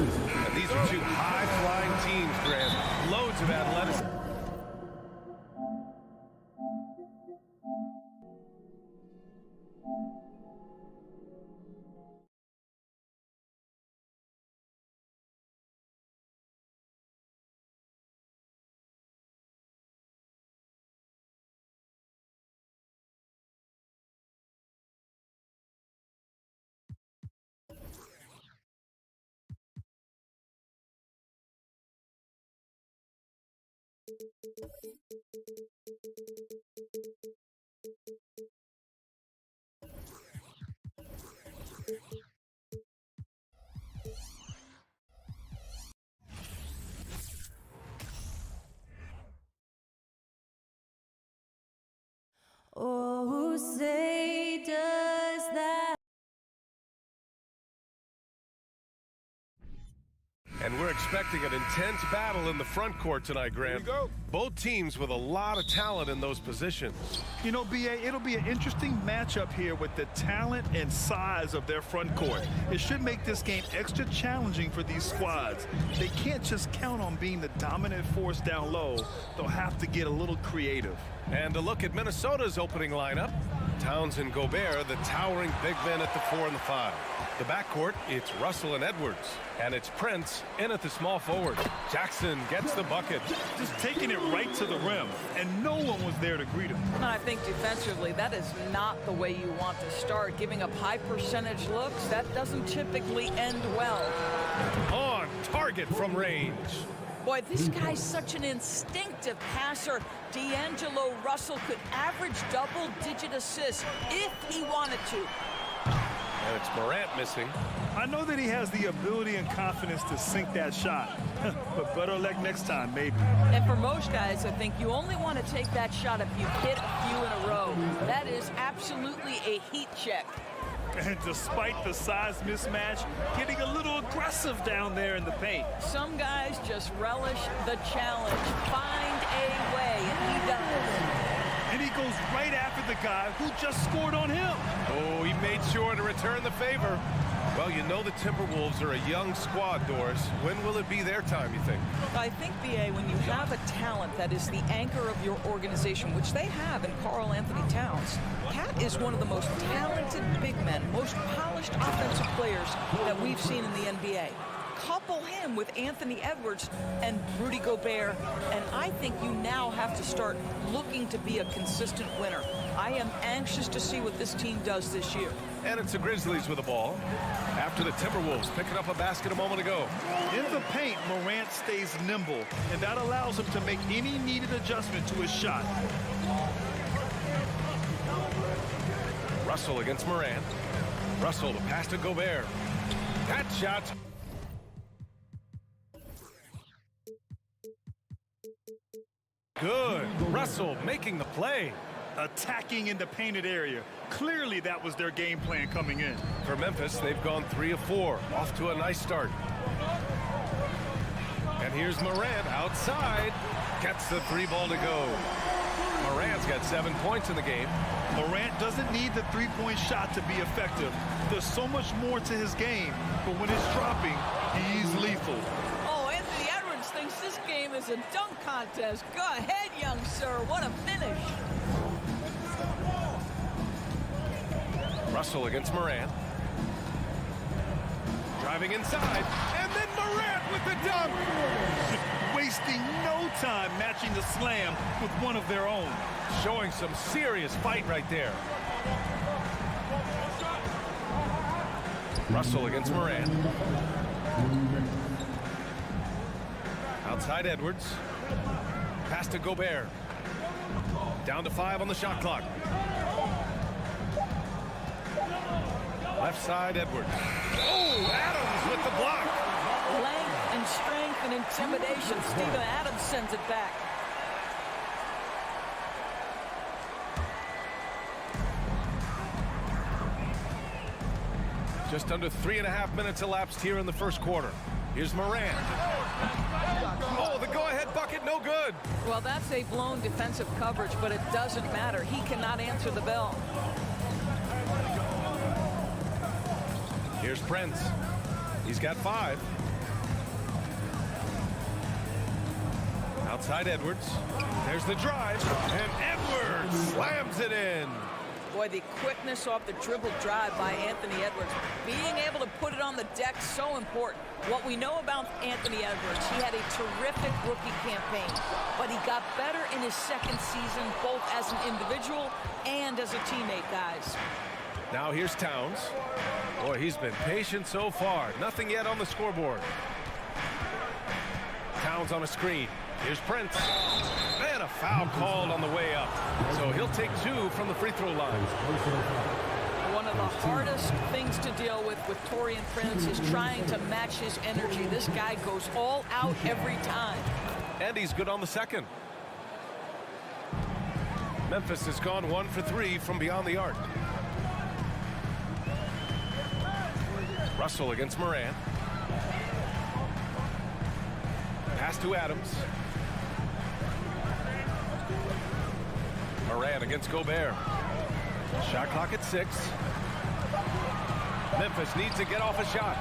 And these are two high-flying teams, Grant. Loads of athleticism. Oh, who say does that? And we're expecting an intense battle in the front court tonight, Grant. Here we go. Both teams with a lot of talent in those positions. You know, B.A., it'll be an interesting matchup here with the talent and size of their front court. It should make this game extra challenging for these squads. They can't just count on being the dominant force down low. They'll have to get a little creative. And a look at Minnesota's opening lineup. Towns and Gobert, the towering big men at the 4 and the 5. The backcourt, it's Russell and Edwards. And it's Prince in at the small forward. Jackson gets the bucket. Just taking it right to the rim, and no one was there to greet him. I think defensively, that is not the way you want to start. Giving up high percentage looks, that doesn't typically end well. On target from range. Boy, this guy's such an instinctive passer. D'Angelo Russell could average double-digit assists if he wanted to. And it's Morant missing. I know that he has the ability and confidence to sink that shot, but better luck next time, maybe. And for most guys, I think you only want to take that shot if you hit a few in a row. That is absolutely a heat check. And despite the size mismatch, getting a little aggressive down there in the paint. Some guys just relish the challenge. Find a way, and he does. And he goes right after the guy who just scored on him. Oh, he made sure to return the favor. Well, you know the Timberwolves are a young squad, Doris. When will it be their time, you think? I think, B.A., when you have a talent that is the anchor of your organization, which they have in Karl Anthony Towns, Cat is one of the most talented big men, most polished offensive players that we've seen in the NBA. Couple him with Anthony Edwards and Rudy Gobert, and I think you now have to start looking to be a consistent winner. I am anxious to see what this team does this year. And it's the Grizzlies with the ball. After the Timberwolves picking up a basket a moment ago. In the paint, Morant stays nimble, and that allows him to make any needed adjustment to his shot. Russell against Morant. Russell, the pass to Gobert. That shot. Good. Russell making the play. Attacking in the painted area. Clearly that was their game plan coming in. For Memphis, they've gone 3 of 4. Off to a nice start. And here's Morant outside. Gets the 3 ball to go. Morant's got 7 points in the game. Morant doesn't need the three-point shot to be effective. There's so much more to his game, but when it's dropping, he's lethal. Oh, Anthony Edwards thinks this game is a dunk contest. Go ahead, young sir. What a finish. Russell against Morant. Driving inside, and then Morant with the dunk. Wasting no time matching the slam with one of their own. Showing some serious fight right there. Russell against Morant. Outside Edwards. Pass to Gobert. Down to 5 on the shot clock. Left side Edwards. Oh, Adams with the block. Length and strength and intimidation. Steven Adams sends it back. Just under 3.5 minutes elapsed here in the first quarter. Here's Morant. Oh, the go-ahead bucket, no good. Well, that's a blown defensive coverage, but it doesn't matter. He cannot answer the bell. Here's Prince. He's got 5. Outside Edwards. There's the drive. And Edwards slams it in. Boy, the quickness off the dribble drive by Anthony Edwards. Being able to put it on the deck, so important. What we know about Anthony Edwards, he had a terrific rookie campaign, but he got better in his second season, both as an individual and as a teammate, guys. Now here's Towns. Boy, he's been patient so far. Nothing yet on the scoreboard. Towns on a screen. Here's Prince. And a foul called on the way up. So he'll take 2 from the free throw line. One of the hardest things to deal with Taurean Prince is trying to match his energy. This guy goes all out every time. And he's good on the second. Memphis has gone 1 for 3 from beyond the arc. Russell against Morant. Pass to Adams. Morant against Gobert. Shot clock at 6. Memphis needs to get off a shot.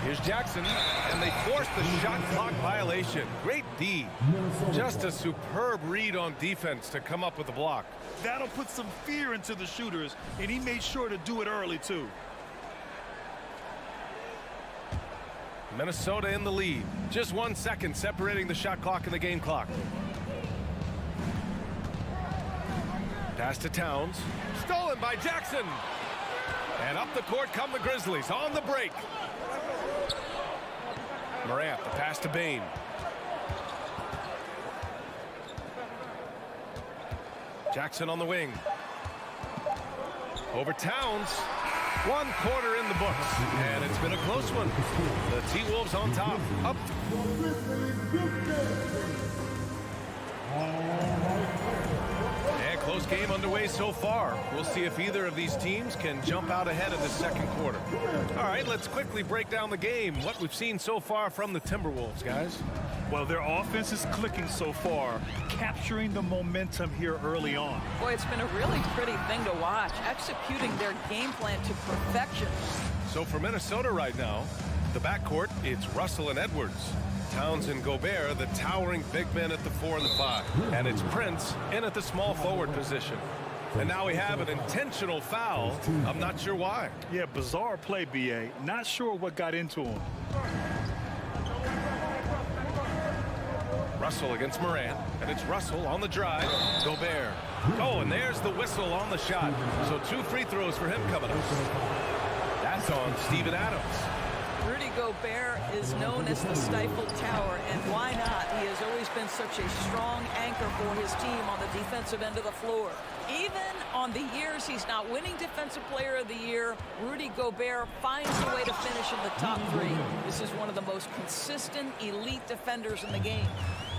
Here's Jackson, and they force the shot clock violation. Great D. Just a superb read on defense to come up with the block. That'll put some fear into the shooters, and he made sure to do it early, too. Minnesota in the lead. Just 1 second separating the shot clock and the game clock. Pass to Towns. Stolen by Jackson. And up the court come the Grizzlies on the break. Morant, the pass to Bane. Jackson on the wing. Over Towns. 1 quarter in the books. And it's been a close one. The T-Wolves on top. Up. And close game underway so far. We'll see if either of these teams can jump out ahead in the second quarter. All right, let's quickly break down the game. What we've seen so far from the Timberwolves, guys. Well, their offense is clicking so far, capturing the momentum here early on. Boy, it's been a really pretty thing to watch, executing their game plan to perfection. So for Minnesota right now, the backcourt, it's Russell and Edwards. Towns and Gobert, the towering big men at the 4 and the 5. And it's Prince in at the small forward position. And now we have an intentional foul. I'm not sure why. Yeah, bizarre play, B.A. Not sure what got into him. Russell against Morant, and it's Russell on the drive. Gobert. Oh, and there's the whistle on the shot. So 2 free throws for him coming up. That's on Steven Adams. Rudy Gobert is known as the stifled tower, and why not? He has always been such a strong anchor for his team on the defensive end of the floor. Even on the years he's not winning Defensive Player of the Year, Rudy Gobert finds a way to finish in the top 3. This is one of the most consistent, elite defenders in the game.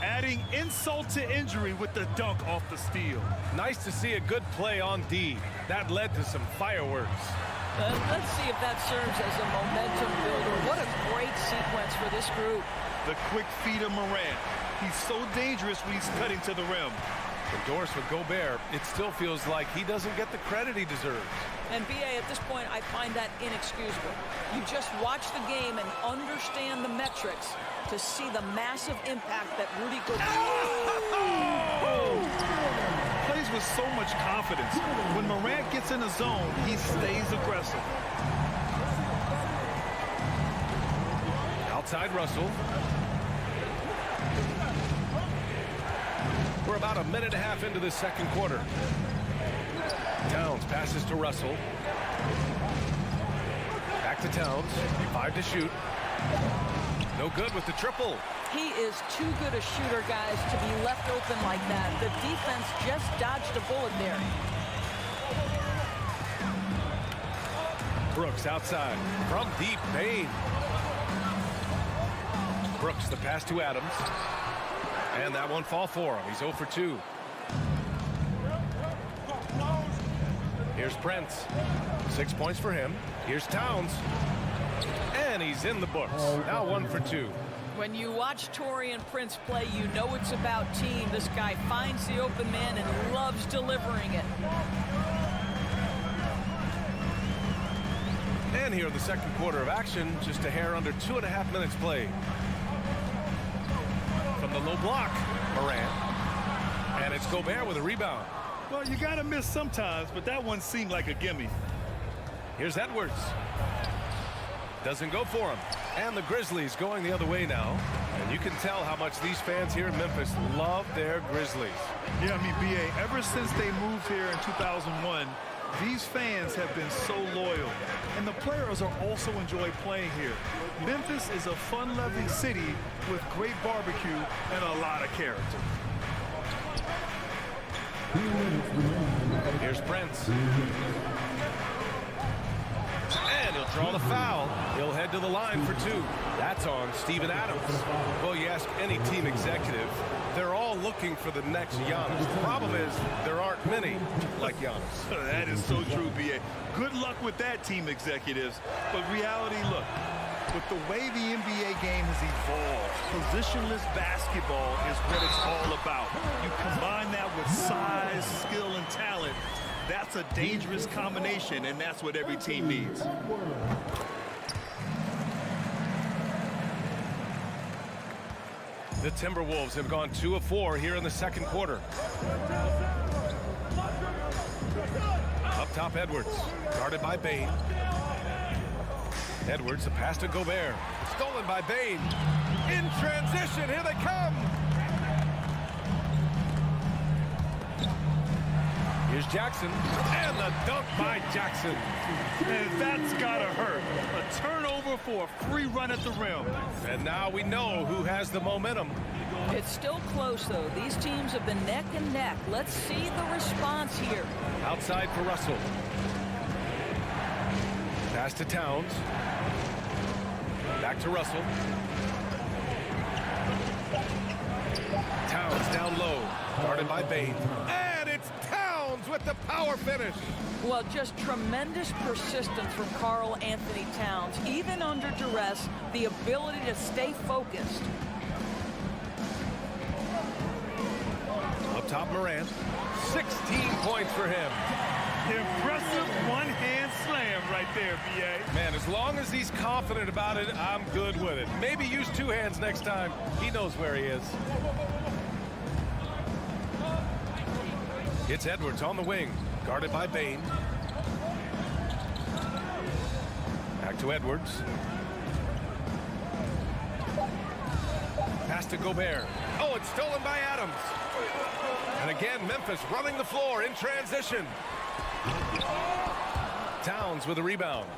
Adding insult to injury with the dunk off the steal. Nice to see a good play on D. That led to some fireworks. Let's see if that serves as a momentum builder. What a great sequence for this group. The quick feed of Morant. He's so dangerous when he's cutting to the rim. Endorsed with Gobert, it still feels like he doesn't get the credit he deserves. And B.A., at this point, I find that inexcusable. You just watch the game and understand the metrics to see the massive impact that Rudy Gobert... Plays with so much confidence. When Morant gets in the zone, he stays aggressive. Outside Russell. We're about a minute and a half into the second quarter. Towns passes to Russell. Back to Towns. 5 to shoot. No good with the triple. He is too good a shooter, guys, to be left open like that. The defense just dodged a bullet there. Brooks outside. From deep, Bane. Brooks, the pass to Adams. And that one fall for him. He's 0 for 2. Here's Prince. 6 points for him. Here's Towns. And he's in the books. Now 1 for 2. When you watch Taurean Prince play, you know it's about team. This guy finds the open man and loves delivering it. And here in the second quarter of action, just a hair under 2.5 minutes played. From the low block, Morant. And it's Gobert with a rebound. Well, you got to miss sometimes, but that one seemed like a gimme. Here's Edwards. Doesn't go for him. And the Grizzlies going the other way now. And you can tell how much these fans here in Memphis love their Grizzlies. Yeah, I mean, B.A., ever since they moved here in 2001, These fans have been so loyal, and the players are also enjoy playing here. Memphis is a fun-loving city with great barbecue and a lot of character. Here's Prince. And he'll draw the foul. He'll head to the line for two. That's on Steven Adams. Well, you ask any team executive, they're all looking for the next Giannis. The problem is there aren't many like Giannis. That is so true, B.A. Good luck with that, team executives. But reality, look, with the way the NBA game has evolved, positionless basketball is what it's all about. You combine that with size, skill, and talent, that's a dangerous combination, and that's what every team needs. The Timberwolves have gone 2 of 4 here in the second quarter. Up top, Edwards, guarded by Bane. Edwards, the pass to Gobert. Stolen by Bane. In transition, here they come. Here's Jackson, and the dunk by Jackson. And that's gotta hurt. A turnover for a free run at the rim. And now we know who has the momentum. It's still close, though. These teams have been neck and neck. Let's see the response here. Outside for Russell. Pass to Towns. Back to Russell. Towns down low. Guarded by Bane. And it's Towns with the power finish. Well, just tremendous persistence from Karl Anthony Towns. Even under duress, the ability to stay focused. Up top, Morant. 16 points for him. Impressive one-hand slam right there, B.A. Man, as long as he's confident about it, I'm good with it. Maybe use two hands next time. He knows where he is. It's Edwards on the wing, guarded by Bane. Back to Edwards. Pass to Gobert. Oh, it's stolen by Adams. And again, Memphis running the floor in transition. Towns with a rebound.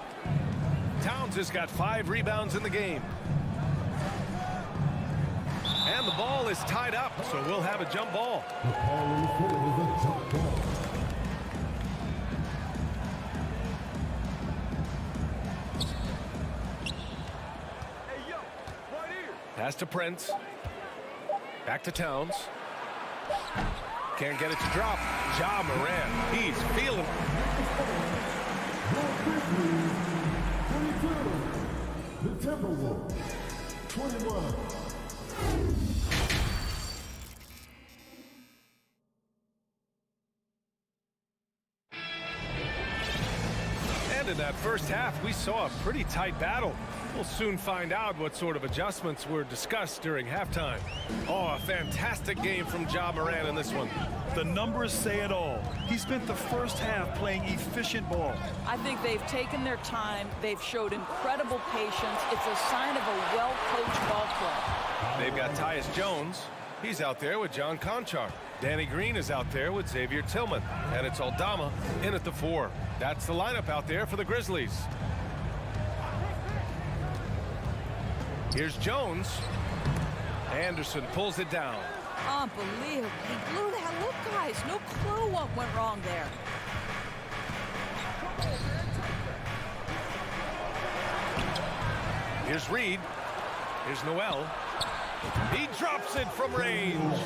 Towns has got 5 rebounds in the game. And the ball is tied up, so we'll have a jump ball. Pass to Prince. Back to Towns. Can't get it to drop. Ja Morant, he's feeling it. The Timberwolves, 21. And in that first half, we saw a pretty tight battle. We'll soon find out what sort of adjustments were discussed during halftime. Oh, a fantastic game from Ja Morant in this one. The numbers say it all. He spent the first half playing efficient ball. I think they've taken their time. They've showed incredible patience. It's a sign of a well-coached ball club. They've got Tyus Jones. He's out there with John Conchar. Danny Green is out there with Xavier Tillman. And it's Aldama in at the 4. That's the lineup out there for the Grizzlies. Here's Jones. Anderson pulls it down. Unbelievable. He blew that. Look, guys, no clue what went wrong there. Here's Reed. Here's Noel. He drops it from range.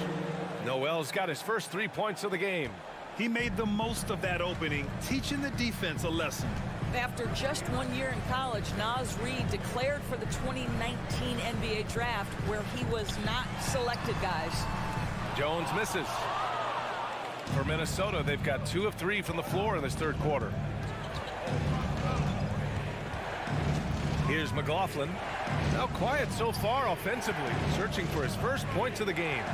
Noel's got his first 3 points of the game. He made the most of that opening, teaching the defense a lesson. After just 1 year in college, Naz Reid declared for the 2019 NBA draft, where he was not selected, guys. Jones misses. For Minnesota, they've got 2 of 3 from the floor in this third quarter. Here's McLaughlin. Now quiet so far offensively, searching for his first points of the game.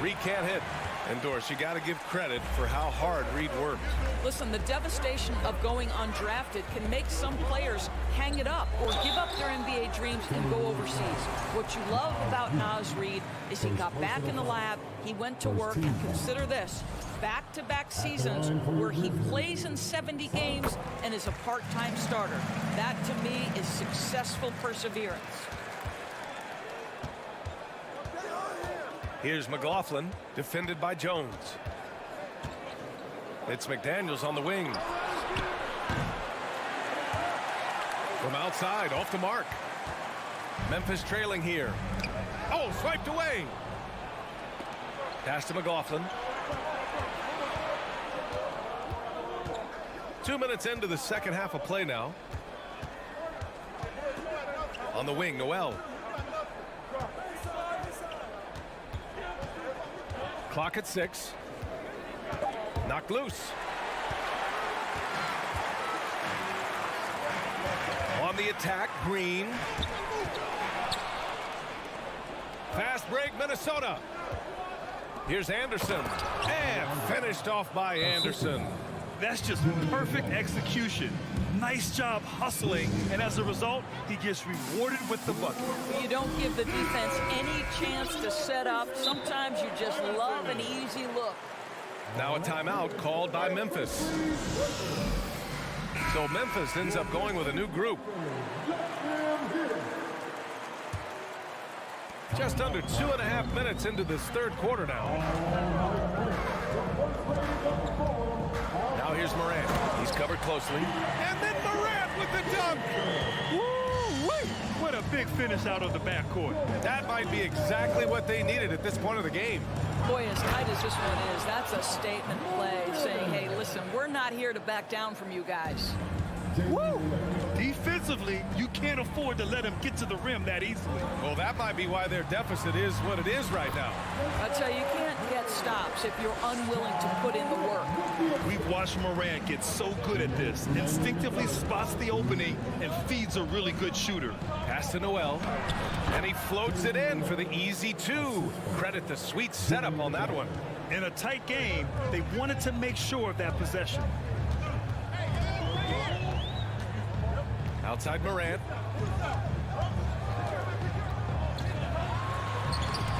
Reed can't hit. And Doris, you got to give credit for how hard Reed worked. Listen, the devastation of going undrafted can make some players hang it up or give up their NBA dreams and go overseas. What you love about Naz Reid is he got back in the lab, he went to work, and consider this, back-to-back seasons where he plays in 70 games and is a part-time starter. That, to me, is successful perseverance. Here's McLaughlin, defended by Jones. It's McDaniels on the wing. From outside, off the mark. Memphis trailing here. Oh, swiped away. Pass to McLaughlin. 2 minutes into the second half of play now. On the wing, Noel. Clock at 6. Knocked loose. On the attack, Green. Fast break, Minnesota. Here's Anderson. And finished off by Anderson. That's just perfect execution. Nice job hustling, and as a result, he gets rewarded with the bucket. You don't give the defense any chance to set up. Sometimes you just love an easy look. Now a timeout called by Memphis. So Memphis ends up going with a new group. Just under 2.5 minutes into this third quarter now. Now here's Morant. He's covered closely. And then Morant with the dunk. Woo-wee! What a big finish out of the backcourt. That might be exactly what they needed at this point of the game. Boy, as tight as this one is, that's a statement play saying, hey, listen, we're not here to back down from you guys. Woo! Defensively, you can't afford to let him get to the rim that easily. Well, that might be why their deficit is what it is right now. I tell you, you can't get stops if you're unwilling to put in the work. We've watched Morant get so good at this. Instinctively spots the opening and feeds a really good shooter. Pass to Noel. And he floats it in for the easy 2. Credit the sweet setup on that one. In a tight game, they wanted to make sure of that possession. Outside Morant.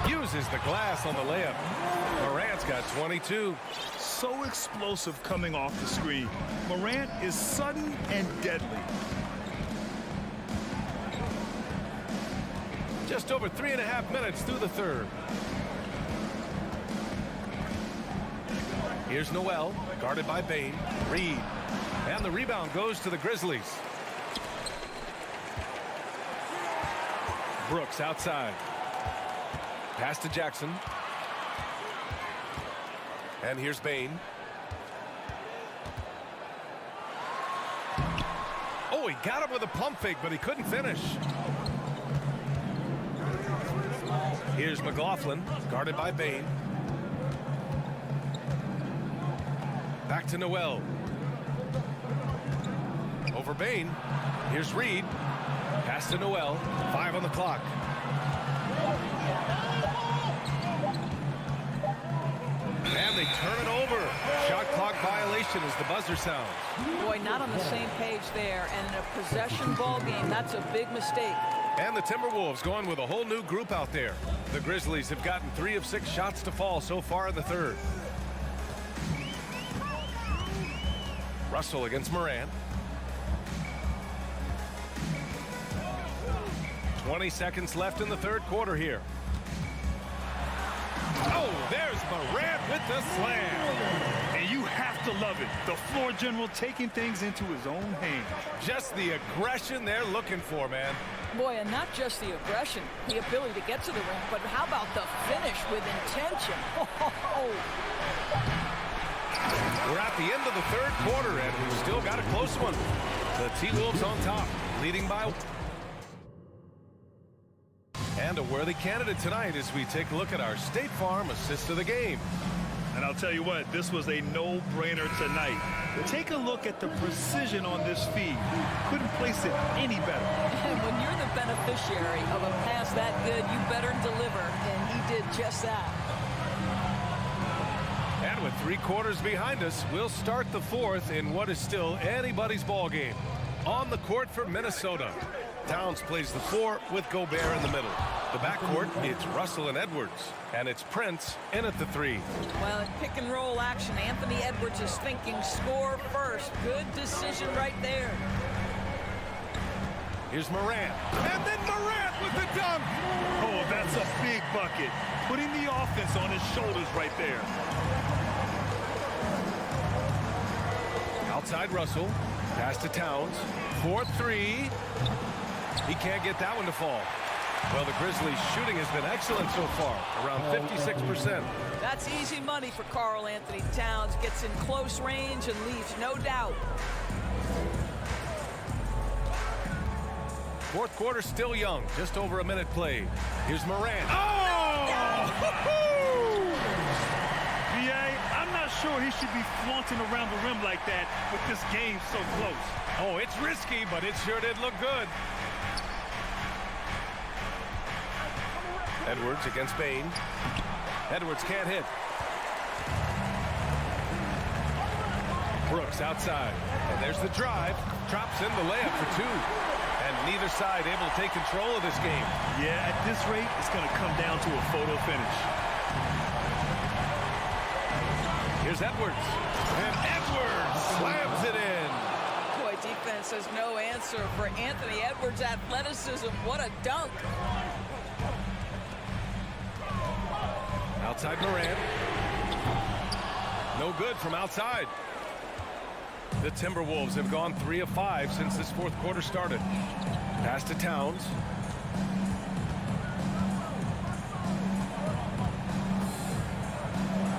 Uses the glass on the layup. Morant's got 22. So explosive coming off the screen. Morant is sudden and deadly. Just over 3.5 minutes through the third. Here's Noel, guarded by Bain. Reed. And the rebound goes to the Grizzlies. Brooks outside. Pass to Jackson. And here's Bain. Oh, he got him with a pump fake, but he couldn't finish. Here's McLaughlin, guarded by Bain. Back to Noel. Over Bain. Here's Reed. Pass to Noel. 5 on the clock. And they turn it over. Shot clock violation as the buzzer sounds. Boy, not on the same page there. And in a possession ball game, that's a big mistake. And the Timberwolves going with a whole new group out there. The Grizzlies have gotten 3 of 6 shots to fall so far in the third. Russell against Morant. 20 seconds left in the third quarter here. Oh, there's Morant with the slam. And you have to love it. The floor general taking things into his own hands. Just the aggression they're looking for, man. Boy, and not just the aggression, the ability to get to the rim, but how about the finish with intention? Oh. We're at the end of the third quarter, and we've still got a close one. The T-Wolves on top, leading by. And a worthy candidate tonight as we take a look at our State Farm assist of the game. And I'll tell you what, this was a no-brainer tonight. Take a look at the precision on this feed. Couldn't place it any better. And when you're the beneficiary of a pass that good, you better deliver. And he did just that. with 3 quarters behind us, we'll start the 4th in what is still anybody's ball game. On the court for Minnesota, Towns plays the 4 with Gobert in the middle. The backcourt, it's Russell and Edwards, and it's Prince in at the 3. Well, in pick and roll action, Anthony Edwards is thinking score first. Good decision right there. Here's Morant, and then Morant with the dunk. Oh, that's a big bucket. Putting the offense on his shoulders right there. Outside Russell, pass to Towns, 4-3. He can't get that one to fall. Well, the Grizzlies' shooting has been excellent so far, around 56%. That's easy money for Karl Anthony Towns. Gets in close range and leaves no doubt. 4th quarter still young, just over a minute played. Here's Morant. Oh! VA, I'm not sure he should be flaunting around the rim like that with this game so close. Oh, it's risky, but it sure did look good. Edwards against Bain. Edwards can't hit. Brooks outside. And there's the drive. Drops in the layup for 2. And neither side able to take control of this game. Yeah, at this rate, it's going to come down to a photo finish. Here's Edwards. And Edwards slams it in. Boy, defense has no answer for Anthony Edwards' athleticism. What a dunk. Outside Morant. No good from outside. The Timberwolves have gone 3 of 5 since this 4th quarter started. Pass to Towns.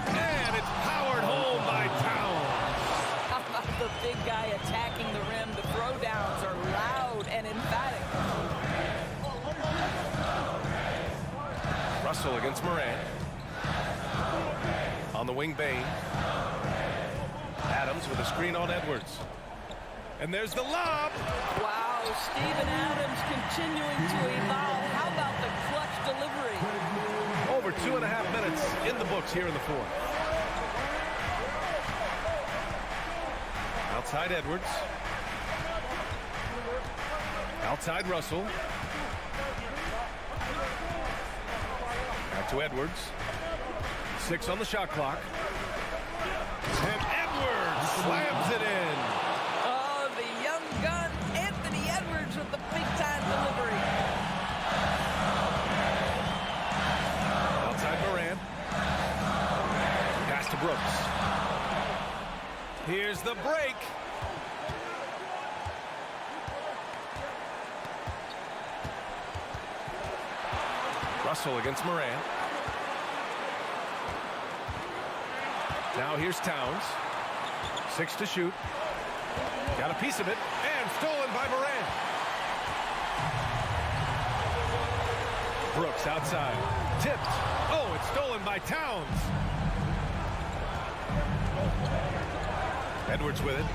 And it's powered home by Towns. How about the big guy attacking the rim? The throwdowns are loud and emphatic. Russell against Morant. On the wing, Bain. Adams with a screen on Edwards. And there's the lob. Wow, Steven Adams continuing to evolve. How about the clutch delivery? Over 2.5 minutes in the books here in the 4th. Outside Edwards. Outside Russell. Back to Edwards. 6 on the shot clock. And Edwards slams it in. Oh, the young gun, Anthony Edwards with the big-time delivery. Outside Morant. Pass to Brooks. Here's the break. Russell against Morant. Now here's Towns. 6 to shoot. Got a piece of it. And stolen by Morant. Brooks outside. Tipped. Oh, it's stolen by Towns. Edwards with it.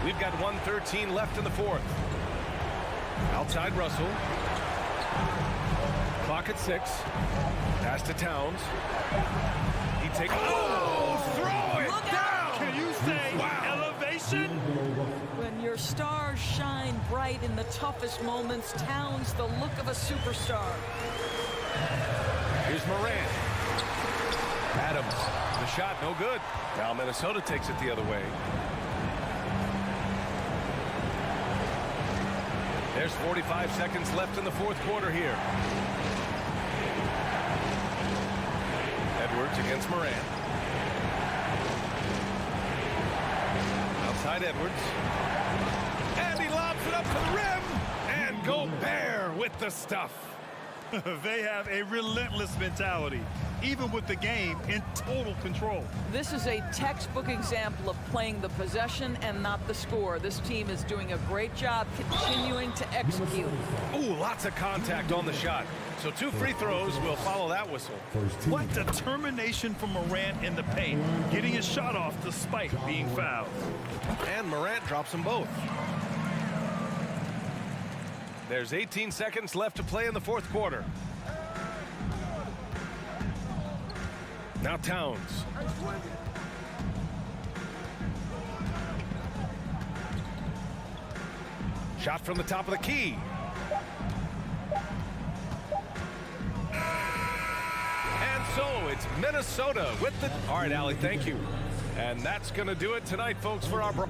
We've got 1:13 left in the 4th. Outside Russell. Clock at 6. Pass to Towns. He takes. Oh! Throw it down! Can you say elevation? When your stars shine bright in the toughest moments, Towns the look of a superstar. Here's Morant. Adams. The shot no good. Now Minnesota takes it the other way. There's 45 seconds left in the 4th quarter here. Edwards against Morant. Outside Edwards. And he lobs it up to the rim. And Gobert with the stuff. They have a relentless mentality, even with the game in total control. This is a textbook example of playing the possession and not the score. This team is doing a great job continuing to execute. Ooh, lots of contact on the shot. So 2 free throws will follow that whistle. What determination from Morant in the paint, getting his shot off despite being fouled. And Morant drops them both. There's 18 seconds left to play in the 4th quarter. Now Towns. Shot from the top of the key. And so it's Minnesota with the... All right, Allie, thank you. And that's going to do it tonight, folks, for our...